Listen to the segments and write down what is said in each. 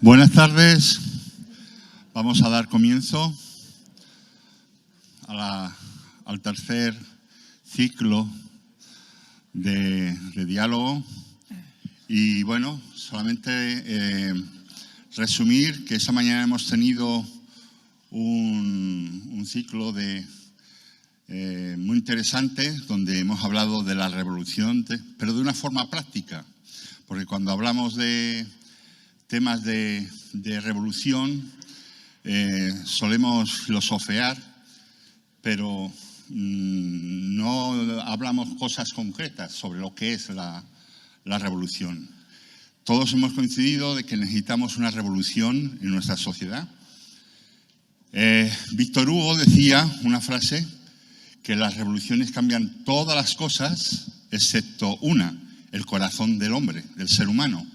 Buenas tardes. Vamos a dar comienzo al tercer ciclo de diálogo. Y bueno, solamente resumir que esta mañana hemos tenido un ciclo muy interesante donde hemos hablado de la revolución, pero de una forma práctica. Porque cuando hablamos de temas de revolución solemos filosofear, pero no hablamos cosas concretas sobre lo que es la revolución. Todos hemos coincidido de que necesitamos una revolución en nuestra sociedad. Víctor Hugo decía una frase, que las revoluciones cambian todas las cosas excepto una, el corazón del hombre, del ser humano.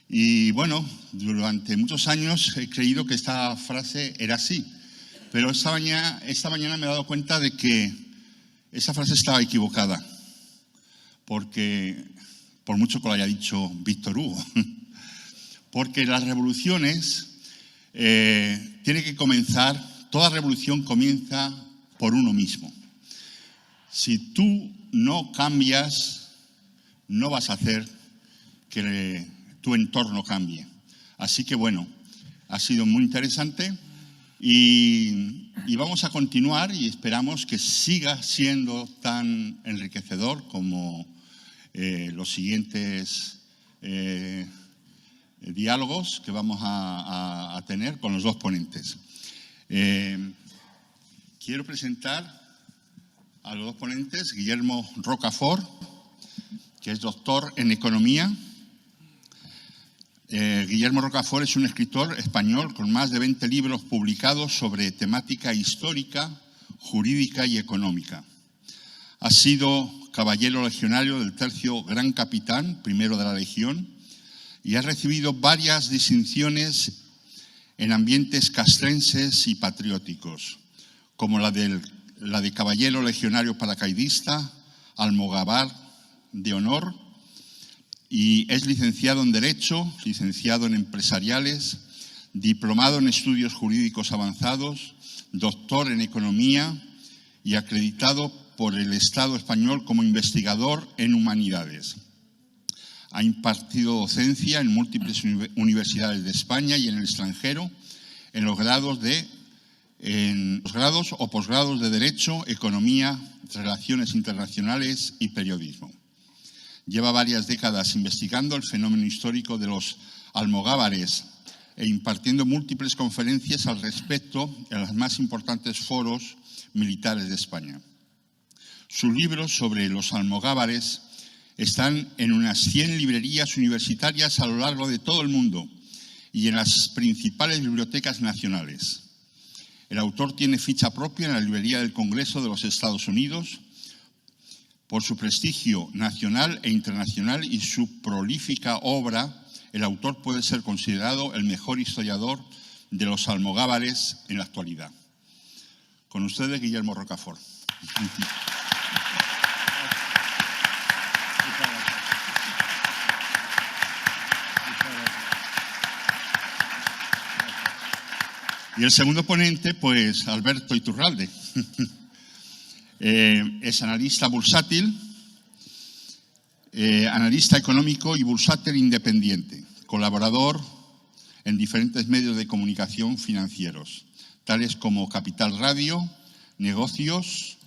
Y bueno, durante muchos años he creído que esta frase era así, pero esta mañana me he dado cuenta de que esa frase estaba equivocada, porque, por mucho que lo haya dicho Víctor Hugo, porque las revoluciones tienen que comenzar, toda revolución comienza por uno mismo. Si tú no cambias, no vas a hacer que tu entorno cambie. Así que bueno, ha sido muy interesante y vamos a continuar y esperamos que siga siendo tan enriquecedor como los siguientes diálogos que vamos a tener con los dos ponentes. Quiero presentar a los dos ponentes, Guillermo Rocafort, que es doctor en Economía. Guillermo Rocafort es un escritor español con más de 20 libros publicados sobre temática histórica, jurídica y económica. Ha sido caballero legionario del tercio Gran Capitán, primero de la Legión, y ha recibido varias distinciones en ambientes castrenses y patrióticos, como la de caballero legionario paracaidista, almogávar de honor, y es licenciado en Derecho, licenciado en Empresariales, diplomado en Estudios Jurídicos Avanzados, doctor en Economía y acreditado por el Estado español como investigador en Humanidades. Ha impartido docencia en múltiples universidades de España y en el extranjero en los grados o posgrados de Derecho, Economía, Relaciones Internacionales y Periodismo. Lleva varias décadas investigando el fenómeno histórico de los almogávares e impartiendo múltiples conferencias al respecto en los más importantes foros militares de España. Sus libros sobre los almogávares están en unas 100 librerías universitarias a lo largo de todo el mundo y en las principales bibliotecas nacionales. El autor tiene ficha propia en la librería del Congreso de los Estados Unidos. Por su prestigio nacional e internacional y su prolífica obra, el autor puede ser considerado el mejor historiador de los almogávares en la actualidad. Con ustedes, Guillermo Rocafort. Y el segundo ponente, pues, Alberto Iturralde. Es analista bursátil, analista económico y bursátil independiente, colaborador en diferentes medios de comunicación financieros, tales como Capital Radio, Negocios,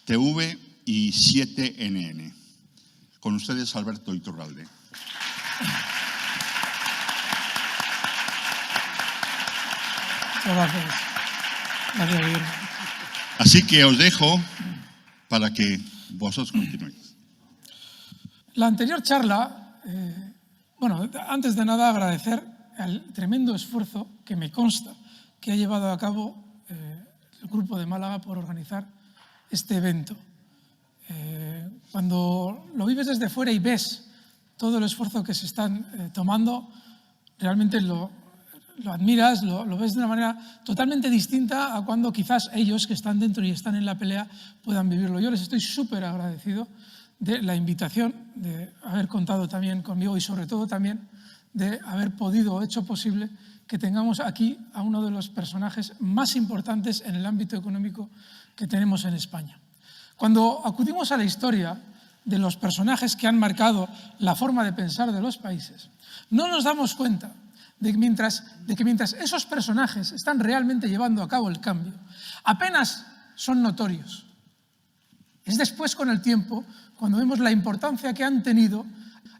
TV y 7NN. Con ustedes, Alberto Iturralde. Gracias. Gracias, Guillermo. Así que os dejo para que vosotros continuéis. La anterior charla, antes de nada agradecer el tremendo esfuerzo que me consta que ha llevado a cabo el Grupo de Málaga por organizar este evento. Cuando lo vives desde fuera y ves todo el esfuerzo que se están tomando, realmente lo admiras, lo ves de una manera totalmente distinta a cuando quizás ellos que están dentro y están en la pelea puedan vivirlo. Yo les estoy súper agradecido de la invitación, de haber contado también conmigo y sobre todo también de haber podido o hecho posible que tengamos aquí a uno de los personajes más importantes en el ámbito económico que tenemos en España. Cuando acudimos a la historia de los personajes que han marcado la forma de pensar de los países, no nos damos cuenta de que mientras esos personajes están realmente llevando a cabo el cambio, apenas son notorios. Es después, con el tiempo, cuando vemos la importancia que han tenido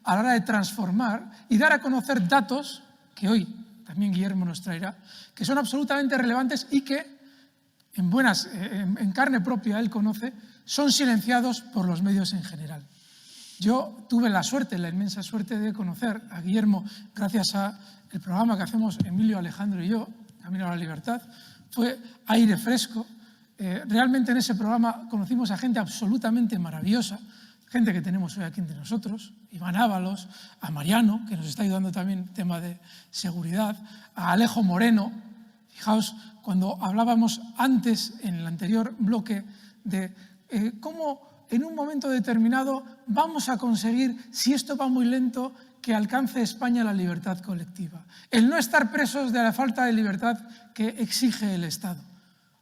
a la hora de transformar y dar a conocer datos que hoy también Guillermo nos traerá, que son absolutamente relevantes y que en carne propia él conoce, son silenciados por los medios en general. Yo tuve la inmensa suerte de conocer a Guillermo gracias al programa que hacemos Emilio, Alejandro y yo, Camino a la Libertad. Fue aire fresco. Realmente en ese programa conocimos a gente absolutamente maravillosa, gente que tenemos hoy aquí entre nosotros, Iván Ábalos, a Mariano, que nos está ayudando también en tema de seguridad, a Alejo Moreno. Fijaos, cuando hablábamos antes, en el anterior bloque, de cómo en un momento determinado vamos a conseguir, si esto va muy lento, que alcance España la libertad colectiva. El no estar presos de la falta de libertad que exige el Estado.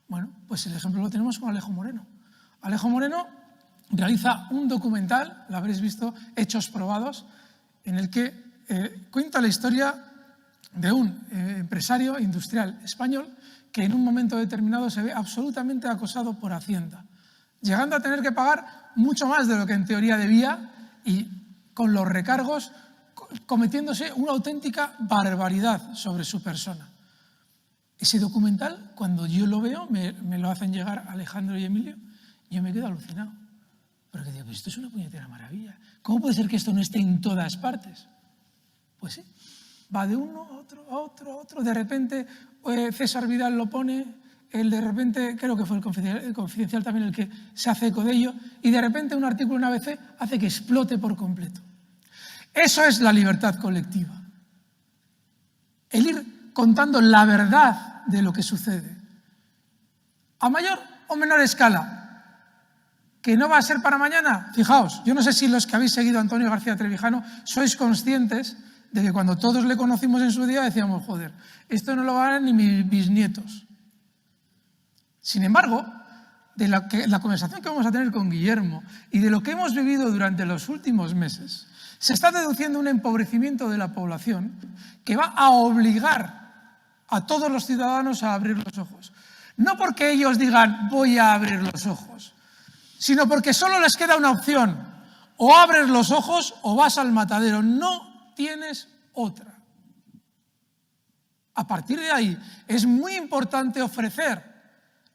Bueno, pues el ejemplo lo tenemos con Alejo Moreno. Alejo Moreno realiza un documental, lo habréis visto, Hechos Probados, en el que cuenta la historia de un empresario industrial español que en un momento determinado se ve absolutamente acosado por Hacienda, llegando a tener que pagar mucho más de lo que en teoría debía y con los recargos cometiéndose una auténtica barbaridad sobre su persona. Ese documental, cuando yo lo veo, me lo hacen llegar Alejandro y Emilio, yo me quedo alucinado. Porque digo, pues esto es una puñetera maravilla. ¿Cómo puede ser que esto no esté en todas partes? Pues sí, va de uno a otro, a otro, a otro. De repente César Vidal lo pone, de repente, creo que fue el Confidencial también el que se hace eco de ello, y de repente un artículo en ABC hace que explote por completo. Eso es la libertad colectiva. El ir contando la verdad de lo que sucede, a mayor o menor escala. ¿Que no va a ser para mañana? Fijaos, yo no sé si los que habéis seguido a Antonio García Trevijano sois conscientes de que cuando todos le conocimos en su día decíamos, joder, esto no lo van a ver ni mis bisnietos. Sin embargo, de la conversación que vamos a tener con Guillermo y de lo que hemos vivido durante los últimos meses, se está deduciendo un empobrecimiento de la población que va a obligar a todos los ciudadanos a abrir los ojos. No porque ellos digan, voy a abrir los ojos, sino porque solo les queda una opción: o abres los ojos o vas al matadero, no tienes otra. A partir de ahí es muy importante ofrecer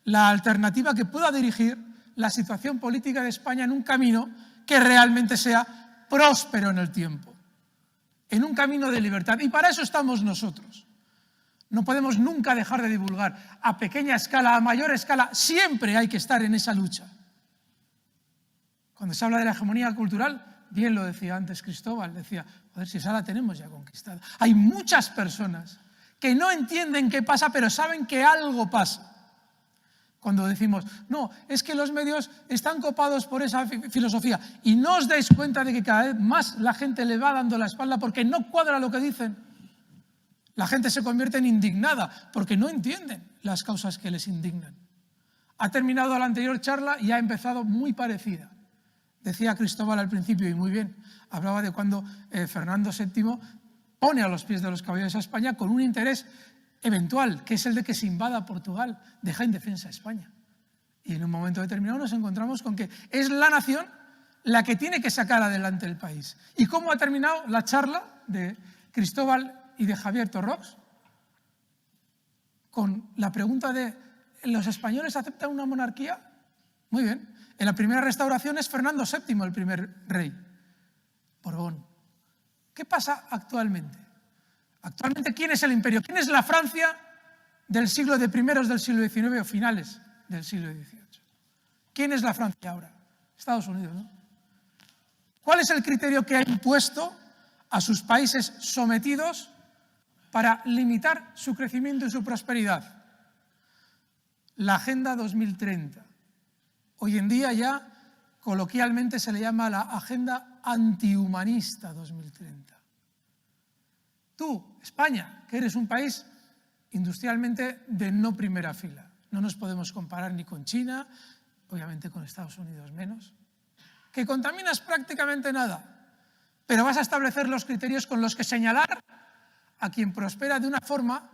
la alternativa que pueda dirigir la situación política de España en un camino que realmente sea próspero en el tiempo, en un camino de libertad. Y para eso estamos nosotros. No podemos nunca dejar de divulgar, a pequeña escala, a mayor escala, siempre hay que estar en esa lucha. Cuando se habla de la hegemonía cultural, bien lo decía antes Cristóbal, decía, joder, si esa la tenemos ya conquistada. Hay muchas personas que no entienden qué pasa, pero saben que algo pasa. Cuando decimos, no, es que los medios están copados por esa filosofía, y no os dais cuenta de que cada vez más la gente le va dando la espalda porque no cuadra lo que dicen. La gente se convierte en indignada porque no entienden las causas que les indignan. Ha terminado la anterior charla y ha empezado muy parecida. Decía Cristóbal al principio, y muy bien, hablaba de cuando Fernando VII pone a los pies de los caballeros a España con un interés eventual, que es el de que se invada Portugal, deja indefensa a España. Y en un momento determinado nos encontramos con que es la nación la que tiene que sacar adelante el país. ¿Y cómo ha terminado la charla de Cristóbal y de Javier Torrox? Con la pregunta de, ¿los españoles aceptan una monarquía? Muy bien. En la primera restauración es Fernando VII el primer rey, Borbón. ¿Qué pasa actualmente? Actualmente, ¿quién es el imperio? ¿Quién es la Francia del siglo de primeros del siglo XIX o finales del siglo XVIII? ¿Quién es la Francia ahora? Estados Unidos, ¿no? ¿Cuál es el criterio que ha impuesto a sus países sometidos para limitar su crecimiento y su prosperidad? La Agenda 2030. Hoy en día ya coloquialmente se le llama la Agenda Antihumanista 2030. Tú, España, que eres un país industrialmente de no primera fila. No nos podemos comparar ni con China, obviamente con Estados Unidos menos. Que contaminas prácticamente nada, pero vas a establecer los criterios con los que señalar a quien prospera de una forma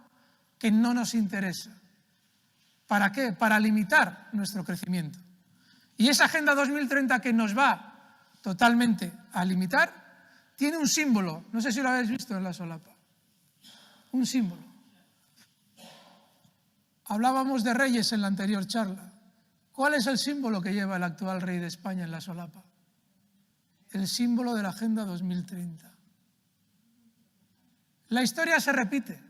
que no nos interesa. ¿Para qué? Para limitar nuestro crecimiento. Y esa Agenda 2030 que nos va totalmente a limitar, tiene un símbolo, no sé si lo habéis visto en la solapa, un símbolo. Hablábamos de reyes en la anterior charla. ¿Cuál es el símbolo que lleva el actual rey de España en la solapa? El símbolo de la Agenda 2030. La historia se repite.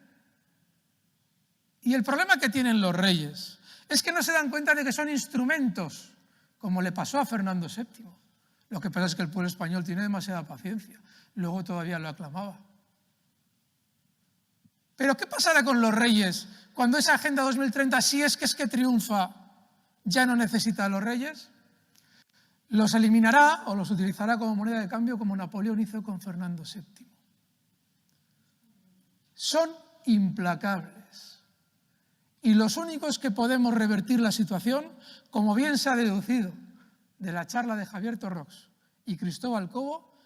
Y el problema que tienen los reyes es que no se dan cuenta de que son instrumentos, como le pasó a Fernando VII. Lo que pasa es que el pueblo español tiene demasiada paciencia. Luego todavía lo aclamaba. Pero ¿qué pasará con los reyes cuando esa Agenda 2030, si es que triunfa, ya no necesita a los reyes? Los eliminará o los utilizará como moneda de cambio, como Napoleón hizo con Fernando VII. Son implacables. Y los únicos que podemos revertir la situación, como bien se ha deducido de la charla de Javier Torrox y Cristóbal Cobo,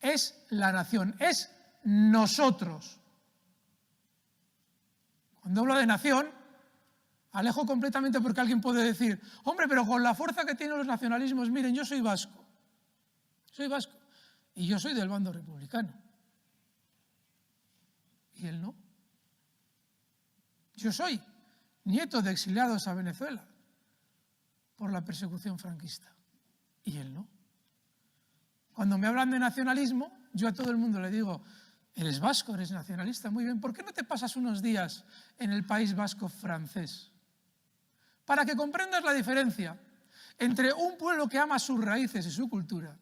es la nación, es nosotros. Cuando hablo de nación, alejo completamente porque alguien puede decir, hombre, pero con la fuerza que tienen los nacionalismos, miren, yo soy vasco, y yo soy del bando republicano. Y él no. Yo soy nieto de exiliados a Venezuela por la persecución franquista, y él no. Cuando me hablan de nacionalismo, yo a todo el mundo le digo, eres vasco, eres nacionalista, muy bien, ¿por qué no te pasas unos días en el País Vasco francés? Para que comprendas la diferencia entre un pueblo que ama sus raíces y su cultura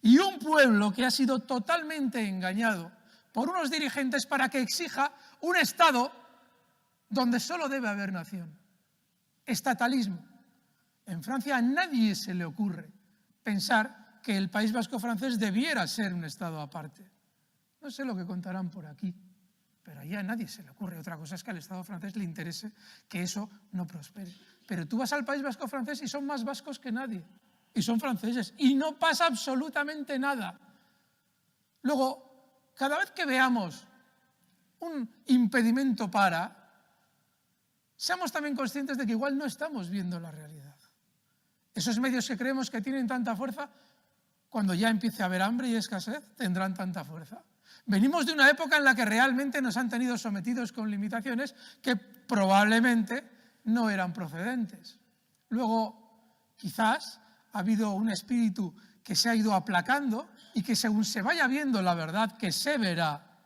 y un pueblo que ha sido totalmente engañado por unos dirigentes para que exija un Estado donde solo debe haber nación. Estatalismo. En Francia a nadie se le ocurre pensar que el País Vasco francés debiera ser un Estado aparte. No sé lo que contarán por aquí, pero allí a nadie se le ocurre. Otra cosa es que al Estado francés le interese que eso no prospere. Pero tú vas al País Vasco francés y son más vascos que nadie. Y son franceses. Y no pasa absolutamente nada. Luego, cada vez que veamos un impedimento seamos también conscientes de que igual no estamos viendo la realidad. Esos medios que creemos que tienen tanta fuerza, cuando ya empiece a haber hambre y escasez, tendrán tanta fuerza. Venimos de una época en la que realmente nos han tenido sometidos con limitaciones que probablemente no eran procedentes. Luego, quizás ha habido un espíritu que se ha ido aplacando y que según se vaya viendo la verdad, que se verá,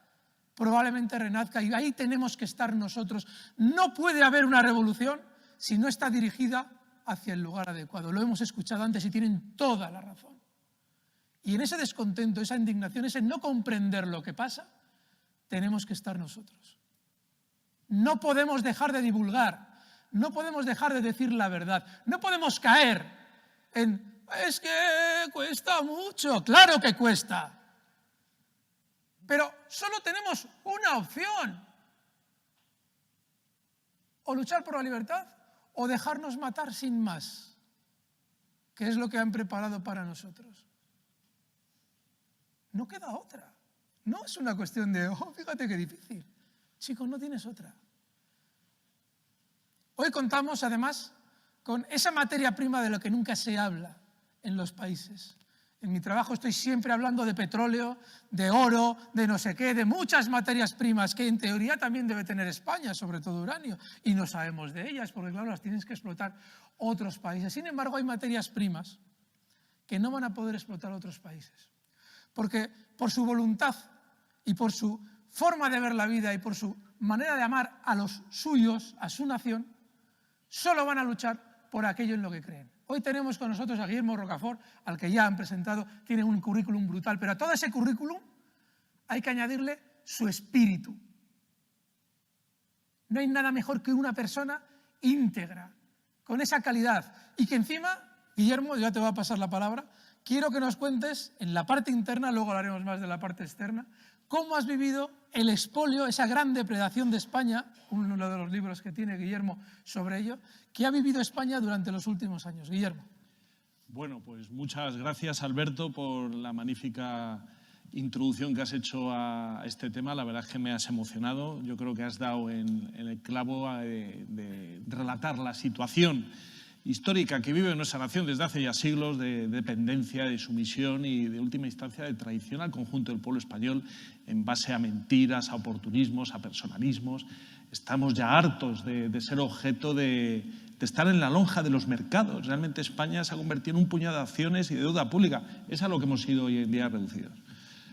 probablemente renazca, y ahí tenemos que estar nosotros. No puede haber una revolución si no está dirigida hacia el lugar adecuado. Lo hemos escuchado antes y tienen toda la razón. Y en ese descontento, esa indignación, ese no comprender lo que pasa, tenemos que estar nosotros. No podemos dejar de divulgar, no podemos dejar de decir la verdad, no podemos caer en, es que cuesta mucho, claro que cuesta. Pero solo tenemos una opción. O luchar por la libertad o dejarnos matar sin más, que es lo que han preparado para nosotros. No queda otra. No es una cuestión de, oh, fíjate qué difícil. Chicos, no tienes otra. Hoy contamos, además, con esa materia prima de lo que nunca se habla en los países. En mi trabajo estoy siempre hablando de petróleo, de oro, de no sé qué, de muchas materias primas que en teoría también debe tener España, sobre todo uranio, y no sabemos de ellas porque, claro, las tienes que explotar otros países. Sin embargo, hay materias primas que no van a poder explotar otros países, porque por su voluntad y por su forma de ver la vida y por su manera de amar a los suyos, a su nación, solo van a luchar por aquello en lo que creen. Hoy tenemos con nosotros a Guillermo Rocafort, al que ya han presentado, tiene un currículum brutal, pero a todo ese currículum hay que añadirle su espíritu. No hay nada mejor que una persona íntegra, con esa calidad, y que encima, Guillermo, ya te voy a pasar la palabra, quiero que nos cuentes en la parte interna, luego hablaremos más de la parte externa, ¿Cómo has vivido el expolio, esa gran depredación de España, uno de los libros que tiene Guillermo sobre ello, que ha vivido España durante los últimos años? Guillermo. Bueno, pues muchas gracias, Alberto, por la magnífica introducción que has hecho a este tema. La verdad es que me has emocionado. Yo creo que has dado en el clavo de relatar la situación histórica que vive nuestra nación desde hace ya siglos, de dependencia, de sumisión y, de última instancia, de traición al conjunto del pueblo español en base a mentiras, a oportunismos, a personalismos. Estamos ya hartos de ser objeto de estar en la lonja de los mercados. Realmente España se ha convertido en un puñado de acciones y de deuda pública. Es a lo que hemos sido hoy en día reducidos.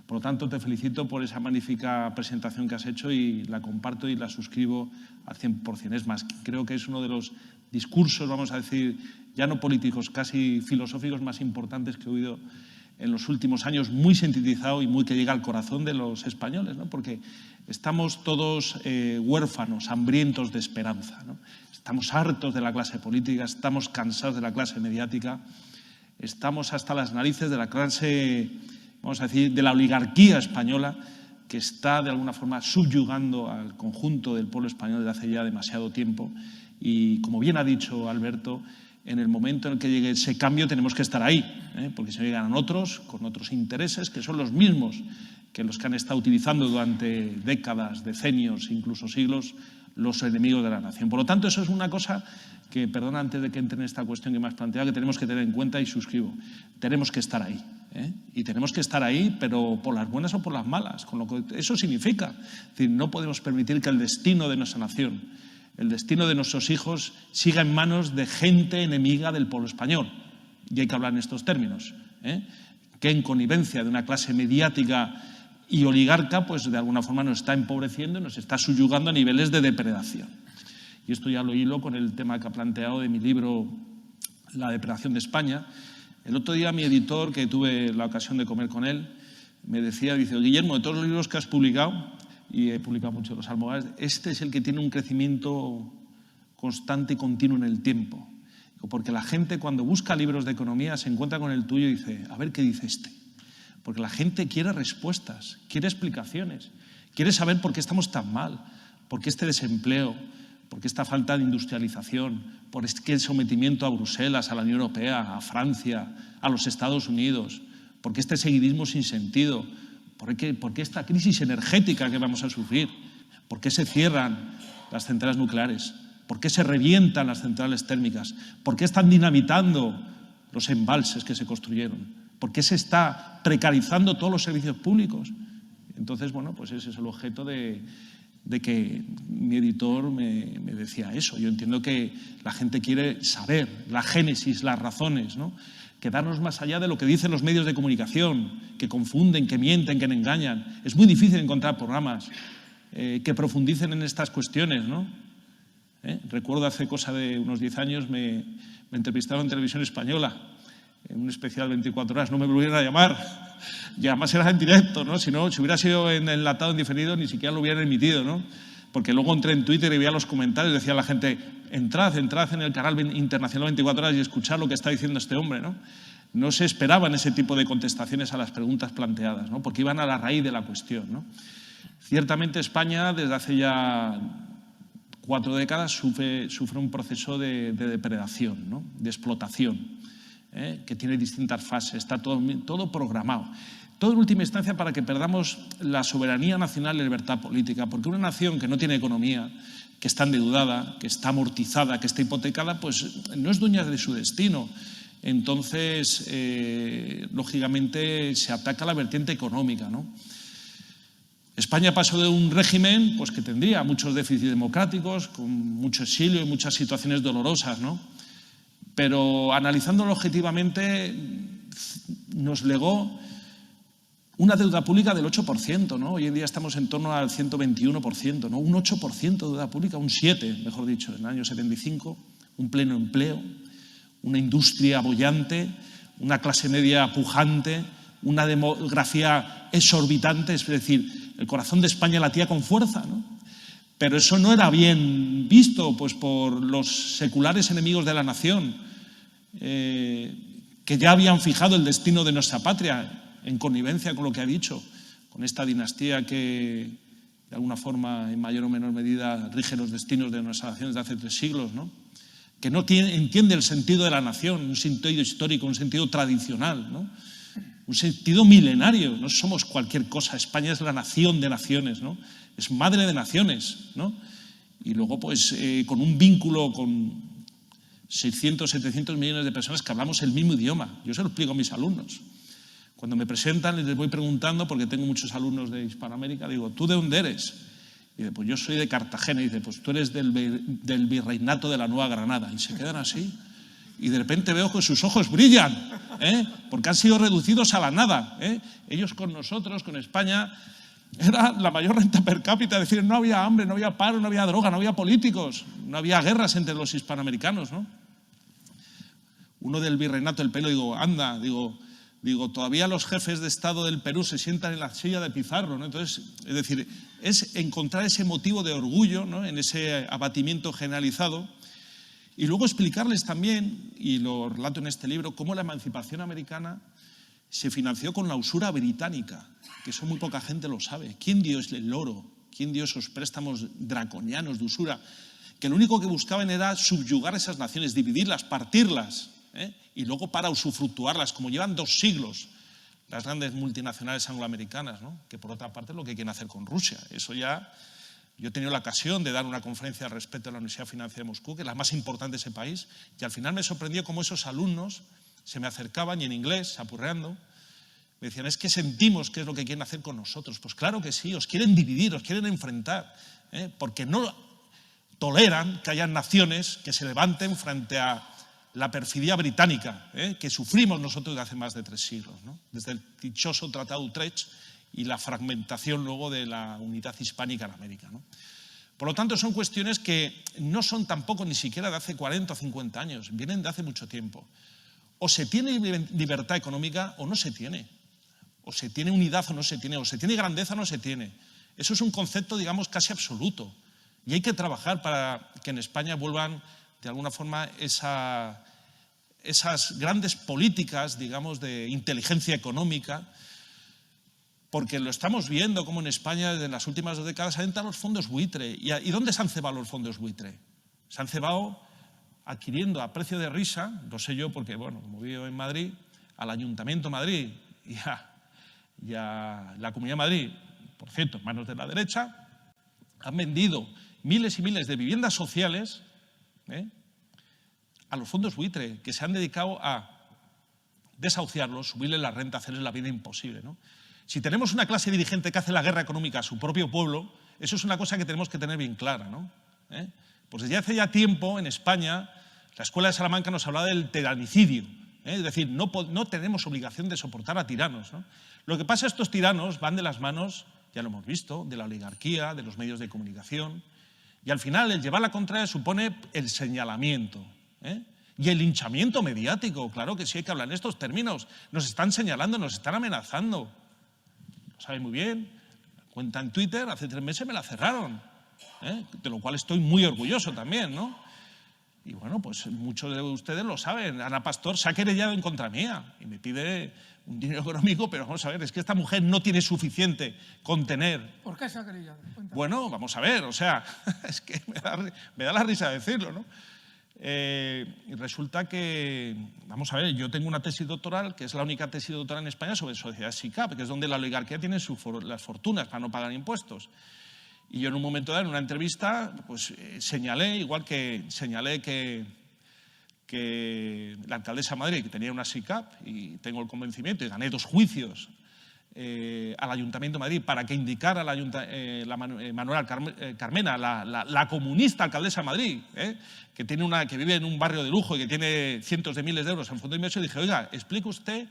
Por lo tanto, te felicito por esa magnífica presentación que has hecho y la comparto y la suscribo al 100%. Es más, creo que es uno de los discursos, vamos a decir, ya no políticos, casi filosóficos más importantes que he oído en los últimos años, muy sintetizado y muy que llega al corazón de los españoles, ¿no? Porque estamos todos huérfanos, hambrientos de esperanza, ¿no? Estamos hartos de la clase política, estamos cansados de la clase mediática, estamos hasta las narices de la clase, vamos a decir, de la oligarquía española, que está de alguna forma subyugando al conjunto del pueblo español desde hace ya demasiado tiempo. Y, como bien ha dicho Alberto, en el momento en el que llegue ese cambio tenemos que estar ahí, porque se llegan otros, con otros intereses, que son los mismos que los que han estado utilizando durante décadas, decenios, incluso siglos, los enemigos de la nación. Por lo tanto, eso es una cosa que, perdona, antes de que entre en esta cuestión que me has planteado, que tenemos que tener en cuenta y suscribo. Tenemos que estar ahí, y tenemos que estar ahí, pero por las buenas o por las malas, con lo que eso significa. Es decir, no podemos permitir que el destino de nuestra nación, el destino de nuestros hijos, siga en manos de gente enemiga del pueblo español. Y hay que hablar en estos términos, que en connivencia de una clase mediática y oligarca, pues de alguna forma nos está empobreciendo y nos está subyugando a niveles de depredación. Y esto ya lo hilo con el tema que ha planteado de mi libro La depredación de España. El otro día mi editor, que tuve la ocasión de comer con él, me decía, dice: Guillermo, de todos los libros que has publicado, y he publicado mucho Los Almogávares, este es el que tiene un crecimiento constante y continuo en el tiempo. Porque la gente, cuando busca libros de economía, se encuentra con el tuyo y dice: a ver qué dice este. Porque la gente quiere respuestas, quiere explicaciones, quiere saber por qué estamos tan mal, por qué este desempleo, por qué esta falta de industrialización, por qué el sometimiento a Bruselas, a la Unión Europea, a Francia, a los Estados Unidos, por qué este seguidismo sin sentido, por qué esta crisis energética que vamos a sufrir, por qué se cierran las centrales nucleares, por qué se revientan las centrales térmicas, por qué están dinamitando los embalses que se construyeron, por qué se está precarizando todos los servicios públicos. Entonces, bueno, pues ese es el objeto de que mi editor me decía eso. Yo entiendo que la gente quiere saber la génesis, las razones, ¿no? Quedarnos más allá de lo que dicen los medios de comunicación, que confunden, que mienten, que engañan. Es muy difícil encontrar programas que profundicen en estas cuestiones, ¿no? Recuerdo hace cosa de unos 10 años me entrevistaron en Televisión Española, en un especial 24 horas, no me volvieron a llamar, y además era en directo, ¿no? Si hubiera sido en enlatado, en diferido, ni siquiera lo hubieran emitido, ¿no? Porque luego entré en Twitter y veía los comentarios, decía la gente: entrad en el canal internacional 24 horas y escuchad lo que está diciendo este hombre, ¿no? No se esperaban ese tipo de contestaciones a las preguntas planteadas, ¿no? Porque iban a la raíz de la cuestión, ¿no? Ciertamente España, desde hace ya 4 décadas, sufre un proceso de depredación, ¿no? De explotación, que tiene distintas fases, está todo programado. Todo en última instancia para que perdamos la soberanía nacional y la libertad política, porque una nación que no tiene economía, que está endeudada, que está amortizada, que está hipotecada, pues no es dueña de su destino. Entonces, lógicamente, se ataca la vertiente económica, ¿no? España pasó de un régimen pues, que tendría muchos déficits democráticos, con mucho exilio y muchas situaciones dolorosas, ¿no? Pero analizándolo objetivamente, nos legó una deuda pública del 8%, ¿no? Hoy en día estamos en torno al 121%, ¿no? Un 8% de deuda pública, un 7%, mejor dicho, en el año 75, un pleno empleo, una industria boyante, una clase media pujante, una demografía exorbitante, es decir, el corazón de España latía con fuerza, ¿no? Pero eso no era bien visto pues, por los seculares enemigos de la nación, que ya habían fijado el destino de nuestra patria, en connivencia con lo que ha dicho, con esta dinastía que de alguna forma, en mayor o menor medida, rige los destinos de nuestras naciones de hace 3 siglos, ¿no? Que no entiende el sentido de la nación, un sentido histórico, un sentido tradicional, ¿no? Un sentido milenario. No somos cualquier cosa. España es la nación de naciones, ¿no? Es madre de naciones, ¿no? Y luego, pues, con un vínculo con 600, 700 millones de personas que hablamos el mismo idioma. Yo se lo explico a mis alumnos. Cuando me presentan, les voy preguntando, porque tengo muchos alumnos de Hispanoamérica, digo, ¿tú de dónde eres? Y dice, pues yo soy de Cartagena. Y dice, pues tú eres del virreinato de la Nueva Granada. Y se quedan así. Y de repente veo que sus ojos brillan, porque han sido reducidos a la nada. Ellos con nosotros, con España, era la mayor renta per cápita. Es decir, no había hambre, no había paro, no había droga, no había políticos, no había guerras entre los hispanoamericanos, ¿no? Uno del virreinato del Pelo, digo, anda, digo, todavía los jefes de Estado del Perú se sientan en la silla de Pizarro, ¿no? Entonces, es decir, es encontrar ese motivo de orgullo, ¿no? En ese abatimiento generalizado. Y luego explicarles también, y lo relato en este libro, cómo la emancipación americana se financió con la usura británica, que eso muy poca gente lo sabe. ¿Quién dio el oro? ¿Quién dio esos préstamos draconianos de usura? Que lo único que buscaban era subyugar esas naciones, dividirlas, partirlas, y luego para usufructuarlas, como llevan 2 siglos las grandes multinacionales angloamericanas, ¿no? Que por otra parte es lo que quieren hacer con Rusia. Eso ya... Yo he tenido la ocasión de dar una conferencia al respecto en la Universidad Financiera de Moscú, que es la más importante de ese país, y al final me sorprendió cómo esos alumnos se me acercaban y en inglés, apurreando, me decían, es que sentimos qué es lo que quieren hacer con nosotros. Pues claro que sí, os quieren dividir, os quieren enfrentar, porque no toleran que haya naciones que se levanten frente a la perfidia británica, que sufrimos nosotros desde hace más de 3 siglos, ¿no? Desde el dichoso Tratado de Utrecht y la fragmentación luego de la unidad hispánica en América, ¿no? Por lo tanto, son cuestiones que no son tampoco ni siquiera de hace 40 o 50 años, vienen de hace mucho tiempo. O se tiene libertad económica o no se tiene. O se tiene unidad o no se tiene. O se tiene grandeza o no se tiene. Eso es un concepto, digamos, casi absoluto. Y hay que trabajar para que en España vuelvan, de alguna forma, esas grandes políticas, digamos, de inteligencia económica, porque lo estamos viendo como en España desde las últimas 2 décadas entran los fondos buitre. ¿Y dónde se han cebado los fondos buitre? Se han cebado adquiriendo a precio de risa, lo sé yo porque, bueno, como vivo en Madrid, al Ayuntamiento de Madrid y a la Comunidad de Madrid, por cierto, en manos de la derecha, han vendido miles y miles de viviendas sociales a los fondos buitre, que se han dedicado a desahuciarlos, subirles la renta, hacerles la vida imposible, ¿no? Si tenemos una clase dirigente que hace la guerra económica a su propio pueblo, eso es una cosa que tenemos que tener bien clara, ¿no? Pues desde hace ya tiempo en España, la Escuela de Salamanca nos hablaba del tiranicidio, es decir, no tenemos obligación de soportar a tiranos, ¿no? Lo que pasa es que estos tiranos van de las manos, ya lo hemos visto, de la oligarquía, de los medios de comunicación, y al final el llevar la contraria supone el señalamiento, y el linchamiento mediático. Claro que sí hay que hablar en estos términos. Nos están señalando, nos están amenazando. Sabe muy bien, cuenta en Twitter, hace 3 meses me la cerraron, de lo cual estoy muy orgulloso también, ¿no? Y bueno, pues muchos de ustedes lo saben, Ana Pastor se ha querellado en contra mía y me pide un dinero económico, pero vamos a ver, es que esta mujer no tiene suficiente con tener. ¿Por qué se ha querellado? Cuéntame. Bueno, vamos a ver, o sea, es que me da la risa decirlo, ¿no? Y resulta que, vamos a ver, yo tengo una tesis doctoral, que es la única tesis doctoral en España sobre sociedades SICAP, que es donde la oligarquía tiene las fortunas para no pagar impuestos. Y yo en un momento dado, en una entrevista, pues señalé, igual que señalé que la alcaldesa de Madrid, que tenía una SICAP, y tengo el convencimiento, y gané 2 juicios al Ayuntamiento de Madrid para que indicara Manuela Carmena, la comunista alcaldesa de Madrid, que vive en un barrio de lujo y que tiene cientos de miles de euros en fondo de inversión, y dije, oiga, explique usted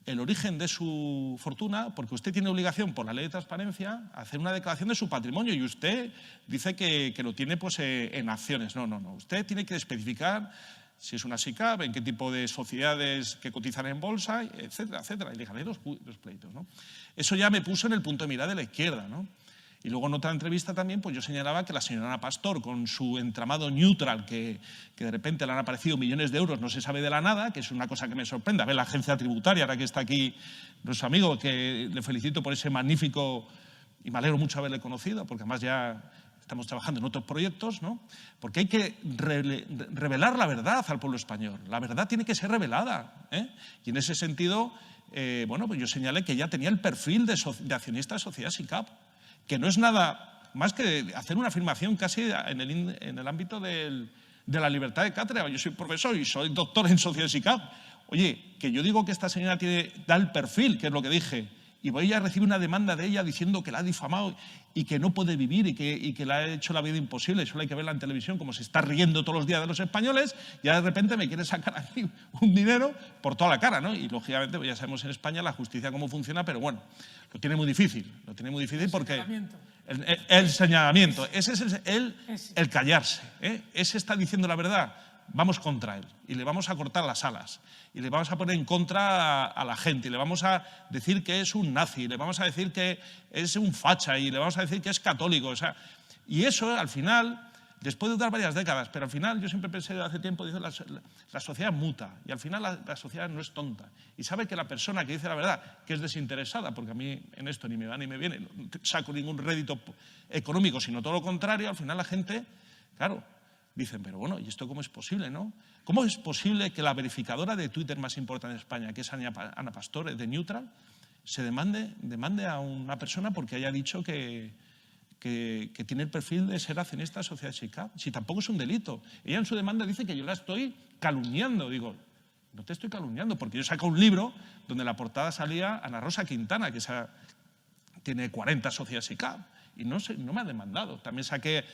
el origen de su fortuna, porque usted tiene obligación por la ley de transparencia a hacer una declaración de su patrimonio y usted dice que lo tiene pues, en acciones. No, usted tiene que especificar si es una SICAP, en qué tipo de sociedades que cotizan en bolsa, etcétera, etcétera. Y le gané 2 pleitos, ¿no? Eso ya me puso en el punto de mira de la izquierda, ¿no? Y luego en otra entrevista también pues yo señalaba que la señora Ana Pastor, con su entramado neutral, que de repente le han aparecido millones de euros, no se sabe de la nada, que es una cosa que me sorprende. A ver, la agencia tributaria, ahora que está aquí nuestro amigo, que le felicito por ese magnífico, y me alegro mucho haberle conocido, porque además ya estamos trabajando en otros proyectos, ¿no? Porque hay que revelar la verdad al pueblo español. La verdad tiene que ser revelada, ¿eh? Y en ese sentido, bueno, pues yo señalé que ya tenía el perfil de accionista de Sociedad SICAV, que no es nada más que hacer una afirmación casi en el ámbito de la libertad de cátedra. Yo soy profesor y soy doctor en Sociedad SICAV. Oye, que yo digo que esta señora da el perfil, que es lo que dije, y voy a recibir una demanda de ella diciendo que la ha difamado y que no puede vivir y que le ha hecho la vida imposible. Solo hay que verla en televisión como se está riendo todos los días de los españoles, y de repente me quiere sacar aquí un dinero por toda la cara, ¿no? Y lógicamente pues ya sabemos en España la justicia cómo funciona, pero bueno, lo tiene muy difícil porque el señalamiento, ese es el callarse, ¿eh? Ese está diciendo la verdad. Vamos contra él y le vamos a cortar las alas y le vamos a poner en contra a la gente y le vamos a decir que es un nazi, le vamos a decir que es un facha y le vamos a decir que es católico. O sea, y eso al final, después de durar varias décadas, pero al final yo siempre pensé hace tiempo, dice, la sociedad muta y al final la sociedad no es tonta y sabe que la persona que dice la verdad, que es desinteresada, porque a mí en esto ni me va ni me viene, no saco ningún rédito económico, sino todo lo contrario, al final la gente, claro, dicen, pero bueno, ¿y esto cómo es posible, no? ¿Cómo es posible que la verificadora de Twitter más importante en España, que es Ana Pastor, de Neutral, se demande a una persona porque haya dicho que tiene el perfil de ser accionista de Sociedad SICAV? Si tampoco es un delito. Ella en su demanda dice que yo la estoy calumniando. Digo, no te estoy calumniando, porque yo saco un libro donde en la portada salía Ana Rosa Quintana, que tiene 40 sociedades SICAV, y no me ha demandado. También saqué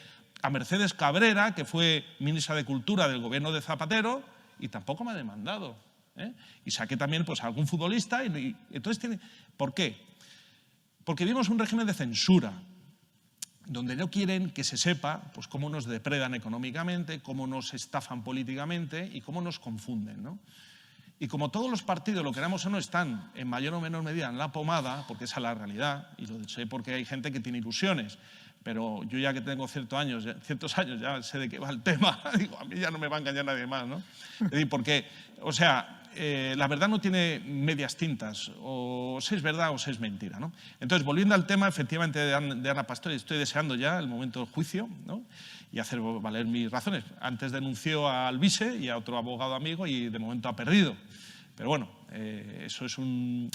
a Mercedes Cabrera, que fue ministra de Cultura del gobierno de Zapatero, y tampoco me ha demandado, ¿eh? Y saqué también pues, a algún futbolista. Entonces, ¿por qué? Porque vivimos un régimen de censura, donde no quieren que se sepa pues, cómo nos depredan económicamente, cómo nos estafan políticamente y cómo nos confunden, ¿no? Y como todos los partidos, lo queramos o no, están en mayor o menor medida en la pomada, porque esa es la realidad, y lo sé porque hay gente que tiene ilusiones, pero yo ya que tengo ciertos años ya sé de qué va el tema, digo, a mí ya no me va a engañar nadie más, ¿no? Es decir, porque, o sea, la verdad no tiene medias tintas, o se es verdad o se es mentira, ¿no? Entonces, volviendo al tema, efectivamente, de Ana Pastor, estoy deseando ya el momento del juicio, ¿no? Y hacer valer mis razones. Antes denunció a Alvise y a otro abogado amigo y de momento ha perdido. Pero bueno, eso es un...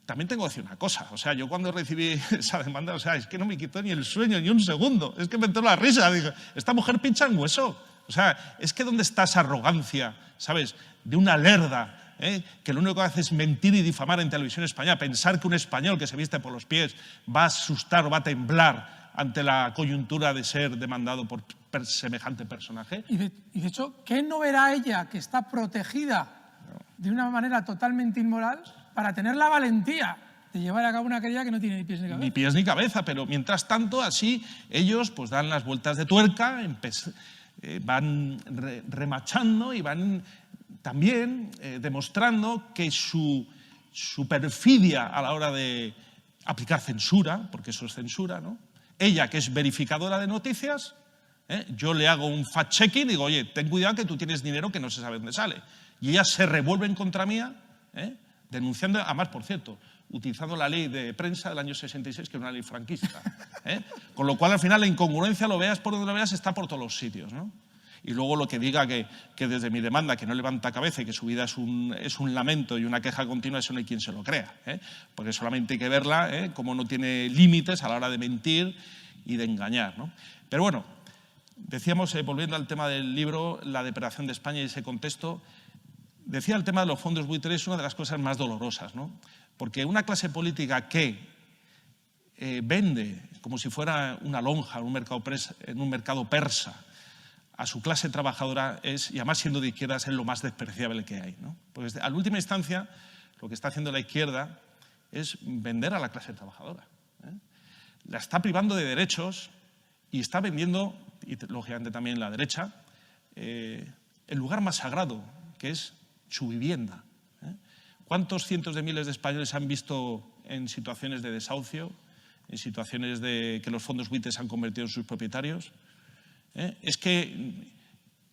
También tengo que decir una cosa, o sea, yo cuando recibí esa demanda, o sea, es que no me quitó ni el sueño ni un segundo, es que me entró la risa, digo, esta mujer pincha en hueso, o sea, es que ¿dónde está esa arrogancia, sabes, de una lerda, que lo único que hace es mentir y difamar en televisión española, pensar que un español que se viste por los pies va a asustar o va a temblar ante la coyuntura de ser demandado por semejante personaje? Y de hecho, ¿qué no verá ella que está protegida de una manera totalmente inmoral para tener la valentía de llevar a cabo una querella que no tiene ni pies ni cabeza? Ni pies ni cabeza, pero mientras tanto, así, ellos pues dan las vueltas de tuerca, van remachando y van también demostrando que su perfidia a la hora de aplicar censura, porque eso es censura, ¿no? Ella, que es verificadora de noticias, yo le hago un fact-checking y digo, oye, ten cuidado que tú tienes dinero que no se sabe dónde sale. Y ellas se revuelven contra mía, denunciando, además, por cierto, utilizando la ley de prensa del año 66, que es una ley franquista. Con lo cual, al final, la incongruencia, lo veas por donde lo veas, está por todos los sitios, ¿no? Y luego lo que diga que desde mi demanda, que no levanta cabeza y que su vida es un lamento y una queja continua, eso no hay quien se lo crea, porque solamente hay que verla, como no tiene límites a la hora de mentir y de engañar, ¿no? Pero bueno, decíamos, volviendo al tema del libro, la depredación de España y ese contexto, decía el tema de los fondos buitre es una de las cosas más dolorosas, ¿no? Porque una clase política que vende como si fuera una lonja en un mercado persa a su clase trabajadora y además siendo de izquierdas, es lo más despreciable que hay, ¿no? Porque a la última instancia lo que está haciendo la izquierda es vender a la clase trabajadora, La está privando de derechos y está vendiendo, y lógicamente también la derecha, el lugar más sagrado, que es su vivienda. ¿Cuántos cientos de miles de españoles han visto en situaciones de desahucio, en situaciones de que los fondos buitre se han convertido en sus propietarios. Es que,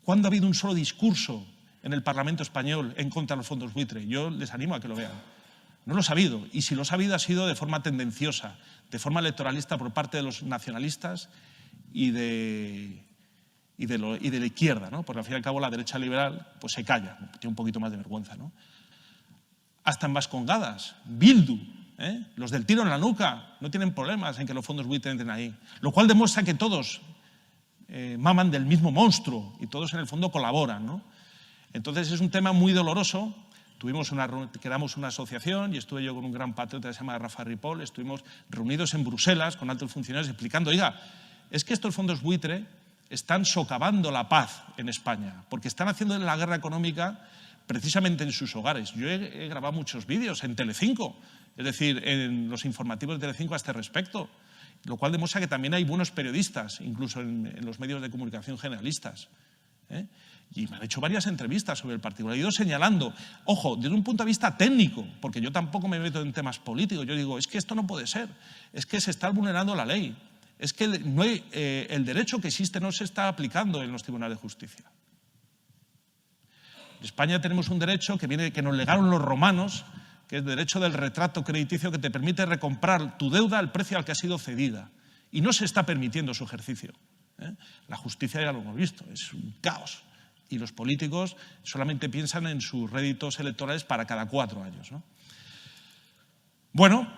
¿cuándo ha habido un solo discurso en el Parlamento español en contra de los fondos buitre? Yo les animo a que lo vean. No los ha habido, y si los ha habido ha sido de forma tendenciosa, de forma electoralista por parte de los nacionalistas y de la izquierda, ¿no? Porque al fin y al cabo la derecha liberal pues se calla, tiene un poquito más de vergüenza, ¿no? Hasta en Vascongadas, Bildu, los del tiro en la nuca, no tienen problemas en que los fondos buitre entren ahí, lo cual demuestra que todos maman del mismo monstruo y todos en el fondo colaboran, ¿no? Entonces es un tema muy doloroso. Creamos una asociación y estuve yo con un gran patriota que se llama Rafa Ripoll, estuvimos reunidos en Bruselas con altos funcionarios explicando, oiga, es que estos fondos buitre están socavando la paz en España, porque están haciendo la guerra económica precisamente en sus hogares. Yo he grabado muchos vídeos en Telecinco, es decir, en los informativos de Telecinco a este respecto, lo cual demuestra que también hay buenos periodistas, incluso en los medios de comunicación generalistas. Y me han hecho varias entrevistas sobre el particular. He ido señalando, ojo, desde un punto de vista técnico, porque yo tampoco me meto en temas políticos. Yo digo, es que esto no puede ser, es que se está vulnerando la ley, es que el derecho que existe no se está aplicando en los tribunales de justicia. En España tenemos un derecho que nos legaron los romanos, que es el derecho del retrato crediticio, que te permite recomprar tu deuda al precio al que ha sido cedida. Y no se está permitiendo su ejercicio. La justicia ya lo hemos visto, es un caos. Y los políticos solamente piensan en sus réditos electorales para cada 4 años, ¿no? Bueno,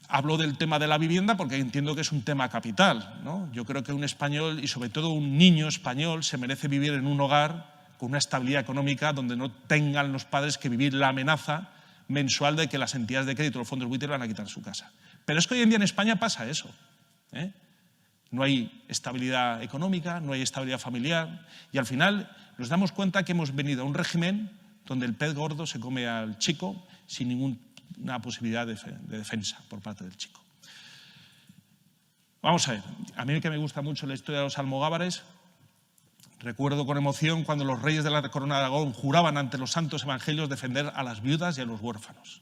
hablo del tema de la vivienda porque entiendo que es un tema capital, ¿no? Yo creo que un español, y sobre todo un niño español, se merece vivir en un hogar con una estabilidad económica donde no tengan los padres que vivir la amenaza mensual de que las entidades de crédito, los fondos buitre, van a quitar su casa. Pero es que hoy en día en España pasa eso, No hay estabilidad económica, no hay estabilidad familiar y al final nos damos cuenta que hemos venido a un régimen donde el pez gordo se come al chico sin ninguna posibilidad de defensa por parte del chico. Vamos a ver, a mí que me gusta mucho la historia de los almogávares, recuerdo con emoción cuando los reyes de la Corona de Aragón juraban ante los santos evangelios defender a las viudas y a los huérfanos.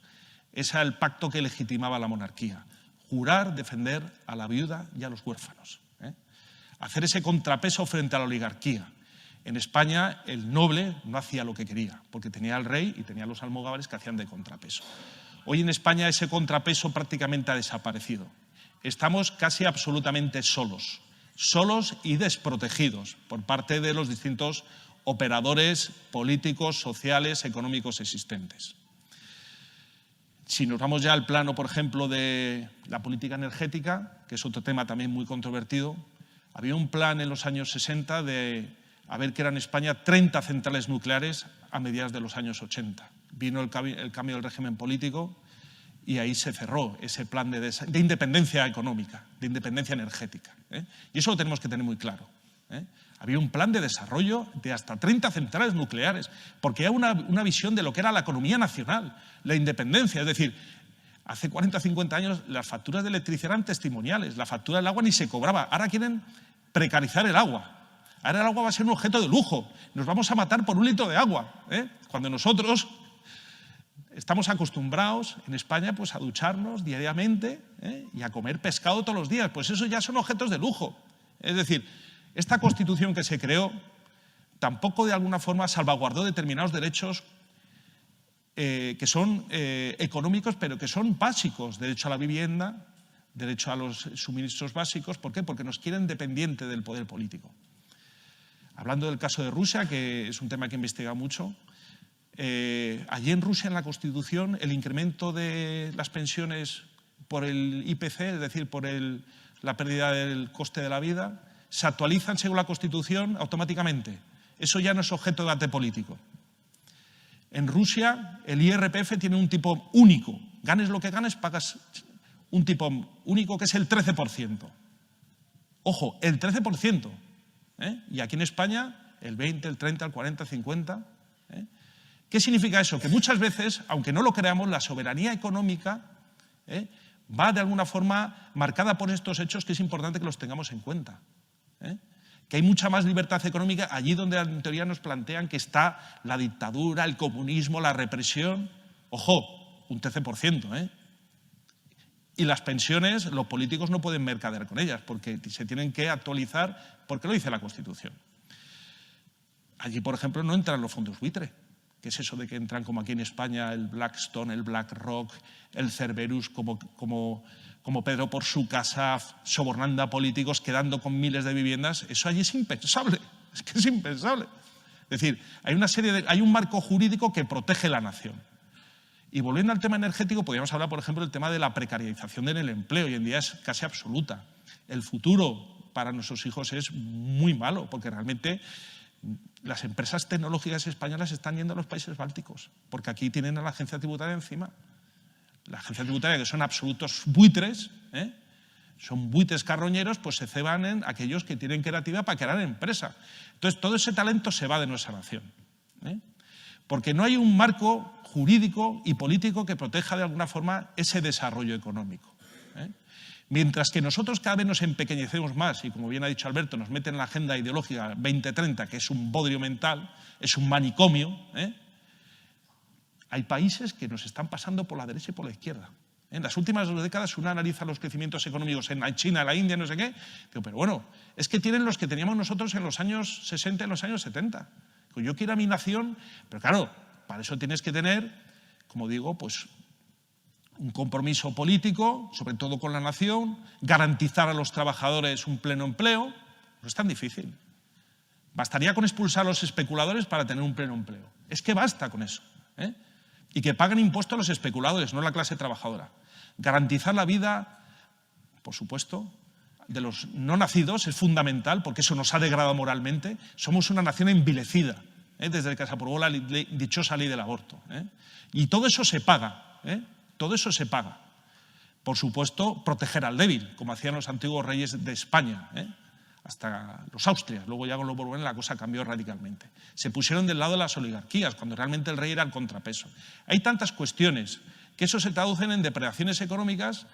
Ese era el pacto que legitimaba la monarquía. Jurar defender a la viuda y a los huérfanos. Hacer ese contrapeso frente a la oligarquía. En España el noble no hacía lo que quería, porque tenía al rey y tenía a los almogávares que hacían de contrapeso. Hoy en España ese contrapeso prácticamente ha desaparecido. Estamos casi absolutamente solos y desprotegidos por parte de los distintos operadores políticos, sociales, económicos existentes. Si nos vamos ya al plano, por ejemplo, de la política energética, que es otro tema también muy controvertido, había un plan en los años 60 de haber creado en España 30 centrales nucleares a mediados de los años 80. Vino el cambio del régimen político y ahí se cerró ese plan de independencia económica, de independencia energética. Y eso lo tenemos que tener muy claro. Había un plan de desarrollo de hasta 30 centrales nucleares, porque había una visión de lo que era la economía nacional, la independencia. Es decir, hace 40 o 50 años las facturas de electricidad eran testimoniales, la factura del agua ni se cobraba. Ahora quieren precarizar el agua. Ahora el agua va a ser un objeto de lujo. Nos vamos a matar por un litro de agua, cuando nosotros estamos acostumbrados en España pues, a ducharnos diariamente y a comer pescado todos los días. Pues eso ya son objetos de lujo. Es decir, esta Constitución que se creó tampoco de alguna forma salvaguardó determinados derechos que son económicos, pero que son básicos. Derecho a la vivienda, derecho a los suministros básicos. ¿Por qué? Porque nos quieren dependiente del poder político. Hablando del caso de Rusia, que es un tema que he investigado mucho, allí en Rusia, en la Constitución, el incremento de las pensiones por el IPC, es decir, por la pérdida del coste de la vida, se actualizan según la Constitución automáticamente. Eso ya no es objeto de debate político. En Rusia, el IRPF tiene un tipo único. Ganes lo que ganes, pagas un tipo único que es el 13%. Ojo, el 13%. Y aquí en España, el 20, el 30, el 40, el 50. ¿Qué significa eso? Que muchas veces, aunque no lo creamos, la soberanía económica va de alguna forma marcada por estos hechos que es importante que los tengamos en cuenta. Que hay mucha más libertad económica allí donde en teoría nos plantean que está la dictadura, el comunismo, la represión. Ojo, un 13%. Y las pensiones, los políticos no pueden mercadear con ellas porque se tienen que actualizar porque lo dice la Constitución. Allí, por ejemplo, no entran los fondos buitre. ¿Qué es eso de que entran como aquí en España el Blackstone, el BlackRock, el Cerberus, como Pedro por su casa, sobornando a políticos, quedando con miles de viviendas? Eso allí es impensable. Es que es impensable. Es decir, hay un marco jurídico que protege la nación. Y volviendo al tema energético, podríamos hablar, por ejemplo, del tema de la precarización en el empleo. Hoy en día es casi absoluta. El futuro para nuestros hijos es muy malo, porque realmente las empresas tecnológicas españolas están yendo a los países bálticos, porque aquí tienen a la agencia tributaria encima. La agencia tributaria, que son absolutos buitres, son buitres carroñeros, pues se ceban en aquellos que tienen creatividad para crear empresa. Entonces, todo ese talento se va de nuestra nación, porque no hay un marco jurídico y político que proteja de alguna forma ese desarrollo económico. Mientras que nosotros cada vez nos empequeñecemos más y, como bien ha dicho Alberto, nos meten en la agenda ideológica 2030, que es un bodrio mental, es un manicomio, hay países que nos están pasando por la derecha y por la izquierda. En las últimas 2 décadas uno analiza los crecimientos económicos en la China, la India, no sé qué, digo, pero bueno, es que tienen los que teníamos nosotros en los años 60 y en los años 70. Digo, yo quiero a mi nación, pero claro, para eso tienes que tener, como digo, pues un compromiso político, sobre todo con la nación, garantizar a los trabajadores un pleno empleo. No es tan difícil. Bastaría con expulsar a los especuladores para tener un pleno empleo. Es que basta con eso. Y que paguen impuestos los especuladores, no la clase trabajadora. Garantizar la vida, por supuesto, de los no nacidos es fundamental, porque eso nos ha degradado moralmente. Somos una nación envilecida, desde que se aprobó la dichosa ley del aborto. Y todo eso se paga, todo eso se paga. Por supuesto, proteger al débil, como hacían los antiguos reyes de España, hasta los Austrias. Luego ya con los Borbones la cosa cambió radicalmente. Se pusieron del lado de las oligarquías, cuando realmente el rey era el contrapeso. Hay tantas cuestiones que eso se traducen en depredaciones económicas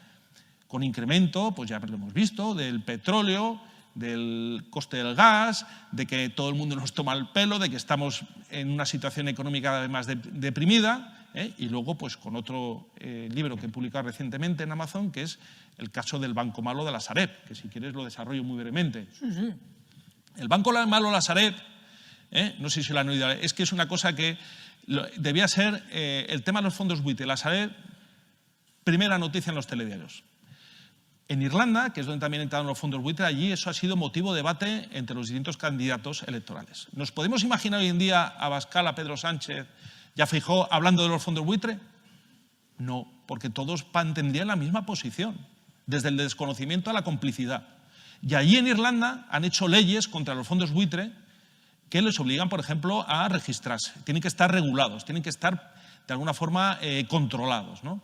con incremento, pues ya lo hemos visto, del petróleo, del coste del gas, de que todo el mundo nos toma el pelo, de que estamos en una situación económica además deprimida, y luego pues con otro libro que he publicado recientemente en Amazon, que es el caso del Banco Malo de la Sareb, que si quieres lo desarrollo muy brevemente. Sí. El Banco Malo de la Sareb, no sé si lo han oído, es que es una cosa que debía ser el tema de los fondos buitre. La Sareb, primera noticia en los telediarios. En Irlanda, que es donde también entraron los fondos buitre, allí eso ha sido motivo de debate entre los distintos candidatos electorales. ¿Nos podemos imaginar hoy en día a Abascal, a Pedro Sánchez y a Feijóo hablando de los fondos buitre? No, porque todos mantendrían la misma posición, desde el desconocimiento a la complicidad. Y allí en Irlanda han hecho leyes contra los fondos buitre que les obligan, por ejemplo, a registrarse. Tienen que estar regulados, tienen que estar de alguna forma controlados, ¿no?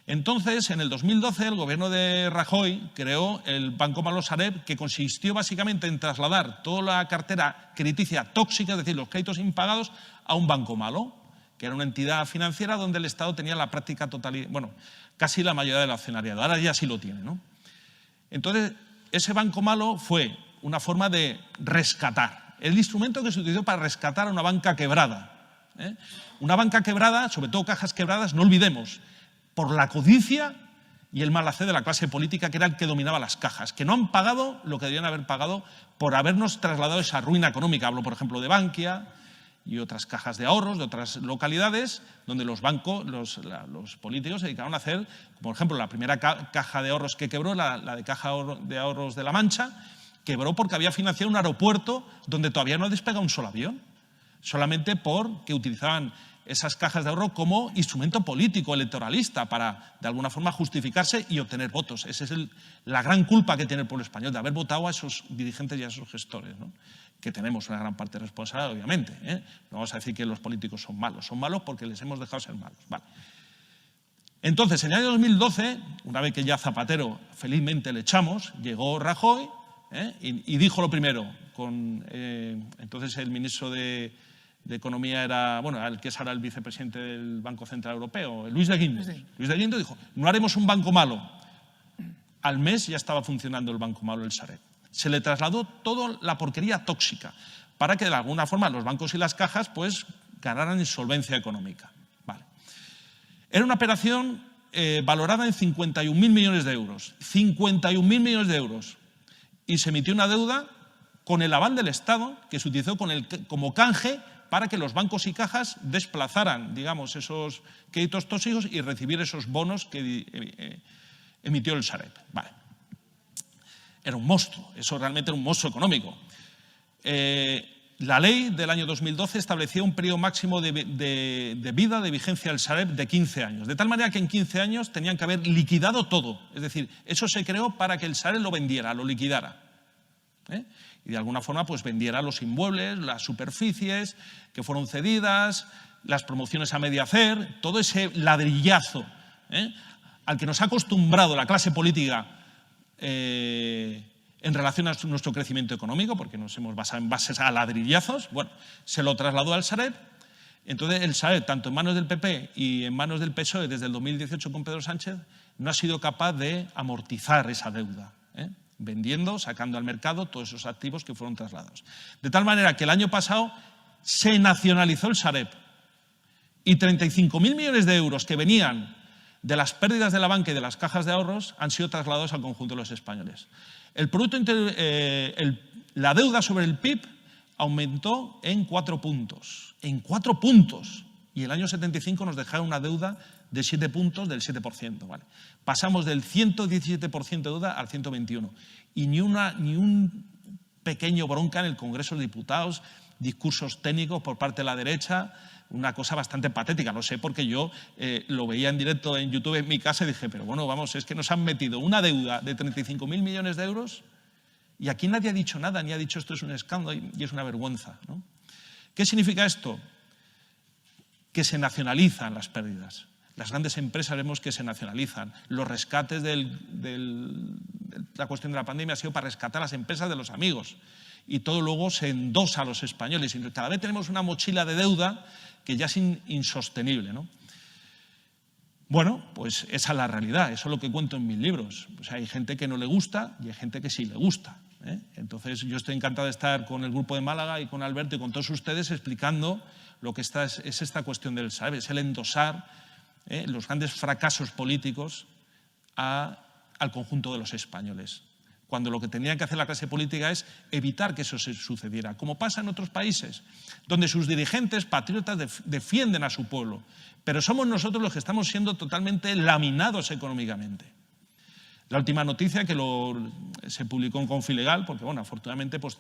Entonces, en el 2012, el gobierno de Rajoy creó el Banco Malo Sareb, que consistió básicamente en trasladar toda la cartera crediticia tóxica, es decir, los créditos impagados, a un banco malo, que era una entidad financiera donde el Estado tenía la práctica totalidad, bueno, casi la mayoría del accionariado. Ahora ya sí lo tiene, ¿no? Entonces, ese banco malo fue una forma de rescatar, el instrumento que se utilizó para rescatar a una banca quebrada. Una banca quebrada, sobre todo cajas quebradas, no olvidemos, por la codicia y el mal hacer de la clase política, que era el que dominaba las cajas, que no han pagado lo que deberían haber pagado por habernos trasladado esa ruina económica. Hablo, por ejemplo, de Bankia y otras cajas de ahorros de otras localidades, donde los bancos, los políticos se dedicaron a hacer, por ejemplo, la primera caja de ahorros que quebró, la de Caja de Ahorros de La Mancha, quebró porque había financiado un aeropuerto donde todavía no ha despegado un solo avión, solamente porque utilizaban esas cajas de ahorro como instrumento político, electoralista, para de alguna forma justificarse y obtener votos. Esa es la gran culpa que tiene el pueblo español, de haber votado a esos dirigentes y a esos gestores, ¿no? Que tenemos una gran parte de responsabilidad, obviamente. No vamos a decir que los políticos son malos porque les hemos dejado ser malos. Vale. Entonces, en el año 2012, una vez que ya Zapatero felizmente le echamos, llegó Rajoy y dijo lo primero, entonces el ministro de Economía era, bueno, el que es ahora el vicepresidente del Banco Central Europeo, Luis de Guindos. Luis de Guindos dijo, no haremos un banco malo. Al mes ya estaba funcionando el banco malo, el Sareb. Se le trasladó toda la porquería tóxica para que de alguna forma los bancos y las cajas pues ganaran insolvencia económica. Vale. Era una operación valorada en 51.000 millones de euros. 51.000 millones de euros. Y se emitió una deuda con el aval del Estado, que se utilizó como canje para que los bancos y cajas desplazaran, digamos, esos créditos tóxicos y recibir esos bonos que emitió el Sareb. Vale. Era un monstruo, eso realmente era un monstruo económico. La ley del año 2012 establecía un periodo máximo de vida, de vigencia del Sareb de 15 años. De tal manera que en 15 años tenían que haber liquidado todo. Es decir, eso se creó para que el Sareb lo vendiera, lo liquidara. Y de alguna forma pues vendiera los inmuebles, las superficies que fueron cedidas, las promociones a medio hacer, todo ese ladrillazo al que nos ha acostumbrado la clase política en relación a nuestro crecimiento económico, porque nos hemos basado en bases a ladrillazos. Bueno, se lo trasladó al Sareb. Entonces el Sareb, tanto en manos del PP y en manos del PSOE desde el 2018 con Pedro Sánchez, no ha sido capaz de amortizar esa deuda, vendiendo, sacando al mercado todos esos activos que fueron trasladados. De tal manera que el año pasado se nacionalizó el Sareb y 35.000 millones de euros que venían de las pérdidas de la banca y de las cajas de ahorros han sido trasladados al conjunto de los españoles. La deuda sobre el PIB aumentó en 4 puntos. En 4 puntos. Y el año 75 nos dejaron una deuda de 7 puntos del 7%. ¿Vale? Pasamos del 117% de deuda al 121%. Y ni un pequeño bronca en el Congreso de Diputados, discursos técnicos por parte de la derecha, una cosa bastante patética. No sé, porque yo lo veía en directo en YouTube en mi casa y dije, pero bueno, vamos, es que nos han metido una deuda de 35.000 millones de euros y aquí nadie ha dicho nada, ni ha dicho esto es un escándalo y es una vergüenza, ¿no? ¿Qué significa esto? Que se nacionalizan las pérdidas. Las grandes empresas vemos que se nacionalizan. Los rescates de la cuestión de la pandemia ha sido para rescatar a las empresas de los amigos. Y todo luego se endosa a los españoles. Y cada vez tenemos una mochila de deuda que ya es insostenible, ¿no? Bueno, pues esa es la realidad, eso es lo que cuento en mis libros. O sea, hay gente que no le gusta y hay gente que sí le gusta, Entonces yo estoy encantado de estar con el grupo de Málaga y con Alberto y con todos ustedes explicando lo que es esta cuestión del Sareb, es el endosar los grandes fracasos políticos al conjunto de los españoles, cuando lo que tenía que hacer la clase política es evitar que eso se sucediera, como pasa en otros países, donde sus dirigentes patriotas defienden a su pueblo, pero somos nosotros los que estamos siendo totalmente laminados económicamente. La última noticia que se publicó en Confilegal, porque bueno, afortunadamente pues,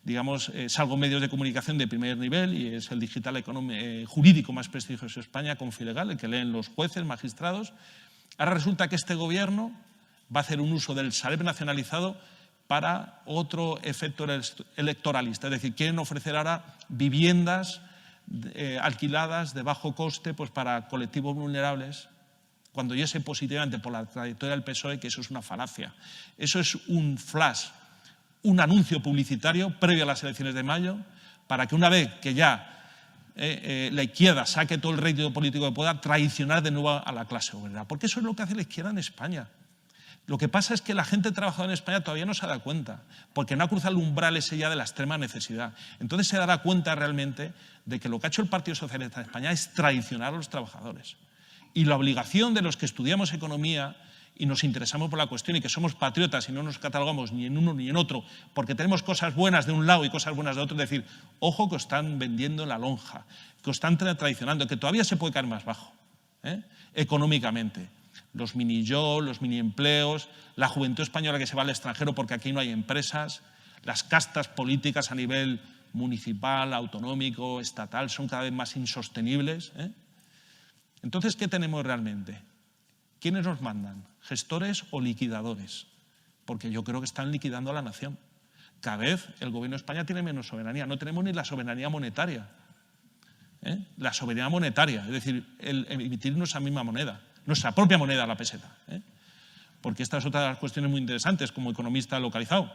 digamos, salgo en medios de comunicación de primer nivel y es el digital jurídico más prestigioso de España, Confilegal, el que leen los jueces, magistrados. Ahora resulta que este gobierno va a hacer un uso del Sareb nacionalizado para otro efecto electoralista. Es decir, quieren ofrecer ahora viviendas alquiladas de bajo coste pues, para colectivos vulnerables, cuando yo sé positivamente por la trayectoria del PSOE que eso es una falacia. Eso es un flash, un anuncio publicitario previo a las elecciones de mayo, para que una vez que ya la izquierda saque todo el rédito político que pueda, traicionar de nuevo a la clase obrera. Porque eso es lo que hace la izquierda en España. Lo que pasa es que la gente trabajadora en España todavía no se da cuenta, porque no ha cruzado el umbral ese ya de la extrema necesidad. Entonces se dará cuenta realmente de que lo que ha hecho el Partido Socialista de España es traicionar a los trabajadores. Y la obligación de los que estudiamos economía y nos interesamos por la cuestión y que somos patriotas y no nos catalogamos ni en uno ni en otro, porque tenemos cosas buenas de un lado y cosas buenas de otro, es decir, ojo que os están vendiendo la lonja, que os están traicionando, que todavía se puede caer más bajo, económicamente. Los mini-jobs, los mini-empleos, la juventud española que se va al extranjero porque aquí no hay empresas, las castas políticas a nivel municipal, autonómico, estatal, son cada vez más insostenibles. Entonces, ¿qué tenemos realmente? ¿Quiénes nos mandan? ¿Gestores o liquidadores? Porque yo creo que están liquidando a la nación. Cada vez el gobierno de España tiene menos soberanía, no tenemos ni la soberanía monetaria. La soberanía monetaria, es decir, el emitir nuestra misma moneda. Nuestra propia moneda, la peseta. Porque esta es otra de las cuestiones muy interesantes como economista localizado.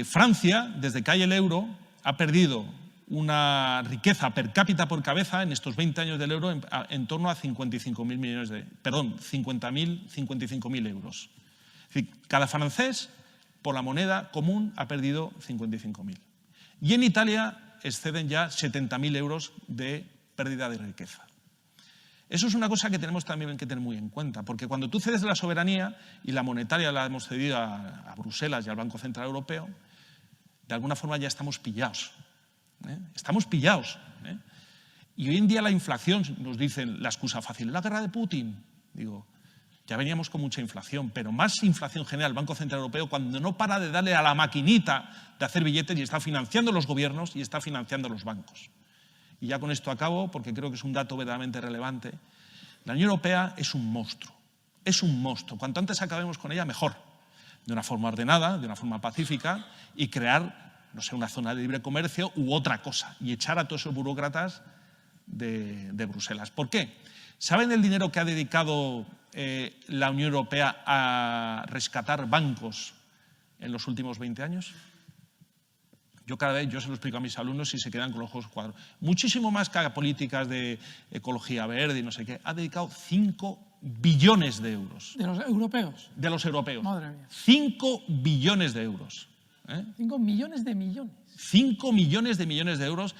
Francia, desde que hay el euro, ha perdido una riqueza per cápita por cabeza en estos 20 años del euro en torno a 55.000 euros. Es decir, cada francés por la moneda común ha perdido 55.000. Y en Italia exceden ya 70.000 euros de pérdida de riqueza. Eso es una cosa que tenemos también que tener muy en cuenta, porque cuando tú cedes la soberanía, y la monetaria la hemos cedido a Bruselas y al Banco Central Europeo, de alguna forma ya estamos pillados. Estamos pillados. Y hoy en día la inflación, nos dicen la excusa fácil, la guerra de Putin. Digo, ya veníamos con mucha inflación, pero más inflación general. El Banco Central Europeo, cuando no para de darle a la maquinita de hacer billetes y está financiando los gobiernos y está financiando los bancos. Y ya con esto acabo, porque creo que es un dato verdaderamente relevante. La Unión Europea es un monstruo. Es un monstruo. Cuanto antes acabemos con ella, mejor. De una forma ordenada, de una forma pacífica, y crear, no sé, una zona de libre comercio u otra cosa. Y echar a todos esos burócratas de Bruselas. ¿Por qué? ¿Saben el dinero que ha dedicado la Unión Europea a rescatar bancos en los últimos 20 años? Yo se lo explico a mis alumnos y se quedan con los ojos cuadros. Muchísimo más que a políticas de ecología verde y no sé qué. Ha dedicado 5 billones de euros. ¿De los europeos? De los europeos. Madre mía. 5 billones de euros. 5 millones de millones. 5 millones de millones de euros.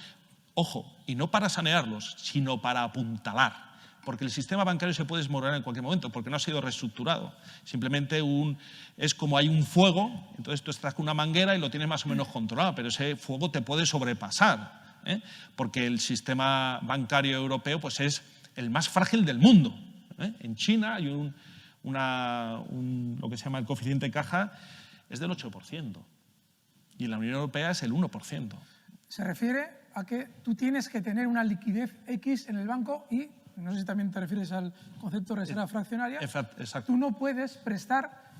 Ojo, y no para sanearlos, sino para apuntalar. Porque el sistema bancario se puede desmoronar en cualquier momento, porque no ha sido reestructurado. Simplemente es como hay un fuego, entonces tú estás con una manguera y lo tienes más o menos controlado, pero ese fuego te puede sobrepasar, porque el sistema bancario europeo pues, es el más frágil del mundo. En China hay lo que se llama el coeficiente de caja, es del 8%, y en la Unión Europea es el 1%. Se refiere a que tú tienes que tener una liquidez X en el banco y, no sé si también te refieres al concepto de reserva fraccionaria, Exacto. Tú no puedes prestar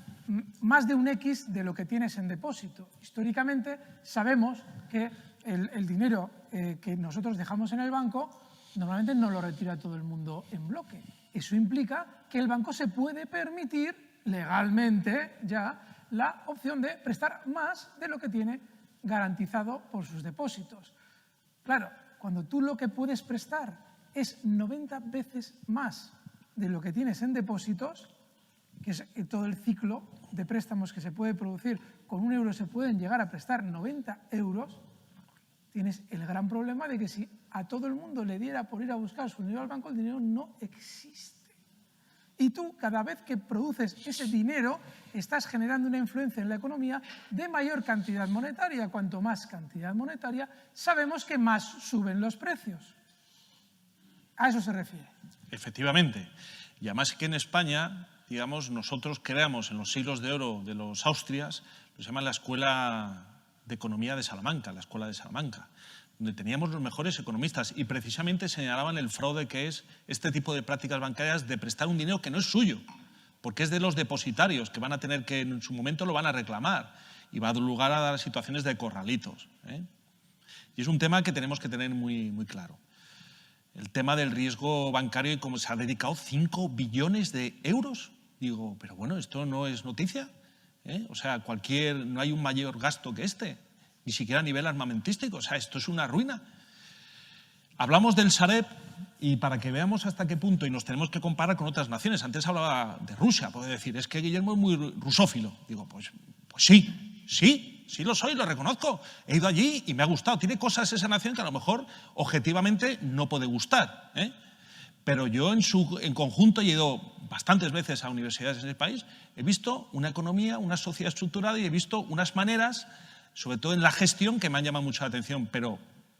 más de un X de lo que tienes en depósito. Históricamente sabemos que el dinero que nosotros dejamos en el banco normalmente no lo retira todo el mundo en bloque. Eso implica que el banco se puede permitir legalmente ya la opción de prestar más de lo que tiene garantizado por sus depósitos. Claro, cuando tú lo que puedes prestar es 90 veces más de lo que tienes en depósitos, que es todo el ciclo de préstamos que se puede producir, con 1 euro se pueden llegar a prestar 90 euros, tienes el gran problema de que si a todo el mundo le diera por ir a buscar su dinero al banco, el dinero no existe. Y tú, cada vez que produces ese dinero, estás generando una influencia en la economía de mayor cantidad monetaria. Cuanto más cantidad monetaria, sabemos que más suben los precios. A eso se refiere. Efectivamente. Y además que en España, digamos, nosotros creamos en los siglos de oro de los Austrias, lo llaman la Escuela de Economía de Salamanca, la Escuela de Salamanca, donde teníamos los mejores economistas y precisamente señalaban el fraude que es este tipo de prácticas bancarias de prestar un dinero que no es suyo, porque es de los depositarios que van a tener que en su momento lo van a reclamar y va a dar lugar a dar situaciones de corralitos. Y es un tema que tenemos que tener muy, muy claro. El tema del riesgo bancario y cómo se ha dedicado 5 billones de euros. Digo, pero bueno, esto no es noticia. O sea, no hay un mayor gasto que este, ni siquiera a nivel armamentístico. O sea, esto es una ruina. Hablamos del Sareb y para que veamos hasta qué punto, y nos tenemos que comparar con otras naciones. Antes hablaba de Rusia, puede decir, es que Guillermo es muy rusófilo. Digo, pues sí lo soy, lo reconozco. He ido allí y me ha gustado. Tiene cosas esa nación que a lo mejor objetivamente no puede gustar. Pero yo en conjunto he ido bastantes veces a universidades en ese país, he visto una economía, una sociedad estructurada y he visto unas maneras, sobre todo en la gestión, que me han llamado mucho la atención. Pero,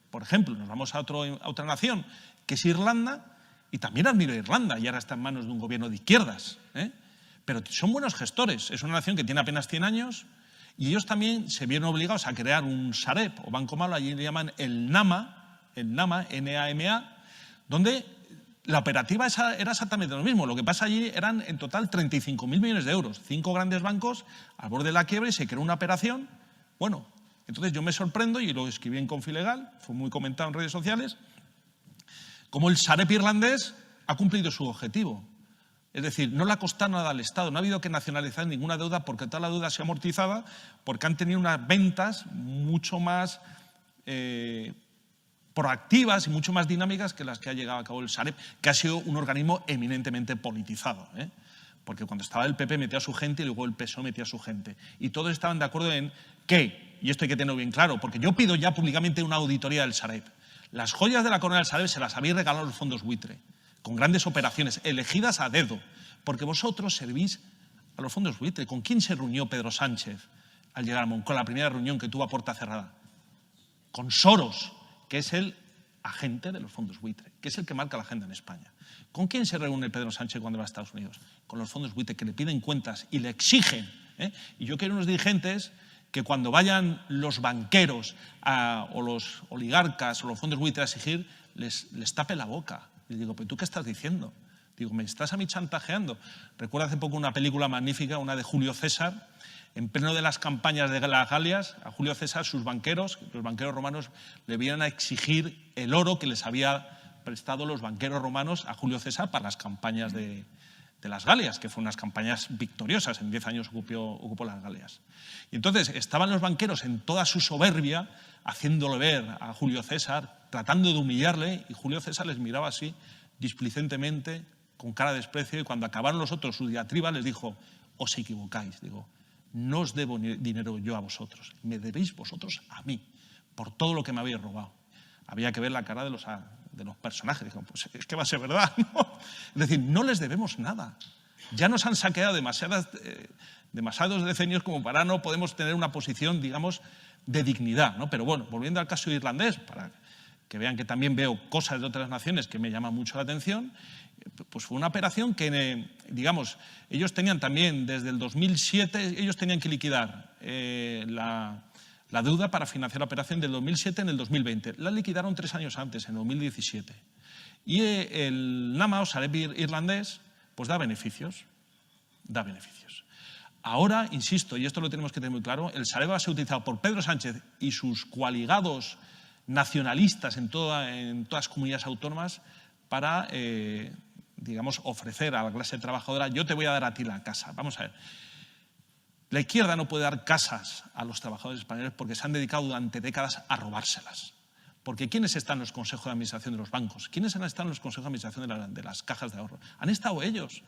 por ejemplo, nos vamos a otra nación, que es Irlanda, y también admiro Irlanda, y ahora está en manos de un gobierno de izquierdas. Pero son buenos gestores. Es una nación que tiene apenas 100 años y ellos también se vieron obligados a crear un Sareb o banco malo, allí le llaman el NAMA, N-A-M-A, donde la operativa era exactamente lo mismo. Lo que pasa allí eran en total 35.000 millones de euros. 5 grandes bancos al borde de la quiebra y se creó una operación. Bueno, entonces yo me sorprendo, y lo escribí en Confilegal, fue muy comentado en redes sociales, como el Sareb irlandés ha cumplido su objetivo. Es decir, no le ha costado nada al Estado, no ha habido que nacionalizar ninguna deuda porque toda la deuda se ha amortizado, porque han tenido unas ventas mucho más proactivas y mucho más dinámicas que las que ha llegado a cabo el Sareb, que ha sido un organismo eminentemente politizado. Porque cuando estaba el PP metía a su gente y luego el PSOE metía a su gente. Y todos estaban de acuerdo en que, y esto hay que tenerlo bien claro, porque yo pido ya públicamente una auditoría del Sareb. Las joyas de la corona del Sareb se las habéis regalado los fondos buitre. con grandes operaciones, elegidas a dedo, porque vosotros servís a los fondos buitre. ¿Con quién se reunió Pedro Sánchez al llegar a Moncloa, la primera reunión que tuvo a puerta cerrada? Con Soros, que es el agente de los fondos buitre, que es el que marca la agenda en España. ¿Con quién se reúne Pedro Sánchez cuando va a Estados Unidos? Con los fondos buitre, que le piden cuentas y le exigen. Y yo quiero unos dirigentes que cuando vayan los banqueros o los oligarcas o los fondos buitre a exigir, les tape la boca. Les digo, ¿pero tú qué estás diciendo? Digo, ¿me estás a mí chantajeando? Recuerdo hace poco una película magnífica, una de Julio César, en pleno de las campañas de las Galias. A Julio César, sus banqueros, los banqueros romanos, le vinieron a exigir el oro que les había prestado los banqueros romanos a Julio César para las campañas de las Galias, que fueron unas campañas victoriosas. En 10 años ocupó las Galias. Y entonces estaban los banqueros en toda su soberbia, haciéndole ver a Julio César, tratando de humillarle, y Julio César les miraba así, displicentemente, con cara de desprecio, y cuando acabaron los otros su diatriba les dijo, os equivocáis, digo, no os debo dinero yo a vosotros, me debéis vosotros a mí, por todo lo que me habéis robado. Había que ver la cara de los personajes, dijeron, pues es que va a ser verdad, ¿no? Es decir, no les debemos nada. Ya nos han saqueado demasiados decenios como para no podemos tener una posición, digamos, de dignidad, ¿no? Pero bueno, volviendo al caso irlandés, para que vean que también veo cosas de otras naciones que me llaman mucho la atención, pues fue una operación que, digamos, ellos tenían también, desde el 2007, ellos tenían que liquidar la deuda para financiar la operación del 2007 en el 2020. La liquidaron 3 años antes, en 2017. Y el NAMA, o Sareb irlandés, pues da beneficios. Da beneficios. Ahora, insisto, y esto lo tenemos que tener muy claro, el Sareb va a ser utilizado por Pedro Sánchez y sus coaligados nacionalistas en todas las comunidades autónomas para, digamos, ofrecer a la clase trabajadora, yo te voy a dar a ti la casa. Vamos a ver. La izquierda no puede dar casas a los trabajadores españoles porque se han dedicado durante décadas a robárselas. Porque ¿quiénes están en los consejos de administración de los bancos? ¿Quiénes están en los consejos de administración de las cajas de ahorro? Han estado ellos.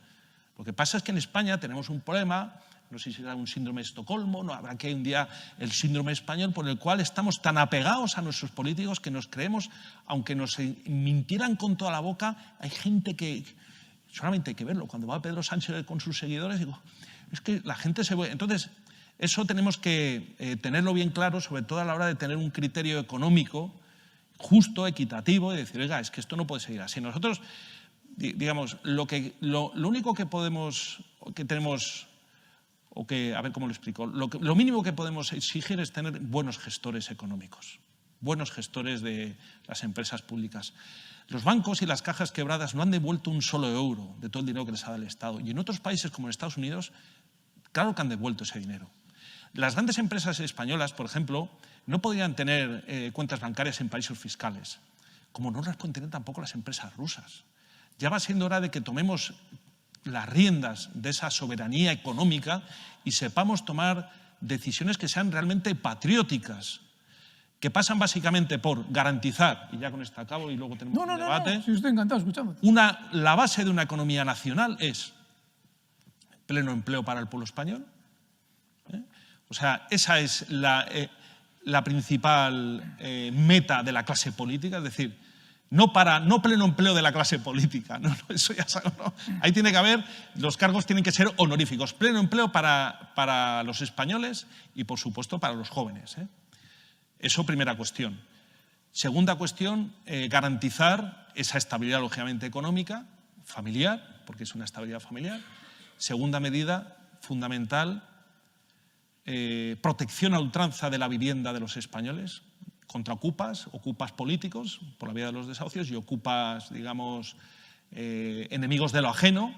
Lo que pasa es que en España tenemos un problema, no sé si será un síndrome de Estocolmo, no habrá que un día el síndrome español, por el cual estamos tan apegados a nuestros políticos que nos creemos, aunque nos mintieran con toda la boca, hay gente que solamente hay que verlo. Cuando va Pedro Sánchez con sus seguidores, digo, es que la gente se ve. Entonces, eso tenemos que tenerlo bien claro, sobre todo a la hora de tener un criterio económico justo, equitativo, y decir, oiga, es que esto no puede seguir así. Nosotros, digamos, lo único que tenemos, a ver cómo lo explico, lo mínimo que podemos exigir es tener buenos gestores económicos, buenos gestores de las empresas públicas. Los bancos y las cajas quebradas no han devuelto un solo euro de todo el dinero que les ha dado el Estado. Y en otros países como en Estados Unidos, claro que han devuelto ese dinero. Las grandes empresas españolas, por ejemplo, no podrían tener cuentas bancarias en paraísos fiscales, como no las pueden tener tampoco las empresas rusas. Ya va siendo hora de que tomemos las riendas de esa soberanía económica y sepamos tomar decisiones que sean realmente patrióticas, que pasan básicamente por garantizar, y ya con esto acabo y luego tenemos un debate. No, sí, estoy encantado escuchando. La base de una economía nacional es pleno empleo para el pueblo español. O sea, esa es la principal meta de la clase política, es decir, no pleno empleo de la clase política, no, eso ya sabes, no. Ahí tiene que haber, los cargos tienen que ser honoríficos, pleno empleo para los españoles y, por supuesto, para los jóvenes. Eso, primera cuestión. Segunda cuestión, garantizar esa estabilidad, lógicamente, económica, familiar, porque es una estabilidad familiar. Segunda medida, fundamental, protección a ultranza de la vivienda de los españoles contra ocupas políticos, por la vía de los desahucios, y ocupas, digamos, enemigos de lo ajeno.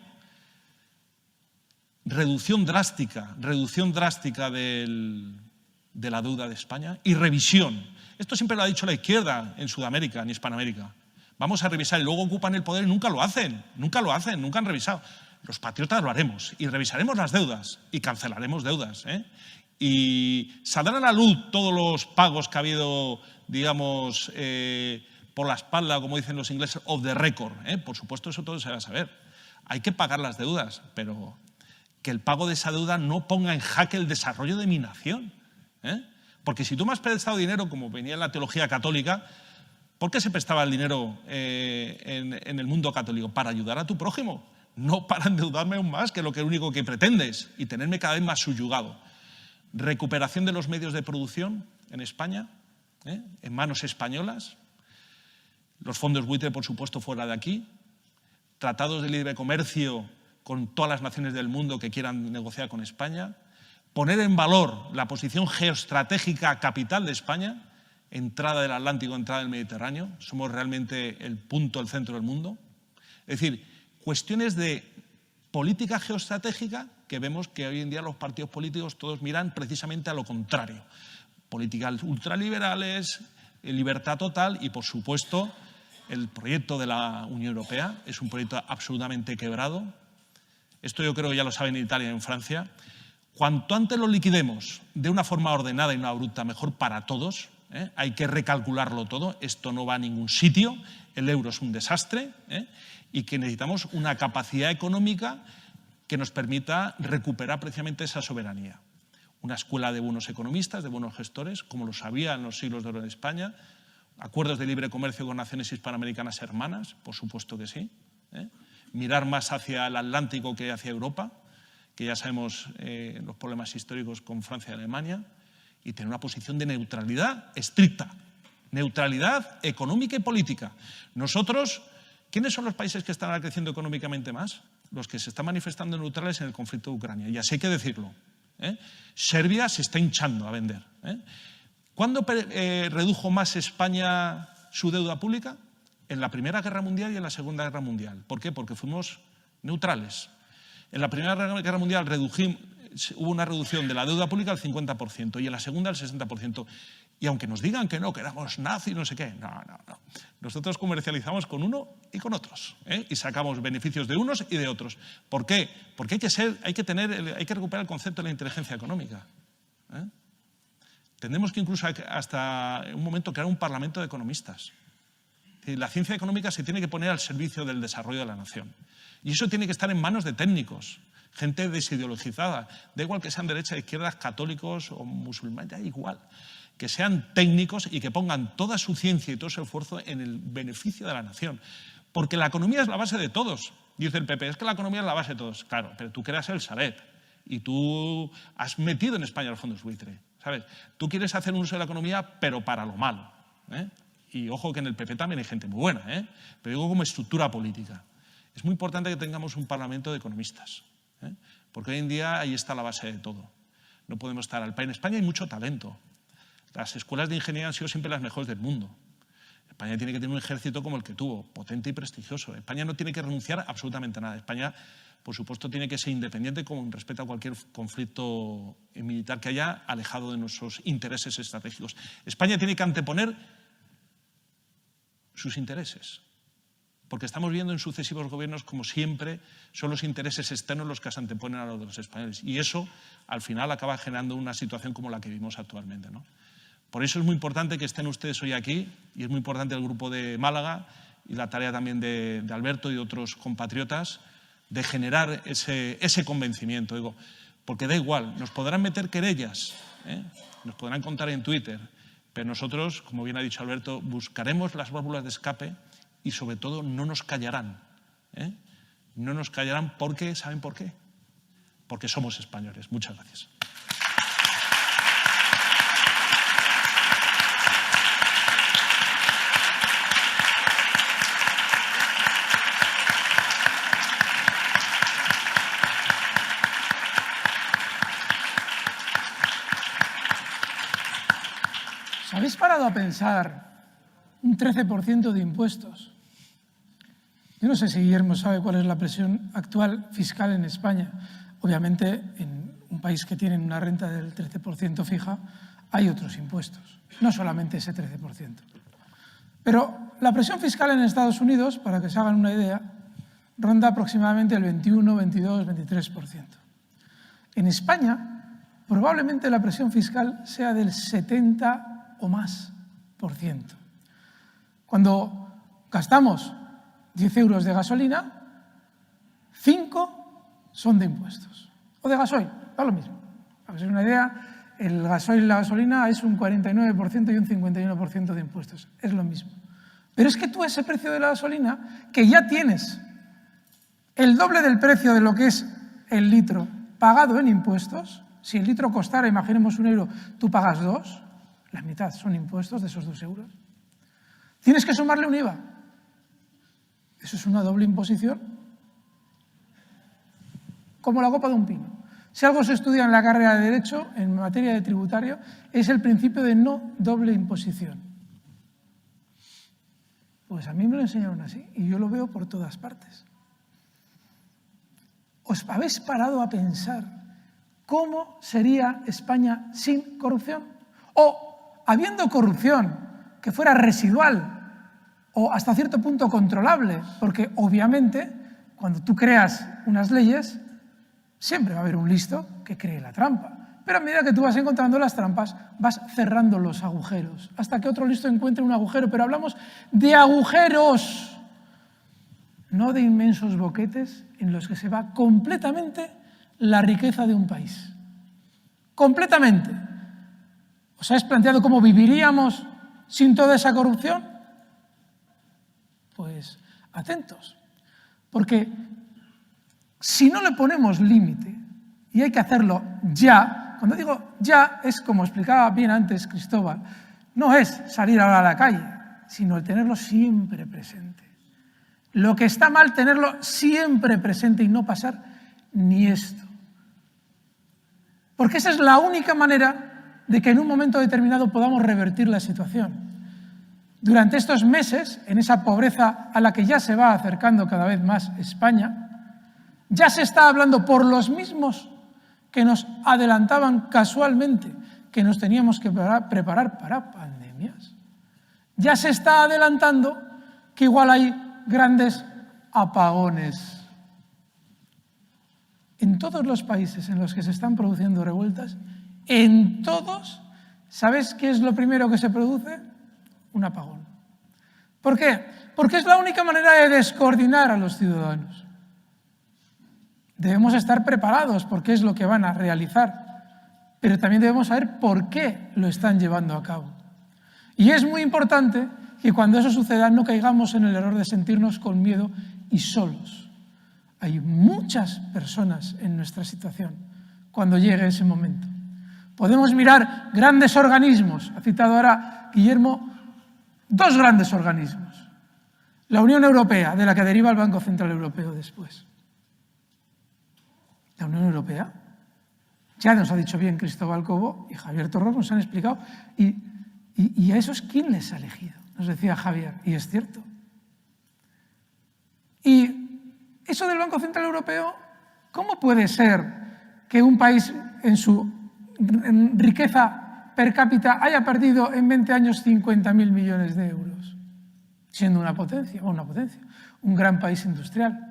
Reducción drástica de la deuda de España y revisión. Esto siempre lo ha dicho la izquierda en Sudamérica, en Hispanoamérica. Vamos a revisar y luego ocupan el poder y nunca lo hacen, nunca han revisado. Los patriotas lo haremos y revisaremos las deudas y cancelaremos deudas. Y saldrán a la luz todos los pagos que ha habido, digamos, por la espalda, como dicen los ingleses, off the record. Por supuesto, eso todo se va a saber. Hay que pagar las deudas, pero que el pago de esa deuda no ponga en jaque el desarrollo de mi nación. Porque si tú me has prestado dinero, como venía en la teología católica, ¿Por qué se prestaba el dinero en el mundo católico? Para ayudar a tu prójimo, no para endeudarme aún más, que es lo único que pretendes, y tenerme cada vez más subyugado. Recuperación de los medios de producción en España, en manos españolas. Los fondos buitre, por supuesto, fuera de aquí. Tratados de libre comercio con todas las naciones del mundo que quieran negociar con España. Poner en valor la posición geoestratégica capital de España, entrada del Atlántico, entrada del Mediterráneo. Somos realmente el punto, el centro del mundo. Es decir, cuestiones de política geoestratégica que vemos que hoy en día los partidos políticos todos miran precisamente a lo contrario. Políticas ultraliberales, libertad total y, por supuesto, el proyecto de la Unión Europea es un proyecto absolutamente quebrado. Esto yo creo que ya lo saben en Italia y en Francia. Cuanto antes lo liquidemos de una forma ordenada y no abrupta, mejor para todos. Hay que recalcularlo todo, esto no va a ningún sitio, el euro es un desastre y que necesitamos una capacidad económica que nos permita recuperar precisamente esa soberanía. Una escuela de buenos economistas, de buenos gestores, como lo sabía en los siglos de oro en España, acuerdos de libre comercio con naciones hispanoamericanas hermanas, por supuesto que sí, mirar más hacia el Atlántico que hacia Europa, que ya sabemos los problemas históricos con Francia y Alemania, y tener una posición de neutralidad estricta, neutralidad económica y política. Nosotros, ¿quiénes son los países que están creciendo económicamente más? Los que se están manifestando neutrales en el conflicto de Ucrania, y así hay que decirlo. Serbia se está hinchando a vender. ¿Cuándo redujo más España su deuda pública? En la Primera Guerra Mundial y en la Segunda Guerra Mundial. ¿Por qué? Porque fuimos neutrales. En la Primera Guerra Mundial hubo una reducción de la deuda pública al 50% y en la segunda al 60%. Y aunque nos digan que no, que éramos nazis, no sé qué, no. Nosotros comercializamos con uno y con otros, y sacamos beneficios de unos y de otros. ¿Por qué? Porque hay que recuperar el concepto de la inteligencia económica. Tendremos que incluso hasta un momento crear un parlamento de economistas. La ciencia económica se tiene que poner al servicio del desarrollo de la nación. Y eso tiene que estar en manos de técnicos, gente desideologizada. Da igual que sean derechas, izquierdas, católicos o musulmanes, da igual. Que sean técnicos y que pongan toda su ciencia y todo su esfuerzo en el beneficio de la nación. Porque la economía es la base de todos. Dice el PP, es que la economía es la base de todos. Claro, pero tú creas el Sareb y tú has metido en España los fondos buitre, ¿sabes? Tú quieres hacer un uso de la economía, pero para lo malo. Y ojo que en el PP también hay gente muy buena, pero digo como estructura política. Es muy importante que tengamos un parlamento de economistas, porque hoy en día ahí está la base de todo. No podemos estar al país. En España hay mucho talento. Las escuelas de ingeniería han sido siempre las mejores del mundo. España tiene que tener un ejército como el que tuvo, potente y prestigioso. España no tiene que renunciar absolutamente a nada. España, por supuesto, tiene que ser independiente con respecto a cualquier conflicto militar que haya alejado de nuestros intereses estratégicos. España tiene que anteponer sus intereses, porque estamos viendo en sucesivos gobiernos como siempre son los intereses externos los que se anteponen a los de los españoles. Y eso, al final, acaba generando una situación como la que vivimos actualmente, ¿no? Por eso es muy importante que estén ustedes hoy aquí y es muy importante el grupo de Málaga y la tarea también de Alberto y de otros compatriotas de generar ese convencimiento. Digo, porque da igual, nos podrán meter querellas, nos podrán contar en Twitter, pero nosotros, como bien ha dicho Alberto, buscaremos las válvulas de escape y sobre todo no nos callarán. No nos callarán porque, ¿saben por qué? Porque somos españoles. Muchas gracias. ¿Os habéis parado a pensar un 13% de impuestos? Yo no sé si Guillermo sabe cuál es la presión actual fiscal en España. Obviamente, en un país que tiene una renta del 13% fija, hay otros impuestos, no solamente ese 13%. Pero la presión fiscal en Estados Unidos, para que se hagan una idea, ronda aproximadamente el 21, 22, 23%. En España, probablemente la presión fiscal sea del 70 o más por ciento. Cuando gastamos 10 euros de gasolina, 5 son de impuestos. O de gasoil, da lo mismo. Para que os hagáis una idea, el gasoil y la gasolina es un 49% y un 51% de impuestos. Es lo mismo. Pero es que tú ese precio de la gasolina, que ya tienes el doble del precio de lo que es el litro pagado en impuestos, si el litro costara, imaginemos 1 euro, tú pagas 2, la mitad son impuestos de esos 2 euros. Tienes que sumarle un IVA. Eso es una doble imposición, como la copa de un pino. Si algo se estudia en la carrera de Derecho, en materia de tributario, es el principio de no doble imposición. Pues a mí me lo enseñaron así y yo lo veo por todas partes. ¿Os habéis parado a pensar cómo sería España sin corrupción? O, habiendo corrupción que fuera residual o hasta cierto punto controlable, porque obviamente cuando tú creas unas leyes siempre va a haber un listo que cree la trampa. Pero a medida que tú vas encontrando las trampas, vas cerrando los agujeros, hasta que otro listo encuentre un agujero. Pero hablamos de agujeros, no de inmensos boquetes en los que se va completamente la riqueza de un país. Completamente. ¿Os habéis planteado cómo viviríamos sin toda esa corrupción? Pues atentos, porque si no le ponemos límite, y hay que hacerlo ya, cuando digo ya es como explicaba bien antes Cristóbal, no es salir ahora a la calle, sino el tenerlo siempre presente. Lo que está mal, tenerlo siempre presente y no pasar ni esto. Porque esa es la única manera de que en un momento determinado podamos revertir la situación. Durante estos meses, en esa pobreza a la que ya se va acercando cada vez más España, ya se está hablando por los mismos que nos adelantaban casualmente que nos teníamos que preparar para pandemias. Ya se está adelantando que igual hay grandes apagones. En todos los países en los que se están produciendo revueltas, en todos, ¿sabes qué es lo primero que se produce? Un apagón. ¿Por qué? Porque es la única manera de descoordinar a los ciudadanos. Debemos estar preparados porque es lo que van a realizar, pero también debemos saber por qué lo están llevando a cabo. Y es muy importante que cuando eso suceda no caigamos en el error de sentirnos con miedo y solos. Hay muchas personas en nuestra situación cuando llegue ese momento. Podemos mirar grandes organismos, ha citado ahora Guillermo, 2 grandes organismos. La Unión Europea, de la que deriva el Banco Central Europeo después. La Unión Europea, ya nos ha dicho bien Cristóbal Cobo y Javier Torrós, nos han explicado, y a esos ¿quién les ha elegido? Nos decía Javier, y es cierto. Y eso del Banco Central Europeo, ¿cómo puede ser que un país en su riqueza per cápita haya perdido en 20 años 50.000 millones de euros? Siendo una potencia, un gran país industrial.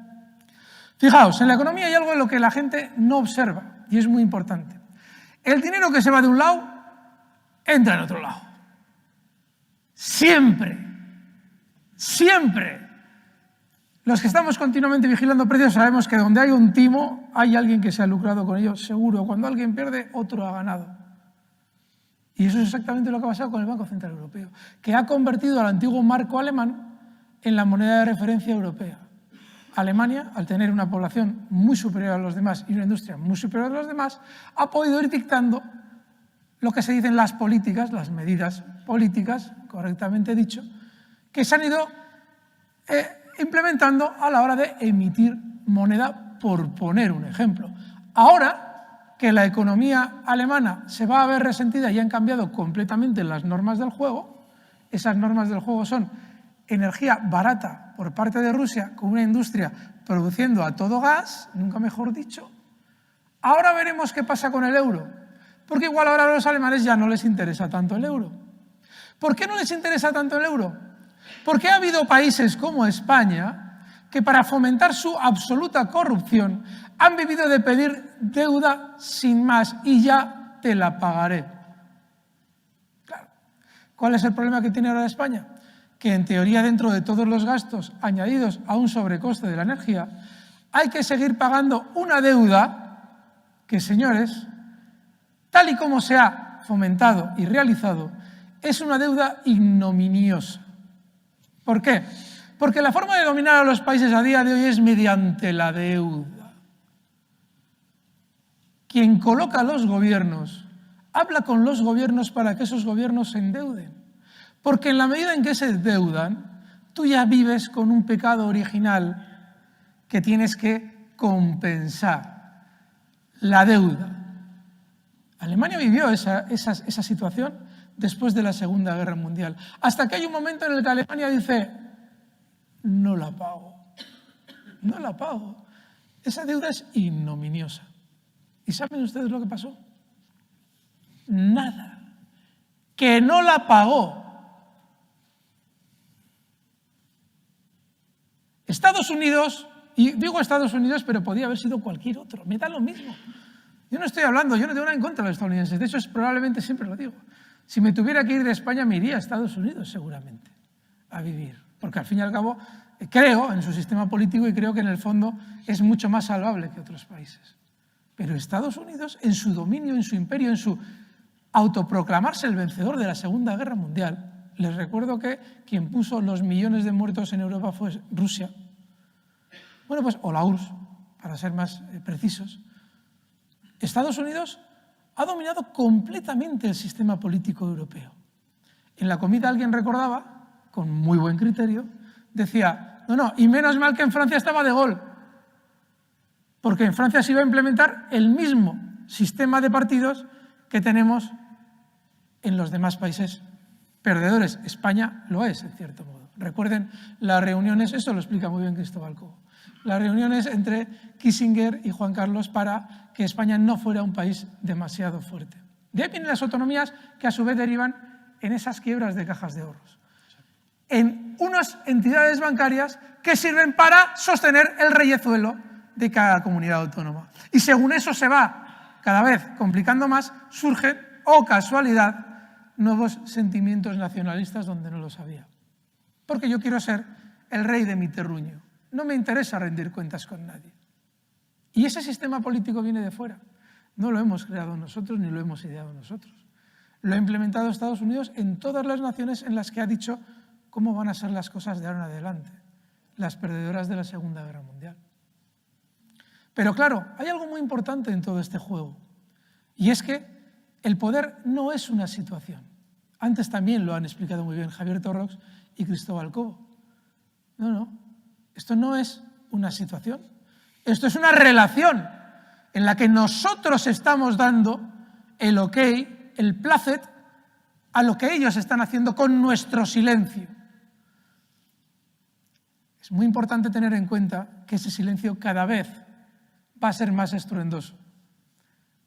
Fijaos, en la economía hay algo en lo que la gente no observa, y es muy importante. El dinero que se va de un lado, entra en otro lado. Siempre, siempre. Los que estamos continuamente vigilando precios sabemos que donde hay un timo, hay alguien que se ha lucrado con ello, seguro. Cuando alguien pierde, otro ha ganado. Y eso es exactamente lo que ha pasado con el Banco Central Europeo, que ha convertido al antiguo marco alemán en la moneda de referencia europea. Alemania, al tener una población muy superior a los demás y una industria muy superior a los demás, ha podido ir dictando lo que se dicen las políticas, las medidas políticas, correctamente dicho, que se han ido implementando a la hora de emitir moneda, por poner un ejemplo. Ahora que la economía alemana se va a ver resentida y han cambiado completamente las normas del juego, esas normas del juego son energía barata por parte de Rusia, con una industria produciendo a todo gas, nunca mejor dicho. Ahora veremos qué pasa con el euro, porque igual ahora a los alemanes ya no les interesa tanto el euro. ¿Por qué no les interesa tanto el euro? Porque ha habido países como España que para fomentar su absoluta corrupción han vivido de pedir deuda sin más y ya te la pagaré. Claro. ¿Cuál es el problema que tiene ahora España? Que en teoría dentro de todos los gastos añadidos a un sobrecoste de la energía hay que seguir pagando una deuda que, señores, tal y como se ha fomentado y realizado, es una deuda ignominiosa. ¿Por qué? Porque la forma de dominar a los países a día de hoy es mediante la deuda. Quien coloca a los gobiernos habla con los gobiernos para que esos gobiernos se endeuden. Porque en la medida en que se endeudan, tú ya vives con un pecado original que tienes que compensar: la deuda. Alemania vivió esa situación después de la Segunda Guerra Mundial. Hasta que hay un momento en el que Alemania dice: no la pago, no la pago. Esa deuda es ignominiosa. ¿Y saben ustedes lo que pasó? Nada. Que no la pagó. Estados Unidos, y digo Estados Unidos, pero podía haber sido cualquier otro, me da lo mismo. Yo no estoy hablando, yo no tengo nada en contra de los estadounidenses, de hecho probablemente siempre lo digo. Si me tuviera que ir de España me iría a Estados Unidos seguramente a vivir, porque al fin y al cabo creo en su sistema político y creo que en el fondo es mucho más salvable que otros países. Pero Estados Unidos, en su dominio, en su imperio, en su autoproclamarse el vencedor de la Segunda Guerra Mundial, les recuerdo que quien puso los millones de muertos en Europa fue Rusia, bueno, pues, o la URSS, para ser más precisos. Estados Unidos ha dominado completamente el sistema político europeo. En la comida alguien recordaba, con muy buen criterio, decía: no, y menos mal que en Francia estaba De Gaulle, porque en Francia se iba a implementar el mismo sistema de partidos que tenemos en los demás países perdedores. España lo es, en cierto modo. Recuerden las reuniones, eso lo explica muy bien Cristóbal Cobo, las reuniones entre Kissinger y Juan Carlos para que España no fuera un país demasiado fuerte. De ahí vienen las autonomías que a su vez derivan en esas quiebras de cajas de ahorros, en unas entidades bancarias que sirven para sostener el reyezuelo de cada comunidad autónoma. Y según eso se va cada vez complicando más, surgen, oh casualidad, nuevos sentimientos nacionalistas donde no los había. Porque yo quiero ser el rey de mi terruño. No me interesa rendir cuentas con nadie. Y ese sistema político viene de fuera. No lo hemos creado nosotros ni lo hemos ideado nosotros. Lo ha implementado Estados Unidos en todas las naciones en las que ha dicho cómo van a ser las cosas de ahora en adelante, las perdedoras de la Segunda Guerra Mundial. Pero claro, hay algo muy importante en todo este juego, y es que el poder no es una situación. Antes también lo han explicado muy bien Javier Torrox y Cristóbal Cobo. No, esto no es una situación, esto es una relación en la que nosotros estamos dando el ok, el placet a lo que ellos están haciendo con nuestro silencio. Es muy importante tener en cuenta que ese silencio cada vez va a ser más estruendoso.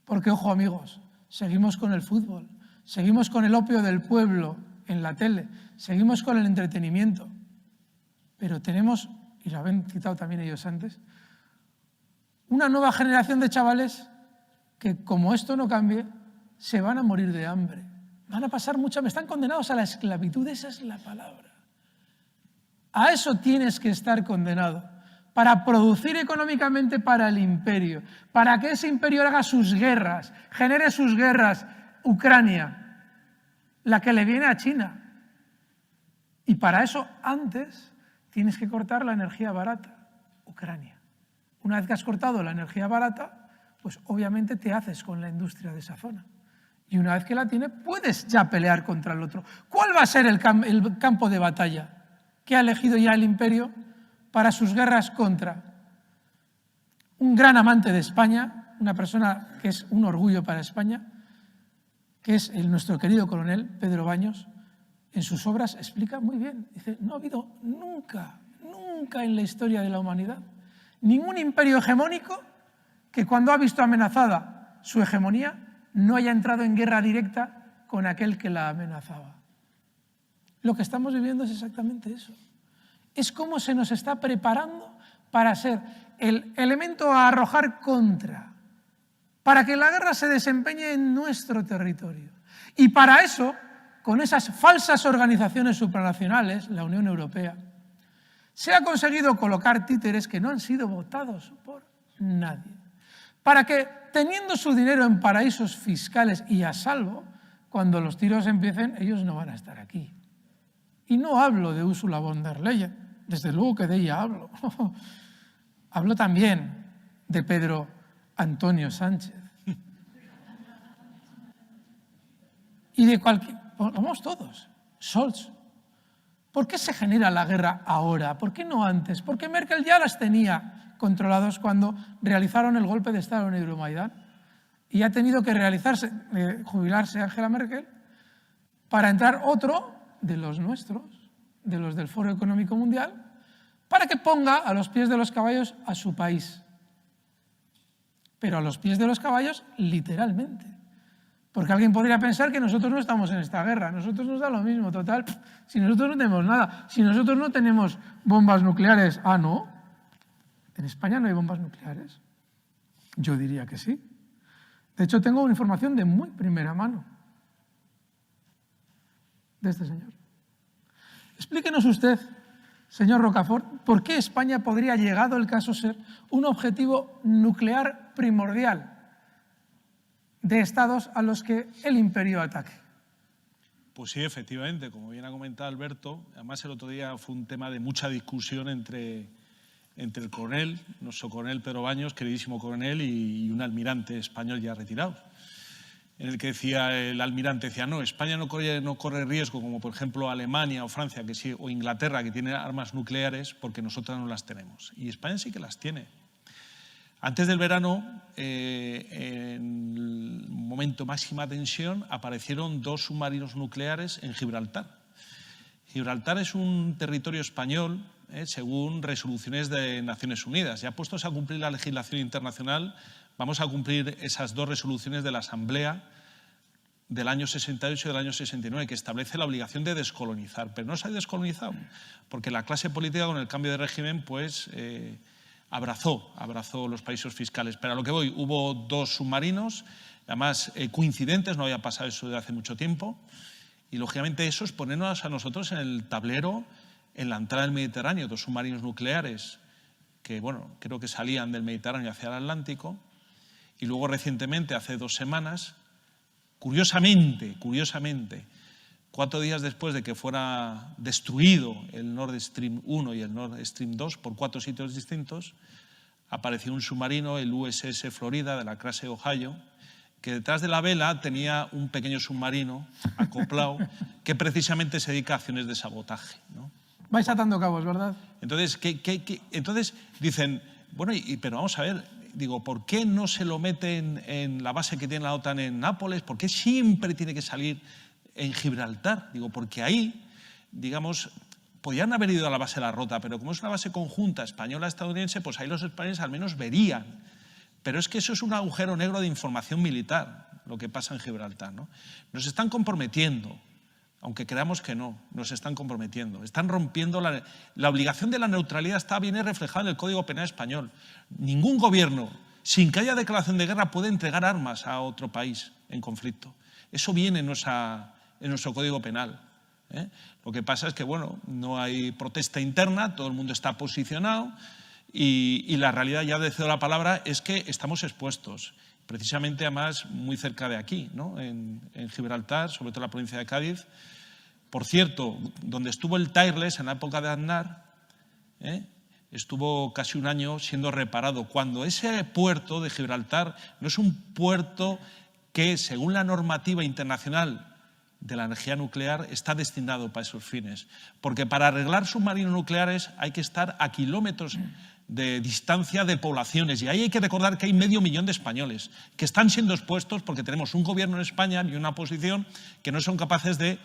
Porque, ojo amigos, seguimos con el fútbol, seguimos con el opio del pueblo en la tele, seguimos con el entretenimiento, pero tenemos, y lo habían citado también ellos antes, una nueva generación de chavales que, como esto no cambie, se van a morir de hambre. Van a pasar están condenados a la esclavitud, esa es la palabra. A eso tienes que estar condenado, para producir económicamente para el imperio, para que ese imperio haga sus guerras, genere sus guerras, Ucrania, la que le viene a China. Y para eso, antes, tienes que cortar la energía barata, Ucrania. Una vez que has cortado la energía barata, pues obviamente te haces con la industria de esa zona. Y una vez que la tiene, puedes ya pelear contra el otro. ¿Cuál va a ser el campo de batalla que ha elegido ya el imperio para sus guerras contra un gran amante de España, una persona que es un orgullo para España, que es nuestro querido coronel Pedro Baños? En sus obras explica muy bien, dice: no ha habido nunca en la historia de la humanidad ningún imperio hegemónico que, cuando ha visto amenazada su hegemonía, no haya entrado en guerra directa con aquel que la amenazaba. Lo que estamos viviendo es exactamente eso. Es cómo se nos está preparando para ser el elemento a arrojar contra, para que la guerra se desempeñe en nuestro territorio. Y para eso, con esas falsas organizaciones supranacionales, la Unión Europea, se ha conseguido colocar títeres que no han sido votados por nadie, para que, teniendo su dinero en paraísos fiscales y a salvo, cuando los tiros empiecen, ellos no van a estar aquí. Y no hablo de Ursula von der Leyen, desde luego que de ella hablo. Hablo también de Pedro Antonio Sánchez. Y de cualquier... Vamos todos. Scholz. ¿Por qué se genera la guerra ahora? ¿Por qué no antes? Porque Merkel ya las tenía controlados cuando realizaron el golpe de Estado en Euromaidán. Y ha tenido que jubilarse Angela Merkel para entrar otro de los nuestros, de los del Foro Económico Mundial, para que ponga a los pies de los caballos a su país. Pero a los pies de los caballos, literalmente. Porque alguien podría pensar que nosotros no estamos en esta guerra, nosotros nos da lo mismo, total, si nosotros no tenemos nada, si nosotros no tenemos bombas nucleares, ¿no? ¿En España no hay bombas nucleares? Yo diría que sí. De hecho, tengo una información de muy primera mano de este señor. Explíquenos usted, señor Rocafort, ¿por qué España podría, llegado el caso, ser un objetivo nuclear primordial de estados a los que el imperio ataque? Pues sí, efectivamente, como bien ha comentado Alberto, además el otro día fue un tema de mucha discusión entre el coronel, nuestro coronel Pedro Baños, queridísimo coronel, y un almirante español ya retirado, en el que decía el almirante, decía, no, España no corre riesgo como por ejemplo Alemania o Francia que sí, o Inglaterra, que tienen armas nucleares, porque nosotras no las tenemos. Y España sí que las tiene. Antes del verano, en el momento máxima tensión, aparecieron 2 submarinos nucleares en Gibraltar. Gibraltar es un territorio español, según resoluciones de Naciones Unidas. Ya puestos a cumplir la legislación internacional, vamos a cumplir esas 2 resoluciones de la Asamblea del año 68 y del año 69, que establece la obligación de descolonizar. Pero no se ha descolonizado, porque la clase política con el cambio de régimen pues, abrazó los paraísos fiscales. Pero a lo que voy, hubo 2 submarinos, además coincidentes, no había pasado eso desde hace mucho tiempo, y lógicamente eso es ponernos a nosotros en el tablero en la entrada del Mediterráneo, 2 submarinos nucleares que, bueno, creo que salían del Mediterráneo hacia el Atlántico, y luego recientemente, hace 2 semanas, curiosamente, 4 días después de que fuera destruido el Nord Stream 1 y el Nord Stream 2 por 4 sitios distintos, apareció un submarino, el USS Florida, de la clase Ohio, que detrás de la vela tenía un pequeño submarino acoplado que precisamente se dedica a acciones de sabotaje, ¿no? Vais atando cabos, ¿verdad? Entonces, entonces dicen, bueno, pero vamos a ver, digo, ¿por qué no se lo meten en la base que tiene la OTAN en Nápoles? ¿Por qué siempre tiene que salir en Gibraltar? Digo, porque ahí, digamos, podían haber ido a la base de la Rota, pero como es una base conjunta española-estadounidense, pues ahí los españoles al menos verían. Pero es que eso es un agujero negro de información militar, lo que pasa en Gibraltar, ¿no? Nos están comprometiendo, aunque creamos que no, nos están comprometiendo. Están rompiendo la obligación de la neutralidad, está bien reflejada en el Código Penal español. Ningún gobierno, sin que haya declaración de guerra, puede entregar armas a otro país en conflicto. Eso viene en nuestro Código Penal, ¿eh? Lo que pasa es que, bueno, no hay protesta interna, todo el mundo está posicionado y la realidad, ya cedo la palabra, es que estamos expuestos. Precisamente, además, muy cerca de aquí, ¿no? En Gibraltar, sobre todo en la provincia de Cádiz. Por cierto, donde estuvo el Tireless en la época de Aznar, estuvo casi un año siendo reparado, cuando ese puerto de Gibraltar no es un puerto que, según la normativa internacional de la energía nuclear, está destinado para esos fines. Porque para arreglar submarinos nucleares hay que estar a kilómetros de distancia de poblaciones, y ahí hay que recordar que hay 500.000 de españoles que están siendo expuestos porque tenemos un gobierno en España y una oposición que no son capaces de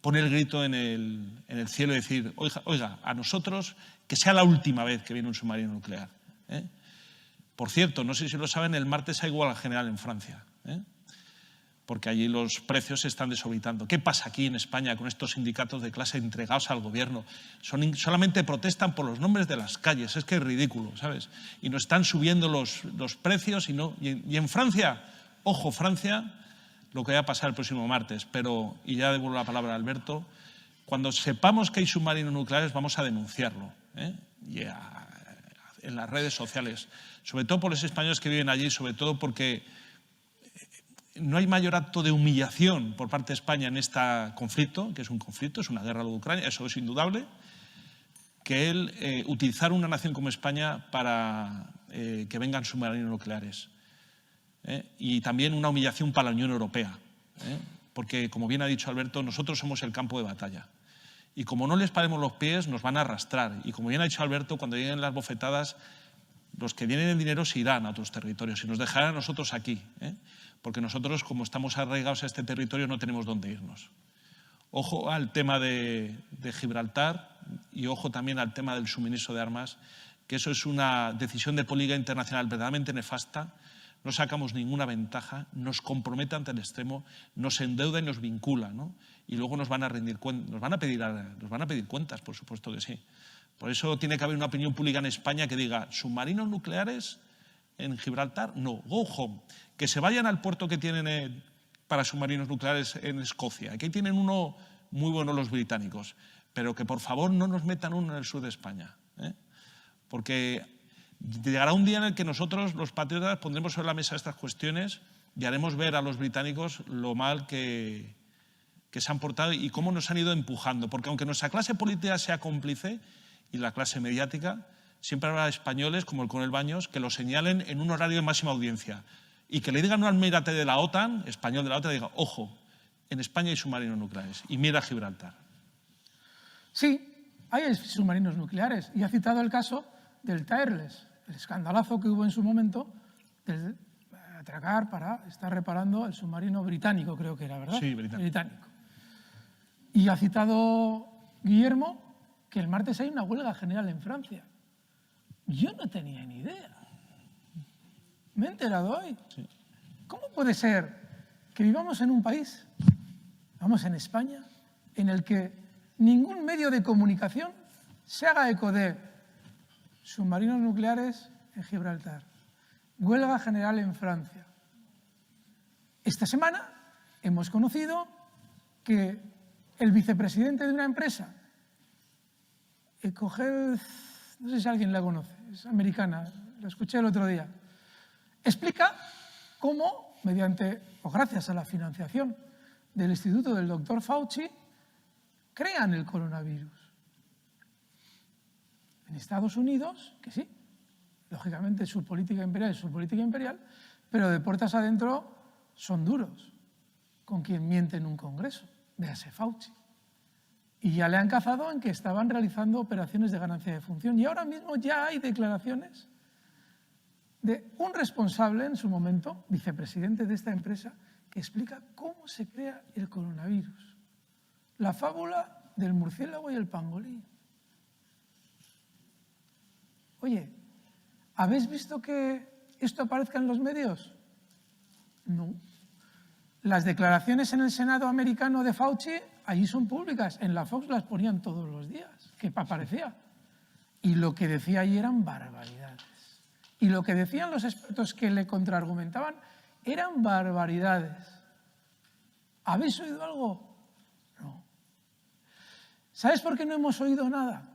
poner el grito en el cielo y decir, oiga, a nosotros que sea la última vez que viene un submarino nuclear, ¿eh? Por cierto, no sé si lo saben, el martes hay huelga general en Francia, ¿eh? Porque allí los precios se están desorbitando. ¿Qué pasa aquí en España con estos sindicatos de clase entregados al gobierno? Solamente protestan por los nombres de las calles, es que es ridículo, ¿sabes? Y nos están subiendo los precios y en Francia, ojo, Francia, lo que va a pasar el próximo martes, pero, y ya devuelvo la palabra a Alberto, cuando sepamos que hay submarinos nucleares vamos a denunciarlo, ¿eh? En las redes sociales, sobre todo por los españoles que viven allí, sobre todo porque no hay mayor acto de humillación por parte de España en este conflicto, que es un conflicto, es una guerra de Ucrania, eso es indudable, que el utilizar una nación como España para que vengan submarinos nucleares. Y también una humillación para la Unión Europea, porque, como bien ha dicho Alberto, nosotros somos el campo de batalla. Y como no les paremos los pies, nos van a arrastrar. Y como bien ha dicho Alberto, cuando lleguen las bofetadas, los que tienen el dinero se irán a otros territorios y nos dejarán a nosotros aquí, porque nosotros, como estamos arraigados a este territorio, no tenemos dónde irnos. Ojo al tema de Gibraltar y ojo también al tema del suministro de armas, que eso es una decisión de política internacional verdaderamente nefasta. No sacamos ninguna ventaja, nos compromete ante el extremo, nos endeuda y nos vincula, ¿no? Y luego nos van a rendir cuentas, nos van a pedir cuentas, por supuesto que sí. Por eso tiene que haber una opinión pública en España que diga, submarinos nucleares en Gibraltar, no, go home. Que se vayan al puerto que tienen para submarinos nucleares en Escocia. Aquí tienen uno muy bueno los británicos, pero que por favor no nos metan uno en el sur de España, porque llegará un día en el que nosotros, los patriotas, pondremos sobre la mesa estas cuestiones y haremos ver a los británicos lo mal que se han portado y cómo nos han ido empujando. Porque aunque nuestra clase política sea cómplice y la clase mediática, siempre habrá españoles, como el coronel Baños, que lo señalen en un horario de máxima audiencia y que le digan a un almirante de la OTAN, español de la OTAN, diga, ojo, en España hay submarinos nucleares y mira Gibraltar. Sí, hay submarinos nucleares y ha citado el caso del Tireless, el escandalazo que hubo en su momento de atracar para estar reparando el submarino británico, creo que era, ¿verdad? Sí, británico. Y ha citado Guillermo que el martes hay una huelga general en Francia. Yo no tenía ni idea. Me he enterado hoy. Sí. ¿Cómo puede ser que vivamos en un país, vamos en España, en el que ningún medio de comunicación se haga eco de submarinos nucleares en Gibraltar, huelga general en Francia? Esta semana hemos conocido que el vicepresidente de una empresa, Ecogel, no sé si alguien la conoce, es americana, la escuché el otro día, explica cómo, mediante o gracias a la financiación del instituto del doctor Fauci, crean el coronavirus. En Estados Unidos, que sí, lógicamente su política imperial es su política imperial, pero de puertas adentro son duros con quien miente en un congreso, véase Fauci. Y ya le han cazado en que estaban realizando operaciones de ganancia de función. Y ahora mismo ya hay declaraciones de un responsable en su momento, vicepresidente de esta empresa, que explica cómo se crea el coronavirus. La fábula del murciélago y el pangolín. Oye, ¿habéis visto que esto aparezca en los medios? No. Las declaraciones en el Senado americano de Fauci, allí son públicas. En la Fox las ponían todos los días, que aparecía. Y lo que decía allí eran barbaridades. Y lo que decían los expertos que le contraargumentaban eran barbaridades. ¿Habéis oído algo? No. ¿Sabes por qué no hemos oído nada?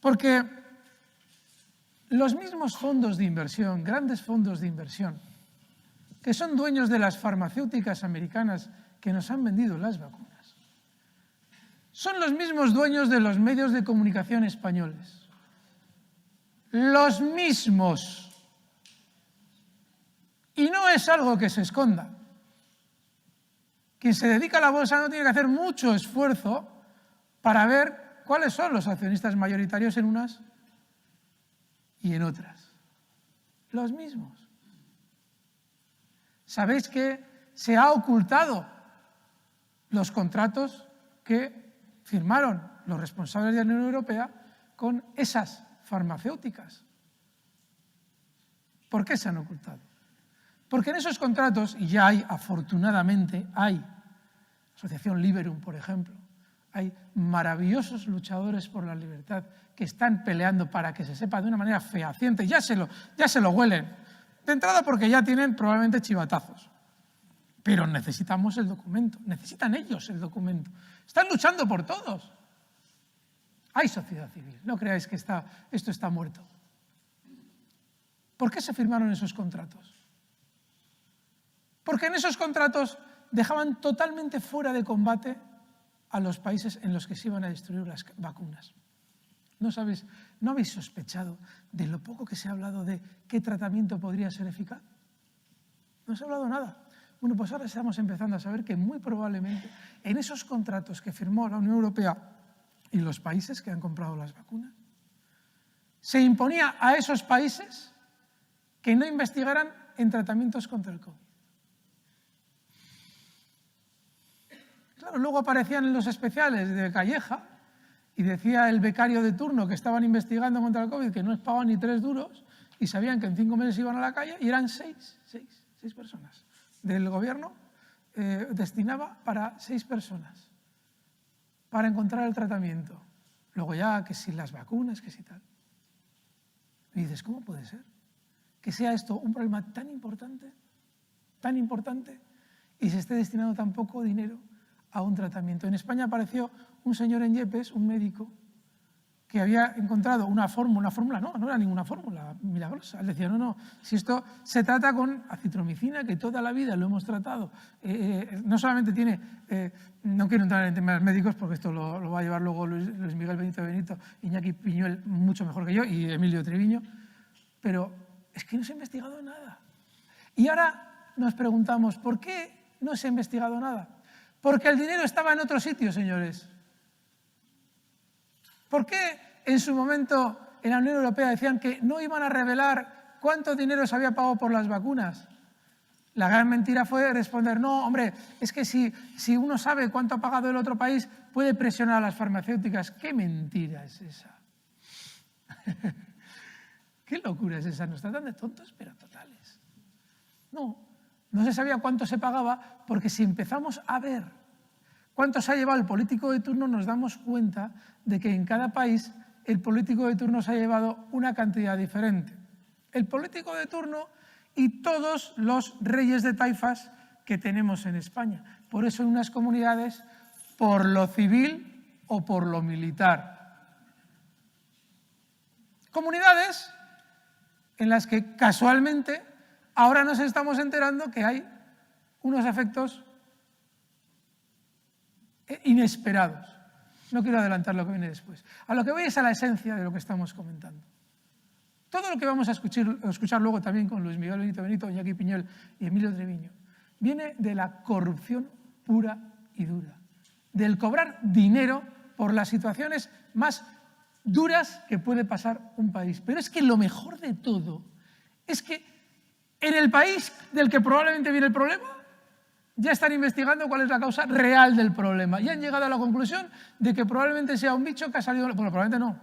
Porque los mismos fondos de inversión, grandes fondos de inversión, que son dueños de las farmacéuticas americanas que nos han vendido las vacunas, son los mismos dueños de los medios de comunicación españoles. Los mismos. Y no es algo que se esconda. Quien se dedica a la bolsa no tiene que hacer mucho esfuerzo para ver cuáles son los accionistas mayoritarios en unas y en otras. Los mismos. ¿Sabéis que se ha ocultado los contratos que firmaron los responsables de la Unión Europea con esas farmacéuticas? ¿Por qué se han ocultado? Porque en esos contratos, y ya hay, afortunadamente, hay, Asociación Liberum, por ejemplo, hay maravillosos luchadores por la libertad que están peleando para que se sepa de una manera fehaciente, ya se lo huelen, de entrada porque ya tienen probablemente chivatazos, pero necesitamos el documento, necesitan ellos el documento, están luchando por todos. Hay sociedad civil, no creáis que esto está muerto. ¿Por qué se firmaron esos contratos? Porque en esos contratos dejaban totalmente fuera de combate a los países en los que se iban a destruir las vacunas. ¿No habéis sospechado de lo poco que se ha hablado de qué tratamiento podría ser eficaz? No se ha hablado nada. Bueno, pues ahora estamos empezando a saber que muy probablemente en esos contratos que firmó la Unión Europea y los países que han comprado las vacunas, se imponía a esos países que no investigaran en tratamientos contra el COVID. Claro, luego aparecían en los especiales de Calleja y decía el becario de turno que estaban investigando contra el COVID que no les pagaban ni 3 duros y sabían que en 5 meses iban a la calle y eran 6 personas. Del gobierno destinaba para 6 personas para encontrar el tratamiento. Luego ya que si las vacunas, que si tal. Y dices, ¿cómo puede ser que sea esto un problema tan importante, y se esté destinando tan poco dinero a un tratamiento? En España apareció un señor en Yepes, un médico, que había encontrado una fórmula, no era ninguna fórmula milagrosa. Él decía, no, si esto se trata con acitromicina, que toda la vida lo hemos tratado, no solamente tiene, no quiero entrar en temas médicos porque esto lo va a llevar luego Luis Miguel Benito, Iñaki Piñuel, mucho mejor que yo, y Emilio Treviño, pero es que no se ha investigado nada. Y ahora nos preguntamos, ¿por qué no se ha investigado nada? Porque el dinero estaba en otro sitio, señores. ¿Por qué en su momento en la Unión Europea decían que no iban a revelar cuánto dinero se había pagado por las vacunas? La gran mentira fue responder, no, hombre, es que si uno sabe cuánto ha pagado el otro país, puede presionar a las farmacéuticas. ¿Qué mentira es esa? ¿Qué locura es esa? Nos tratan de tontos, pero totales. No se sabía cuánto se pagaba, porque si empezamos a ver cuánto se ha llevado el político de turno, nos damos cuenta de que en cada país el político de turno se ha llevado una cantidad diferente. El político de turno y todos los reyes de taifas que tenemos en España. Por eso en unas comunidades, por lo civil o por lo militar. Comunidades en las que casualmente ahora nos estamos enterando que hay unos efectos inesperados. No quiero adelantar lo que viene después. A lo que voy es a la esencia de lo que estamos comentando. Todo lo que vamos a escuchar luego también con Luis Miguel Benito, Iñaki Piñuel y Emilio Treviño, viene de la corrupción pura y dura, del cobrar dinero por las situaciones más duras que puede pasar un país. Pero es que lo mejor de todo es que en el país del que probablemente viene el problema, ya están investigando cuál es la causa real del problema y han llegado a la conclusión de que probablemente sea un bicho que ha salido, bueno, probablemente no,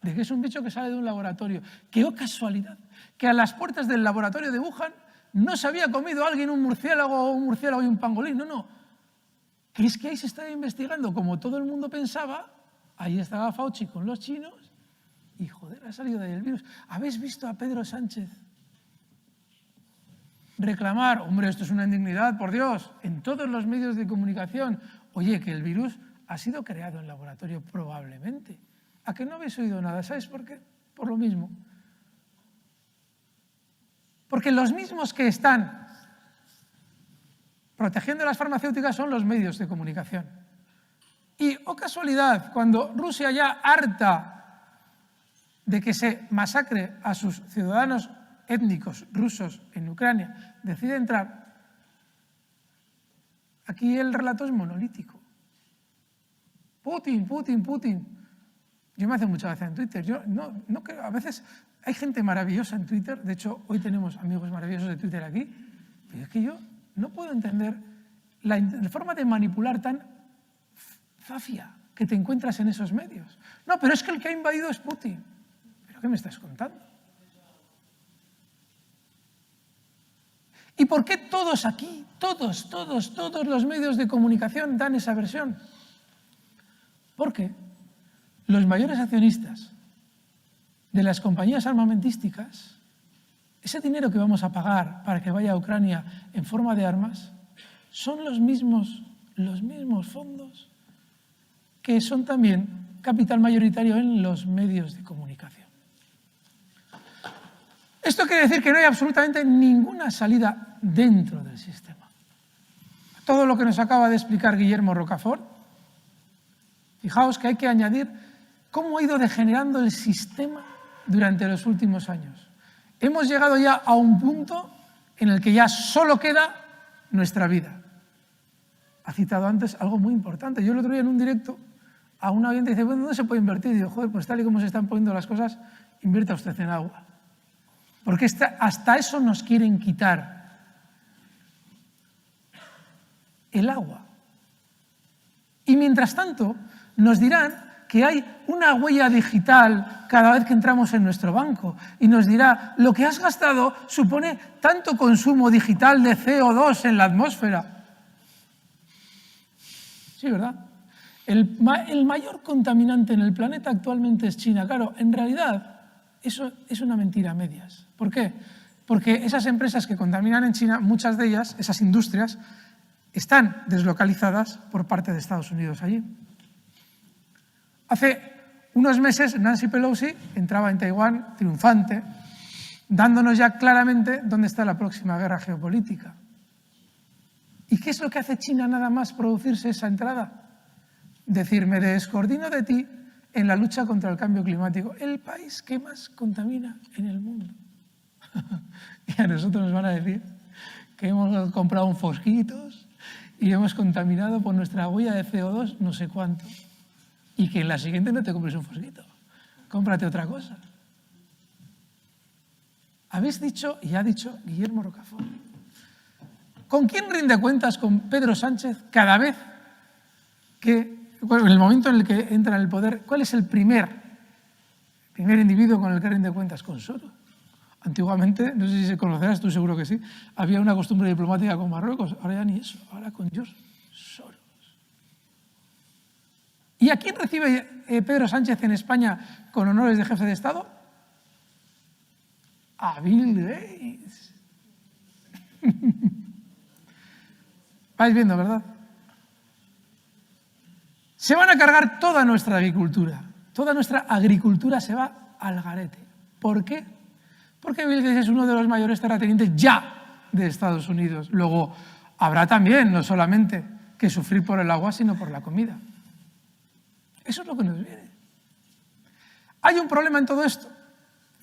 de que es un bicho que sale de un laboratorio. ¡Qué casualidad! Que a las puertas del laboratorio de Wuhan no se había comido alguien un murciélago y un pangolín, no. Que es que ahí se estaba investigando como todo el mundo pensaba, ahí estaba Fauci con los chinos y, joder, ha salido de ahí el virus. ¿Habéis visto a Pedro Sánchez reclamar, hombre, esto es una indignidad, por Dios, en todos los medios de comunicación? Oye, que el virus ha sido creado en laboratorio probablemente. ¿A que no habéis oído nada? ¿Sabes por qué? Por lo mismo. Porque los mismos que están protegiendo las farmacéuticas son los medios de comunicación. Y, oh casualidad, cuando Rusia ya harta de que se masacre a sus ciudadanos étnicos rusos en Ucrania, decide entrar, aquí el relato es monolítico. Putin. Yo me hace mucha gracia en Twitter. Yo no creo, a veces hay gente maravillosa en Twitter, de hecho hoy tenemos amigos maravillosos de Twitter aquí, pero es que yo no puedo entender la forma de manipular tan zafia que te encuentras en esos medios. No, pero es que el que ha invadido es Putin. ¿Pero qué me estás contando? ¿Y por qué todos aquí, todos los medios de comunicación dan esa versión? Porque los mayores accionistas de las compañías armamentísticas, ese dinero que vamos a pagar para que vaya a Ucrania en forma de armas, son los mismos fondos que son también capital mayoritario en los medios de comunicación. Esto quiere decir que no hay absolutamente ninguna salida dentro del sistema. Todo lo que nos acaba de explicar Guillermo Rocafort, fijaos que hay que añadir cómo ha ido degenerando el sistema durante los últimos años. Hemos llegado ya a un punto en el que ya solo queda nuestra vida. Ha citado antes algo muy importante. Yo el otro día en un directo a una oyente dice, bueno, ¿dónde se puede invertir? Y digo, joder, pues tal y como se están poniendo las cosas, invierta usted en agua. Porque hasta eso nos quieren quitar. El agua. Y mientras tanto, nos dirán que hay una huella digital cada vez que entramos en nuestro banco y nos dirá, lo que has gastado supone tanto consumo digital de CO2 en la atmósfera. Sí, ¿verdad? El mayor contaminante en el planeta actualmente es China. Claro, en realidad eso es una mentira a medias. ¿Por qué? Porque esas empresas que contaminan en China, muchas de ellas, esas industrias, están deslocalizadas por parte de Estados Unidos allí. Hace unos meses Nancy Pelosi entraba en Taiwán triunfante, dándonos ya claramente dónde está la próxima guerra geopolítica. ¿Y qué es lo que hace China nada más producirse esa entrada? Decir, me descoordino de ti en la lucha contra el cambio climático. El país que más contamina en el mundo. Y a nosotros nos van a decir que hemos comprado un fosquitos y hemos contaminado por nuestra huella de CO2 no sé cuánto. Y que en la siguiente no te compres un fosquito, cómprate otra cosa. Habéis dicho, y ha dicho Guillermo Rocafort, ¿con quién rinde cuentas con Pedro Sánchez cada vez que, bueno, en el momento en el que entra en el poder, cuál es el primer individuo con el que rinde cuentas? Con Soros. Antiguamente, no sé si se conocerás, tú seguro que sí, había una costumbre diplomática con Marruecos, ahora ya ni eso, ahora con George Soros. ¿Y a quién recibe Pedro Sánchez en España con honores de jefe de Estado? A Bill Gates. Vais viendo, ¿verdad? Se van a cargar toda nuestra agricultura. Toda nuestra agricultura se va al garete. ¿Por qué? Porque Bill Gates es uno de los mayores terratenientes ya de Estados Unidos. Luego, habrá también, no solamente, que sufrir por el agua, sino por la comida. Eso es lo que nos viene. Hay un problema en todo esto,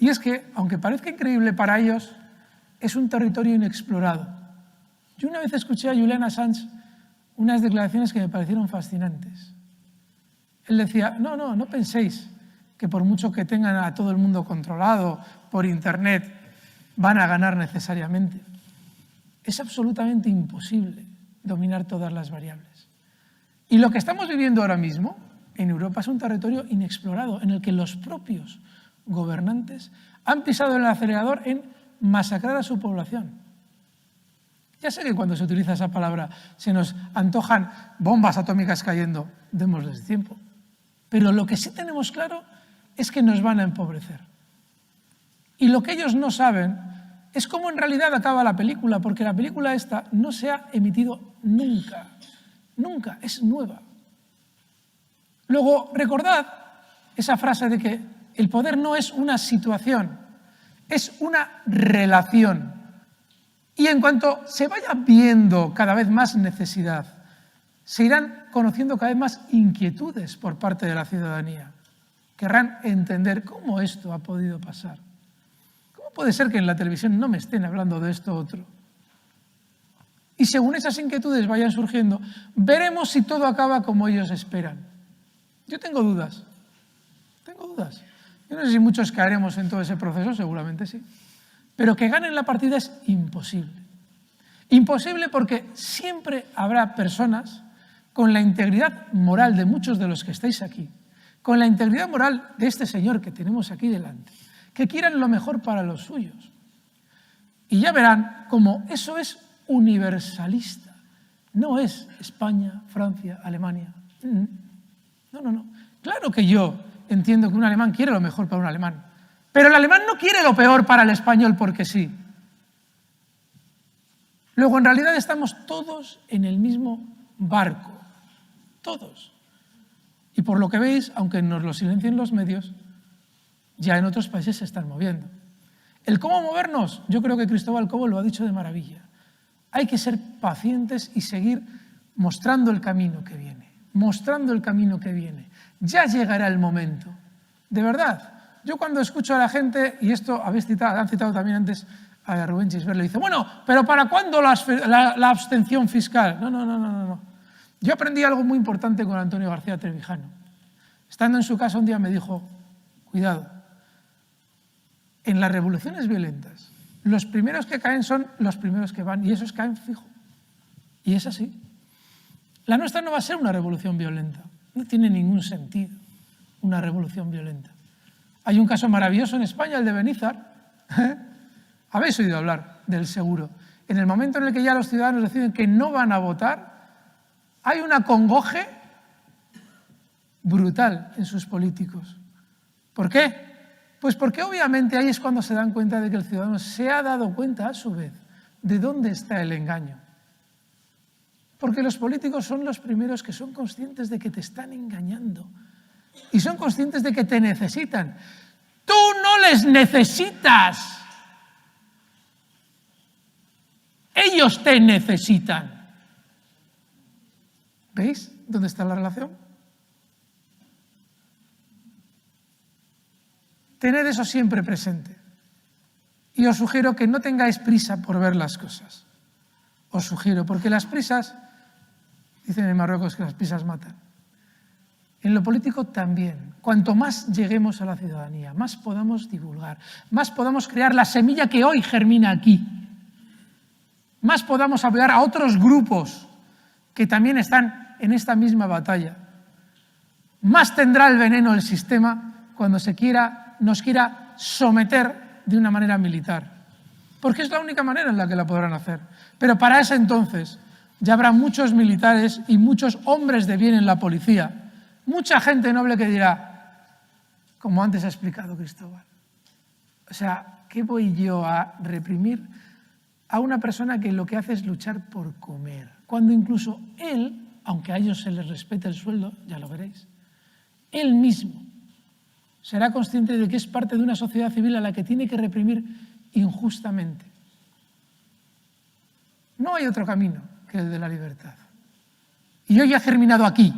y es que, aunque parezca increíble para ellos, es un territorio inexplorado. Yo una vez escuché a Julian Assange unas declaraciones que me parecieron fascinantes. Él decía, no penséis que por mucho que tengan a todo el mundo controlado por Internet, van a ganar necesariamente. Es absolutamente imposible dominar todas las variables. Y lo que estamos viviendo ahora mismo en Europa es un territorio inexplorado en el que los propios gobernantes han pisado el acelerador en masacrar a su población. Ya sé que cuando se utiliza esa palabra se nos antojan bombas atómicas cayendo, démosles tiempo. Pero lo que sí tenemos claro es que nos van a empobrecer. Y lo que ellos no saben es cómo en realidad acaba la película, porque la película esta no se ha emitido nunca. Nunca, es nueva. Luego, recordad esa frase de que el poder no es una situación, es una relación. Y en cuanto se vaya viendo cada vez más necesidad, se irán conociendo cada vez más inquietudes por parte de la ciudadanía. Querrán entender cómo esto ha podido pasar. ¿Cómo puede ser que en la televisión no me estén hablando de esto otro? Y según esas inquietudes vayan surgiendo, veremos si todo acaba como ellos esperan. Yo tengo dudas. Yo no sé si muchos caeremos en todo ese proceso, seguramente sí. Pero que ganen la partida es imposible. Imposible porque siempre habrá personas con la integridad moral de muchos de los que estáis aquí, con la integridad moral de este señor que tenemos aquí delante, que quieran lo mejor para los suyos. Y ya verán cómo eso es universalista. No es España, Francia, Alemania. No. Claro que yo entiendo que un alemán quiere lo mejor para un alemán, pero el alemán no quiere lo peor para el español porque sí. Luego, en realidad estamos todos en el mismo barco. Todos. Y por lo que veis, aunque nos lo silencien los medios, ya en otros países se están moviendo. El cómo movernos, yo creo que Cristóbal Cobo lo ha dicho de maravilla. Hay que ser pacientes y seguir mostrando el camino que viene, mostrando el camino que viene. Ya llegará el momento, de verdad. Yo cuando escucho a la gente, y esto han citado también antes a Rubén Chisbert, le dice, bueno, pero ¿para cuándo la abstención fiscal? No. Yo aprendí algo muy importante con Antonio García Trevijano. Estando en su casa un día me dijo, cuidado, en las revoluciones violentas, los primeros que caen son los primeros que van, y esos caen fijo. Y es así. La nuestra no va a ser una revolución violenta. No tiene ningún sentido una revolución violenta. Hay un caso maravilloso en España, el de Benizar. Habéis oído hablar del seguro. En el momento en el que ya los ciudadanos deciden que no van a votar, hay un acongoje brutal en sus políticos. ¿Por qué? Pues porque obviamente ahí es cuando se dan cuenta de que el ciudadano se ha dado cuenta a su vez de dónde está el engaño. Porque los políticos son los primeros que son conscientes de que te están engañando y son conscientes de que te necesitan. ¡Tú no les necesitas! Ellos te necesitan. ¿Veis dónde está la relación? Tened eso siempre presente. Y os sugiero que no tengáis prisa por ver las cosas. Os sugiero, porque las prisas, dicen en Marruecos que las prisas matan. En lo político también. Cuanto más lleguemos a la ciudadanía, más podamos divulgar, más podamos crear la semilla que hoy germina aquí, más podamos apoyar a otros grupos que también están en esta misma batalla. Más tendrá el veneno el sistema cuando nos quiera someter de una manera militar. Porque es la única manera en la que la podrán hacer. Pero para ese entonces ya habrá muchos militares y muchos hombres de bien en la policía. Mucha gente noble que dirá, como antes ha explicado Cristóbal, o sea, ¿qué voy yo a reprimir a una persona que lo que hace es luchar por comer? Cuando incluso él, aunque a ellos se les respete el sueldo, ya lo veréis, él mismo será consciente de que es parte de una sociedad civil a la que tiene que reprimir injustamente. No hay otro camino que el de la libertad. Y hoy ha germinado aquí.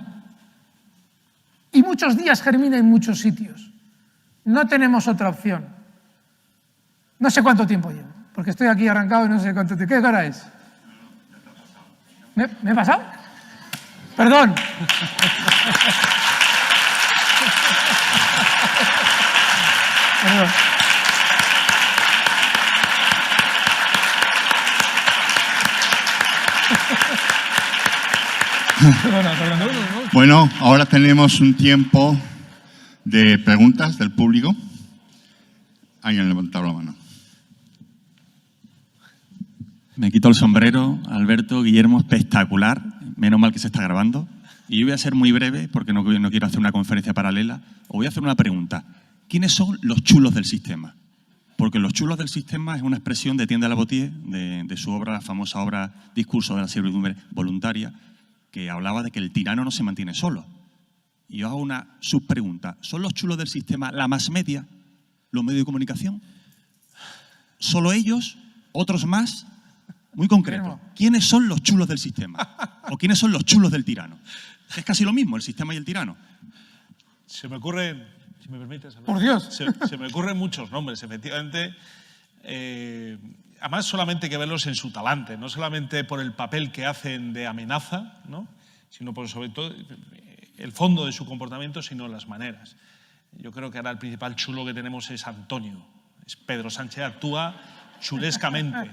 Y muchos días germina en muchos sitios. No tenemos otra opción. No sé cuánto tiempo llevo, porque estoy aquí arrancado y no sé cuánto tiempo. ¿Qué hora es? ¿Me he pasado? Perdón. Perdón. Bueno, ahora tenemos un tiempo de preguntas del público. Alguien levantado la mano. Me quito el sombrero, Alberto, Guillermo, espectacular. Menos mal que se está grabando. Y yo voy a ser muy breve porque no quiero hacer una conferencia paralela. Os voy a hacer una pregunta. ¿Quiénes son los chulos del sistema? Porque los chulos del sistema es una expresión de Etienne de la Boétie, de su obra, la famosa obra Discurso de la servidumbre voluntaria, que hablaba de que el tirano no se mantiene solo. Y yo hago una subpregunta. ¿Son los chulos del sistema la más media? ¿Los medios de comunicación? ¿Solo ellos? ¿Otros más? Muy concreto. ¿Quiénes son los chulos del sistema? ¿O quiénes son los chulos del tirano? Es casi lo mismo, el sistema y el tirano. Se me ocurren, si me permites, por Dios. Se me ocurren muchos nombres, efectivamente. Además, solamente hay que verlos en su talante, no solamente por el papel que hacen de amenaza, ¿no?, sino por sobre todo el fondo de su comportamiento, sino las maneras. Yo creo que ahora el principal chulo que tenemos es Antonio. Es Pedro Sánchez, actúa chulescamente.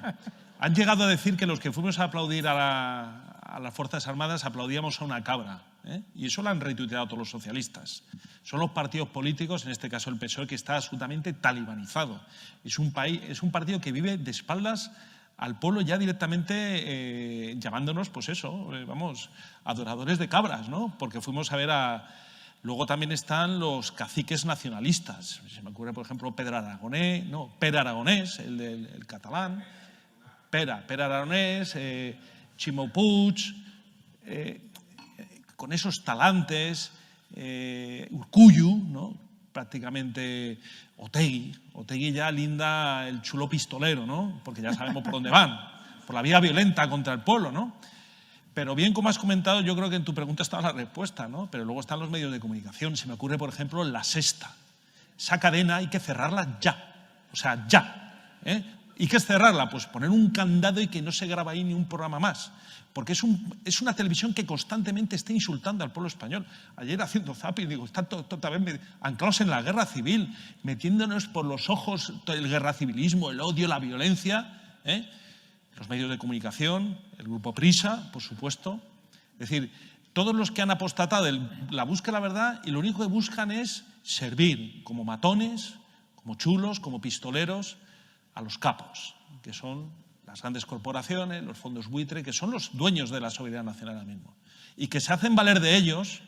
Han llegado a decir que los que fuimos a aplaudir a las Fuerzas Armadas aplaudíamos a una cabra, ¿eh? Y eso lo han retuiteado todos los socialistas. Son los partidos políticos, en este caso el PSOE, que está absolutamente talibanizado. Es un partido que vive de espaldas al pueblo, ya directamente llamándonos, pues eso, vamos, adoradores de cabras, ¿no? Porque fuimos a ver a... Luego también están los caciques nacionalistas. Se me ocurre, por ejemplo, Pere Aragonés, el catalán. Pere Aragonés, Ximo Puig, con esos talantes, Urkullu, ¿no?, prácticamente Otegi ya linda el chulo pistolero, ¿no?, porque ya sabemos por dónde van, por la vía violenta contra el pueblo, ¿no? Pero bien, como has comentado, yo creo que en tu pregunta estaba la respuesta, ¿no? Pero luego están los medios de comunicación. Se me ocurre, por ejemplo, La Sexta. Esa cadena hay que cerrarla ya. O sea, ya. ¿Y qué es cerrarla? Pues poner un candado y que no se graba ahí ni un programa más. Porque es una televisión que constantemente está insultando al pueblo español. Ayer haciendo zapping, digo, están otra vez anclados en la guerra civil, metiéndonos por los ojos el guerra civilismo, el odio, la violencia, los medios de comunicación, el grupo Prisa, por supuesto. Es decir, todos los que han apostatado la búsqueda de la verdad y lo único que buscan es servir como matones, como chulos, como pistoleros a los capos, que son las grandes corporaciones, los fondos buitre, que son los dueños de la soberanía nacional ahora mismo. Y que se hacen valer de ellos,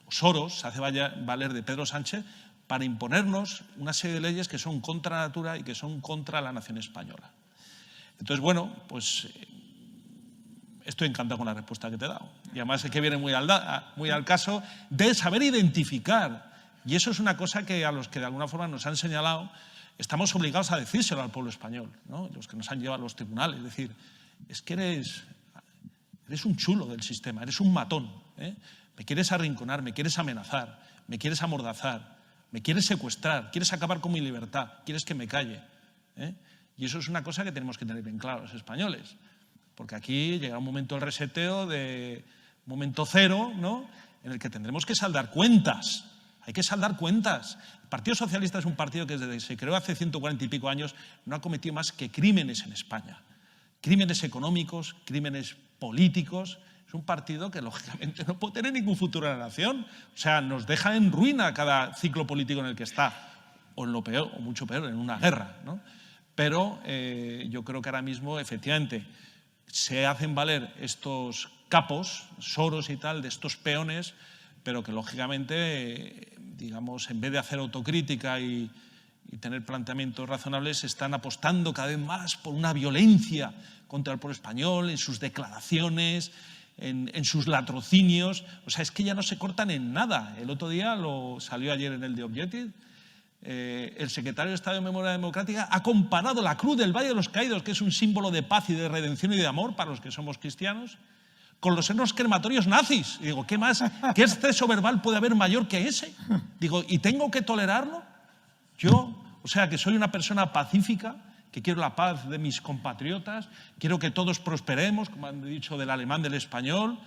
Soros se hace valer de Pedro Sánchez, para imponernos una serie de leyes que son contra la natura y que son contra la nación española. Entonces, bueno, pues estoy encantado con la respuesta que te he dado. Y además es que viene muy al caso de saber identificar. Y eso es una cosa que a los que de alguna forma nos han señalado, estamos obligados a decírselo al pueblo español, ¿no? Los que nos han llevado a los tribunales. Es decir, es que eres un chulo del sistema, eres un matón. Me quieres arrinconar, me quieres amenazar, me quieres amordazar, me quieres secuestrar, quieres acabar con mi libertad, quieres que me calle. Y eso es una cosa que tenemos que tener bien claro los españoles. Porque aquí llega un momento del reseteo, de momento cero, ¿no? En el que tendremos que saldar cuentas. Hay que saldar cuentas. El Partido Socialista es un partido que desde que se creó hace 140 y pico años no ha cometido más que crímenes en España. Crímenes económicos, crímenes políticos. Es un partido que lógicamente no puede tener ningún futuro en la nación. O sea, nos deja en ruina cada ciclo político en el que está. O en lo peor, o mucho peor, en una guerra, ¿no? Pero yo creo que ahora mismo, efectivamente, se hacen valer estos capos, Soros y tal, de estos peones, pero que lógicamente, digamos, en vez de hacer autocrítica y tener planteamientos razonables, están apostando cada vez más por una violencia contra el pueblo español, en sus declaraciones, en sus latrocinios. O sea, es que ya no se cortan en nada. El otro día, salió ayer en el The Objective, el secretario de Estado de Memoria Democrática ha comparado la Cruz del Valle de los Caídos, que es un símbolo de paz y de redención y de amor para los que somos cristianos, con los hornos crematorios nazis. Y digo, ¿qué más? ¿Qué exceso verbal puede haber mayor que ese? Digo, ¿y tengo que tolerarlo? Yo, o sea, que soy una persona pacífica, que quiero la paz de mis compatriotas, quiero que todos prosperemos, como han dicho del alemán, del español,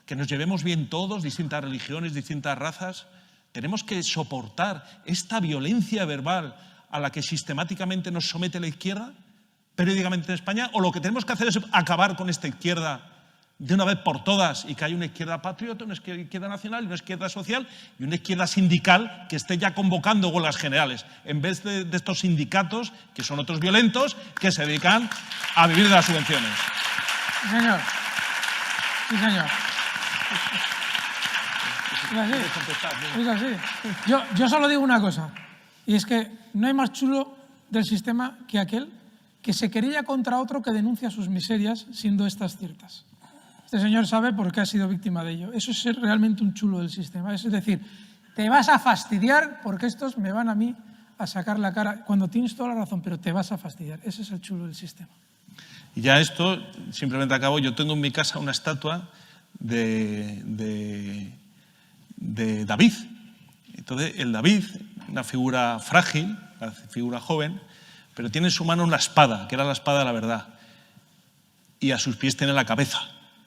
que nos llevemos bien todos, distintas religiones, distintas razas. Tenemos que soportar esta violencia verbal a la que sistemáticamente nos somete la izquierda, periódicamente en España, o lo que tenemos que hacer es acabar con esta izquierda de una vez por todas y que haya una izquierda patriota, una izquierda nacional, una izquierda social y una izquierda sindical que esté ya convocando huelgas generales, en vez de estos sindicatos, que son otros violentos, que se dedican a vivir de las subvenciones. Sí, señor. Sí, señor. Es así. Yo solo digo una cosa, y es que no hay más chulo del sistema que aquel que se querella contra otro que denuncia sus miserias, siendo estas ciertas. Este señor sabe por qué ha sido víctima de ello. Eso es ser realmente un chulo del sistema. Es decir, te vas a fastidiar porque estos me van a mí a sacar la cara cuando tienes toda la razón, pero te vas a fastidiar. Ese es el chulo del sistema. Y ya esto, simplemente acabo, yo tengo en mi casa una estatua de David. Entonces, el David, una figura frágil, una figura joven, pero tiene en su mano una espada, que era la espada de la verdad. Y a sus pies tiene la cabeza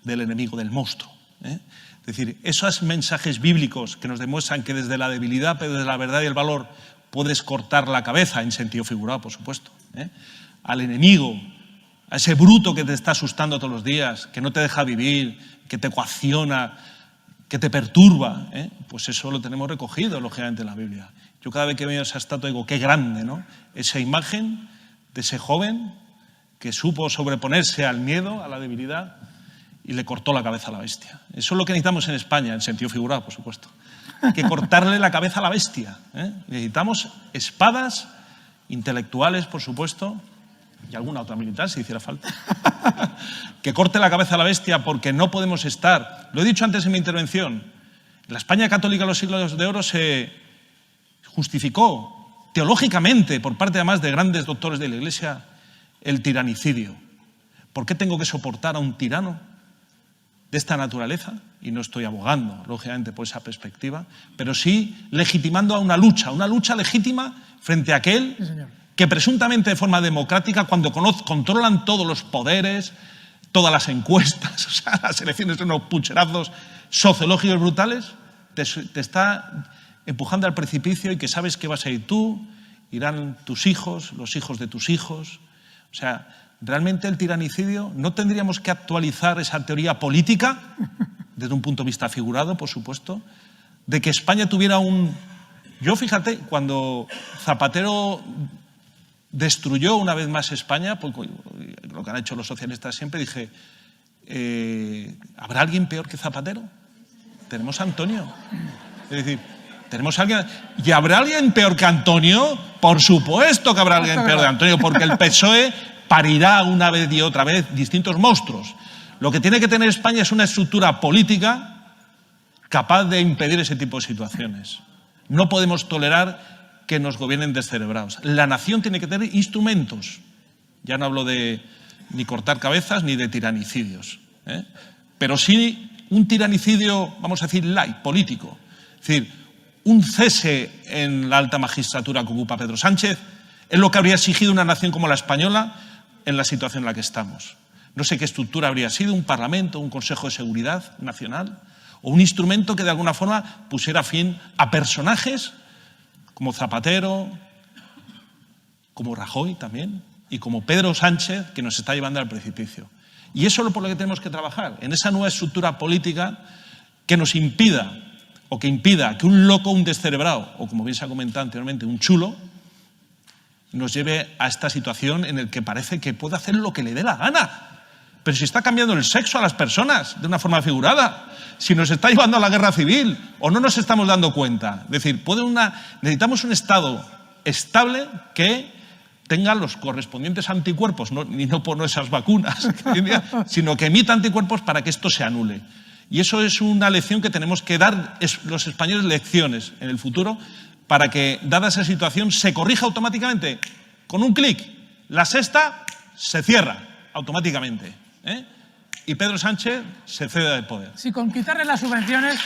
del enemigo, del monstruo. Es decir, esos mensajes bíblicos que nos demuestran que desde la debilidad, pero desde la verdad y el valor, puedes cortar la cabeza, en sentido figurado, por supuesto, al enemigo, a ese bruto que te está asustando todos los días, que no te deja vivir, que te coacciona, que te perturba, pues eso lo tenemos recogido, lógicamente, en la Biblia. Yo cada vez que veo esa estatua digo, qué grande, ¿no? Esa imagen de ese joven que supo sobreponerse al miedo, a la debilidad, y le cortó la cabeza a la bestia. Eso es lo que necesitamos en España, en sentido figurado, por supuesto. Hay que cortarle la cabeza a la bestia. Necesitamos espadas intelectuales, por supuesto, y alguna otra militar, si hiciera falta, que corte la cabeza a la bestia, porque no podemos estar, lo he dicho antes en mi intervención, en la España católica de los siglos de oro se justificó teológicamente, por parte además de grandes doctores de la Iglesia, el tiranicidio. ¿Por qué tengo que soportar a un tirano de esta naturaleza? Y no estoy abogando, lógicamente, por esa perspectiva, pero sí legitimando a una lucha legítima frente a aquel que presuntamente de forma democrática, cuando controlan todos los poderes, todas las encuestas, o sea, las elecciones son unos pucherazos sociológicos brutales, te está empujando al precipicio y que sabes que vas a ir tú, irán tus hijos, los hijos de tus hijos. O sea, realmente el tiranicidio, ¿no tendríamos que actualizar esa teoría política, desde un punto de vista figurado, por supuesto, de que España tuviera un... Yo, fíjate, cuando Zapatero destruyó una vez más España, pues, lo que han hecho los socialistas siempre, dije, ¿habrá alguien peor que Zapatero? Tenemos a Antonio. Es decir, tenemos a alguien... ¿Y habrá alguien peor que Antonio? Por supuesto que habrá alguien peor que Antonio, porque el PSOE parirá una vez y otra vez distintos monstruos. Lo que tiene que tener España es una estructura política capaz de impedir ese tipo de situaciones. No podemos tolerar que nos gobiernen descerebrados. La nación tiene que tener instrumentos. Ya no hablo de ni cortar cabezas ni de tiranicidios, pero sí un tiranicidio, vamos a decir, light, político. Es decir, un cese en la alta magistratura que ocupa Pedro Sánchez es lo que habría exigido una nación como la española en la situación en la que estamos. No sé qué estructura habría sido, un parlamento, un Consejo de Seguridad Nacional, o un instrumento que de alguna forma pusiera fin a personajes como Zapatero, como Rajoy también, y como Pedro Sánchez, que nos está llevando al precipicio. Y eso es por lo que tenemos que trabajar, en esa nueva estructura política que nos impida, o que impida que un loco, un descerebrado, o como bien se ha comentado anteriormente, un chulo, nos lleve a esta situación en la que parece que puede hacer lo que le dé la gana. Pero si está cambiando el sexo a las personas de una forma figurada, si nos está llevando a la guerra civil o no nos estamos dando cuenta. Es decir, necesitamos un Estado estable que tenga los correspondientes anticuerpos, y no por esas vacunas, sino que emita anticuerpos para que esto se anule. Y eso es una lección que tenemos que dar los españoles, lecciones en el futuro, para que, dada esa situación, se corrija automáticamente. Con un clic, la sexta se cierra automáticamente. Y Pedro Sánchez se cede del poder. Sí, con quitarle las subvenciones...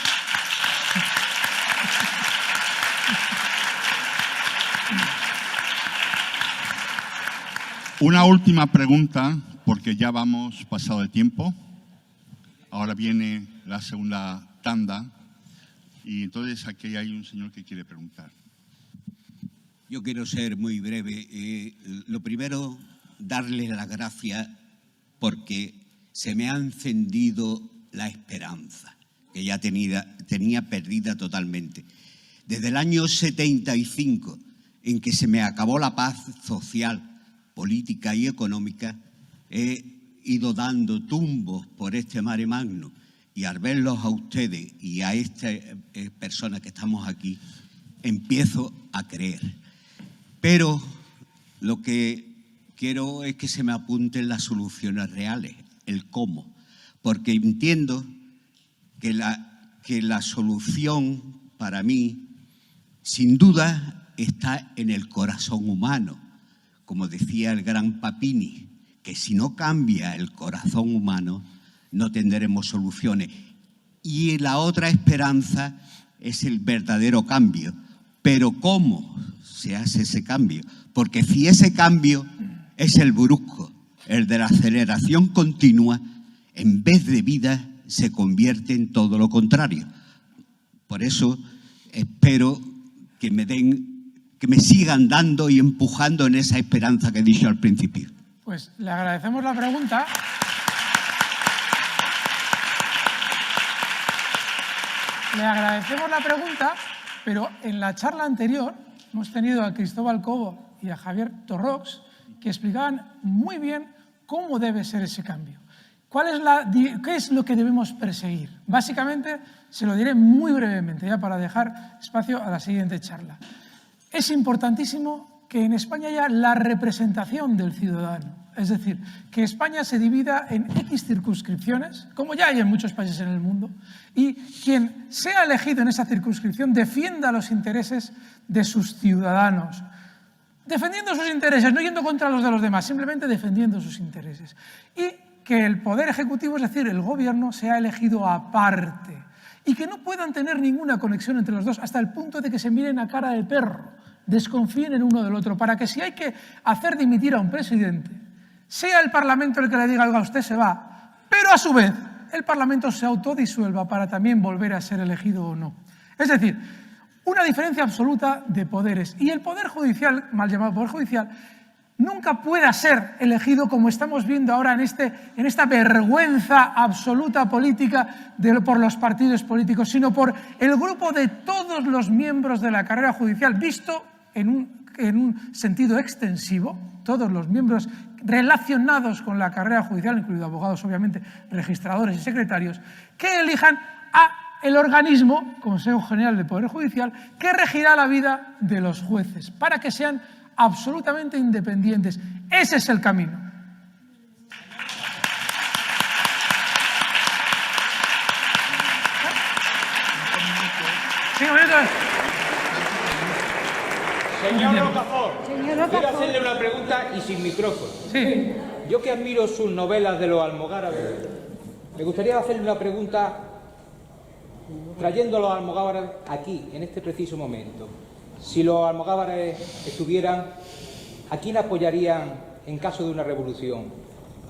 Una última pregunta, porque ya vamos pasado de tiempo. Ahora viene la segunda tanda. Y entonces aquí hay un señor que quiere preguntar. Yo quiero ser muy breve. Lo primero, darles las gracias porque se me ha encendido la esperanza, que ya tenía perdida totalmente. Desde el año 75, en que se me acabó la paz social, política y económica, he ido dando tumbos por este mare magnum. Y al verlos a ustedes y a esta persona que estamos aquí, empiezo a creer. Pero lo que quiero es que se me apunten las soluciones reales, el cómo. Porque entiendo que la solución para mí, sin duda, está en el corazón humano. Como decía el gran Papini, que si no cambia el corazón humano, no tendremos soluciones. Y la otra esperanza es el verdadero cambio. Pero ¿cómo se hace ese cambio? Porque si ese cambio es el brusco, el de la aceleración continua, en vez de vida se convierte en todo lo contrario. Por eso espero que me sigan dando y empujando en esa esperanza que he dicho al principio. Pues le agradecemos la pregunta. Le agradecemos la pregunta, pero en la charla anterior hemos tenido a Cristóbal Cobo y a Javier Torrox que explicaban muy bien cómo debe ser ese cambio. ¿Qué es lo que debemos perseguir? Básicamente, se lo diré muy brevemente, ya para dejar espacio a la siguiente charla. Es importantísimo que en España haya la representación del ciudadano. Es decir, que España se divida en X circunscripciones, como ya hay en muchos países en el mundo, y quien sea elegido en esa circunscripción defienda los intereses de sus ciudadanos. defendiendo sus intereses, no yendo contra los de los demás, simplemente defendiendo sus intereses. Y que el Poder Ejecutivo, es decir, el Gobierno, sea elegido aparte y que no puedan tener ninguna conexión entre los dos hasta el punto de que se miren a cara de perro, desconfíen el uno del otro, para que si hay que hacer dimitir a un presidente, sea el Parlamento el que le diga algo a usted se va, pero a su vez el Parlamento se autodisuelva para también volver a ser elegido o no. Es decir, una diferencia absoluta de poderes. Y el Poder Judicial, mal llamado Poder Judicial, nunca pueda ser elegido, como estamos viendo ahora en esta vergüenza absoluta política por los partidos políticos, sino por el grupo de todos los miembros de la carrera judicial, visto en un sentido extensivo, todos los miembros relacionados con la carrera judicial, incluidos abogados, obviamente, registradores y secretarios, que elijan el organismo, Consejo General del Poder Judicial, que regirá la vida de los jueces, para que sean absolutamente independientes. Ese es el camino. Señor Rocafort, quiero hacerle una pregunta y sin micrófono. Sí. Yo que admiro sus novelas de los almogárabes, me gustaría hacerle una pregunta trayendo a los almogávares aquí, en este preciso momento. Si los almogávares estuvieran, ¿a quién apoyarían en caso de una revolución?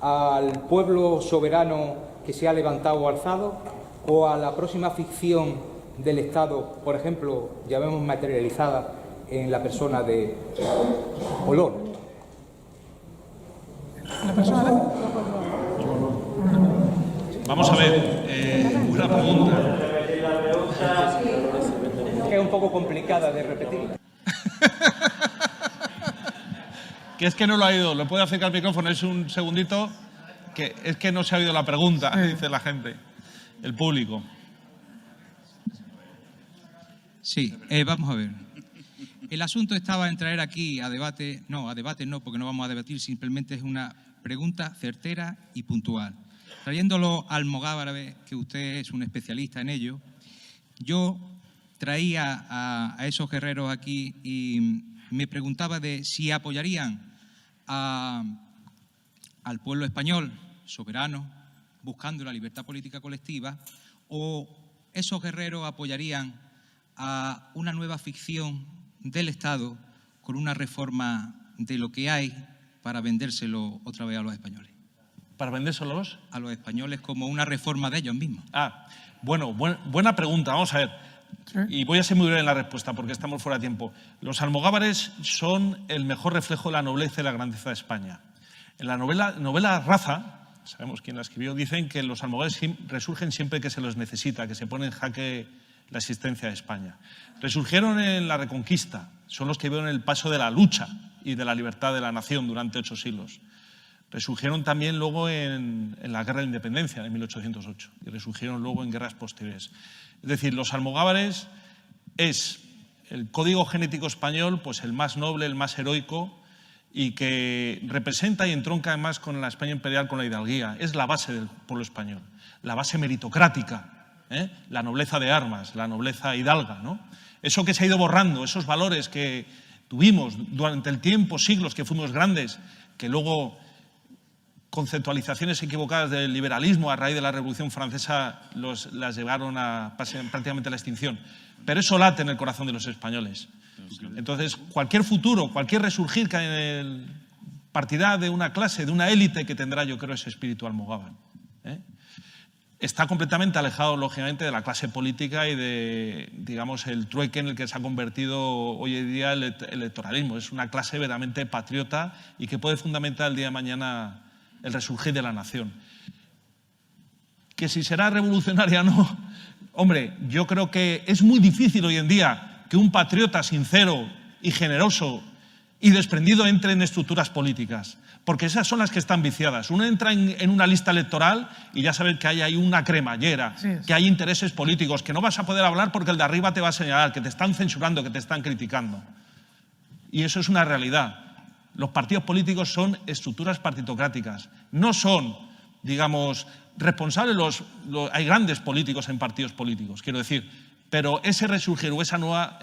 ¿Al pueblo soberano que se ha levantado o alzado? ¿O a la próxima ficción del Estado, por ejemplo, ya vemos materializada en la persona de Olor? ¿La persona de? Vamos a ver, una pregunta. Que es un poco complicada de repetir. Que es que no lo ha oído. ¿Le puede acercar el micrófono? Es un segundito. Que es que no se ha oído la pregunta, dice la gente, el público. Sí, vamos a ver. El asunto estaba en traer aquí a debate no, porque no vamos a debatir, simplemente es una pregunta certera y puntual. Trayéndolo al almogávares, que usted es un especialista en ello, yo traía a esos guerreros aquí y me preguntaba de si apoyarían al pueblo español soberano, buscando la libertad política colectiva, o esos guerreros apoyarían a una nueva ficción del Estado con una reforma de lo que hay para vendérselo otra vez a los españoles. ¿Para vendérselos? A los españoles como una reforma de ellos mismos. Bueno, buena pregunta. Vamos a ver. Sí. Y voy a ser muy breve en la respuesta porque estamos fuera de tiempo. Los almogávares son el mejor reflejo de la nobleza y la grandeza de España. En la novela Raza, sabemos quién la escribió, dicen que los almogávares resurgen siempre que se los necesita, que se pone en jaque la existencia de España. Resurgieron en la Reconquista, son los que vieron el paso de la lucha y de la libertad de la nación durante 8 siglos. Resurgieron también luego en la Guerra de Independencia de 1808 y resurgieron luego en guerras posteriores. Es decir, los almogávares es el código genético español, pues el más noble, el más heroico y que representa y entronca además con la España imperial, con la hidalguía. Es la base del pueblo español, la base meritocrática, la nobleza de armas, la nobleza hidalga, ¿no? Eso que se ha ido borrando, esos valores que tuvimos durante el tiempo, siglos, que fuimos grandes, que luego conceptualizaciones equivocadas del liberalismo a raíz de la Revolución Francesa las llevaron a prácticamente a la extinción. Pero eso late en el corazón de los españoles. Entonces, cualquier futuro, cualquier resurgir que hay en el partida de una clase, de una élite que tendrá, yo creo, ese espíritu almogávar, está completamente alejado, lógicamente, de la clase política y de, digamos, el trueque en el que se ha convertido hoy en día el electoralismo. Es una clase verdaderamente patriota y que puede fundamentar el día de mañana el resurgir de la nación. Que si será revolucionaria o no, hombre, yo creo que es muy difícil hoy en día que un patriota sincero y generoso y desprendido entre en estructuras políticas, porque esas son las que están viciadas. Uno entra en una lista electoral y ya sabe que hay ahí una cremallera, que hay intereses políticos, que no vas a poder hablar porque el de arriba te va a señalar, que te están censurando, que te están criticando. Y eso es una realidad. Los partidos políticos son estructuras partitocráticas, no son, digamos, responsables. Hay grandes políticos en partidos políticos, quiero decir, pero ese resurgir o esa nueva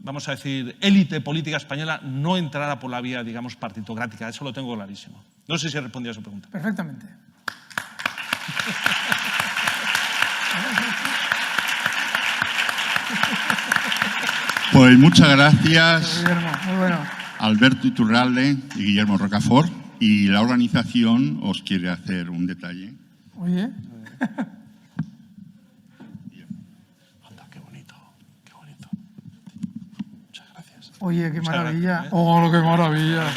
vamos a decir, élite política española no entrara por la vía, digamos, partitocrática. Eso lo tengo clarísimo. No sé si he respondido a su pregunta. Perfectamente. Pues muchas gracias, Guillermo, muy bueno. Alberto Iturralde y Guillermo Rocafort. Y la organización os quiere hacer un detalle. Oye. Anda, qué bonito, qué bonito. Muchas gracias. Oye, qué Muchas maravilla. gracias, ¿eh? Oh, qué maravilla.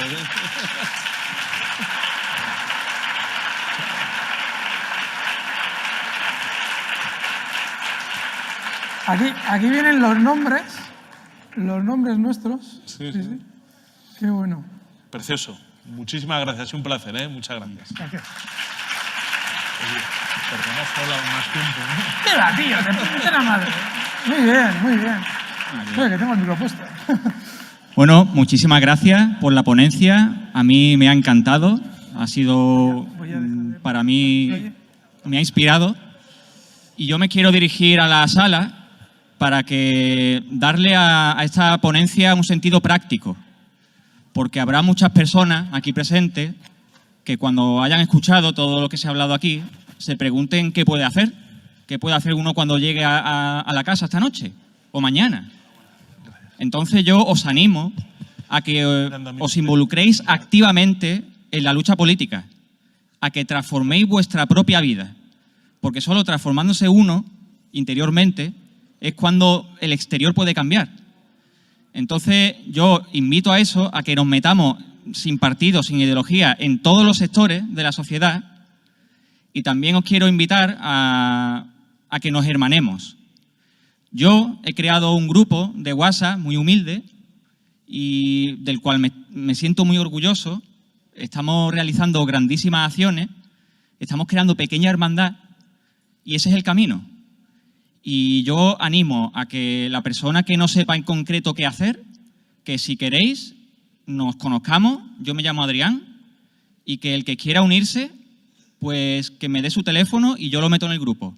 Aquí vienen los nombres nuestros. Sí, sí. Qué bueno. Precioso. Muchísimas gracias. Un placer, ¿eh? Muchas gracias. Gracias. Oye, perdona, has hablado más tiempo, ¿no? ¡Qué va, tío! ¡Te puta la madre! Muy bien, muy bien. Oye, que tengo el micro puesto. Bueno, muchísimas gracias por la ponencia. A mí me ha encantado. Ha sido, para mí, me ha inspirado. Y yo me quiero dirigir a la sala para que darle a esta ponencia un sentido práctico. Porque habrá muchas personas aquí presentes que cuando hayan escuchado todo lo que se ha hablado aquí, se pregunten qué puede hacer. ¿Qué puede hacer uno cuando llegue a la casa esta noche o mañana? Entonces yo os animo a que os involucréis activamente en la lucha política, a que transforméis vuestra propia vida, porque solo transformándose uno interiormente es cuando el exterior puede cambiar. Entonces yo invito a eso, a que nos metamos sin partido, sin ideología, en todos los sectores de la sociedad, y también os quiero invitar a que nos hermanemos. Yo he creado un grupo de WhatsApp muy humilde y del cual me siento muy orgulloso. Estamos realizando grandísimas acciones, estamos creando pequeña hermandad y ese es el camino. Y yo animo a que la persona que no sepa en concreto qué hacer, que si queréis nos conozcamos, yo me llamo Adrián, y que el que quiera unirse, pues que me dé su teléfono y yo lo meto en el grupo.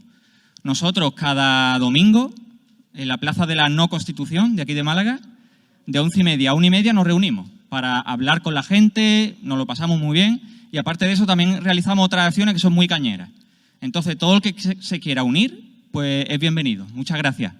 Nosotros cada domingo, en la Plaza de la No Constitución, de aquí de Málaga, de 11:30 a 1:30 nos reunimos para hablar con la gente, nos lo pasamos muy bien y aparte de eso también realizamos otras acciones que son muy cañeras. Entonces, todo el que se quiera unir, pues es bienvenido. Muchas gracias.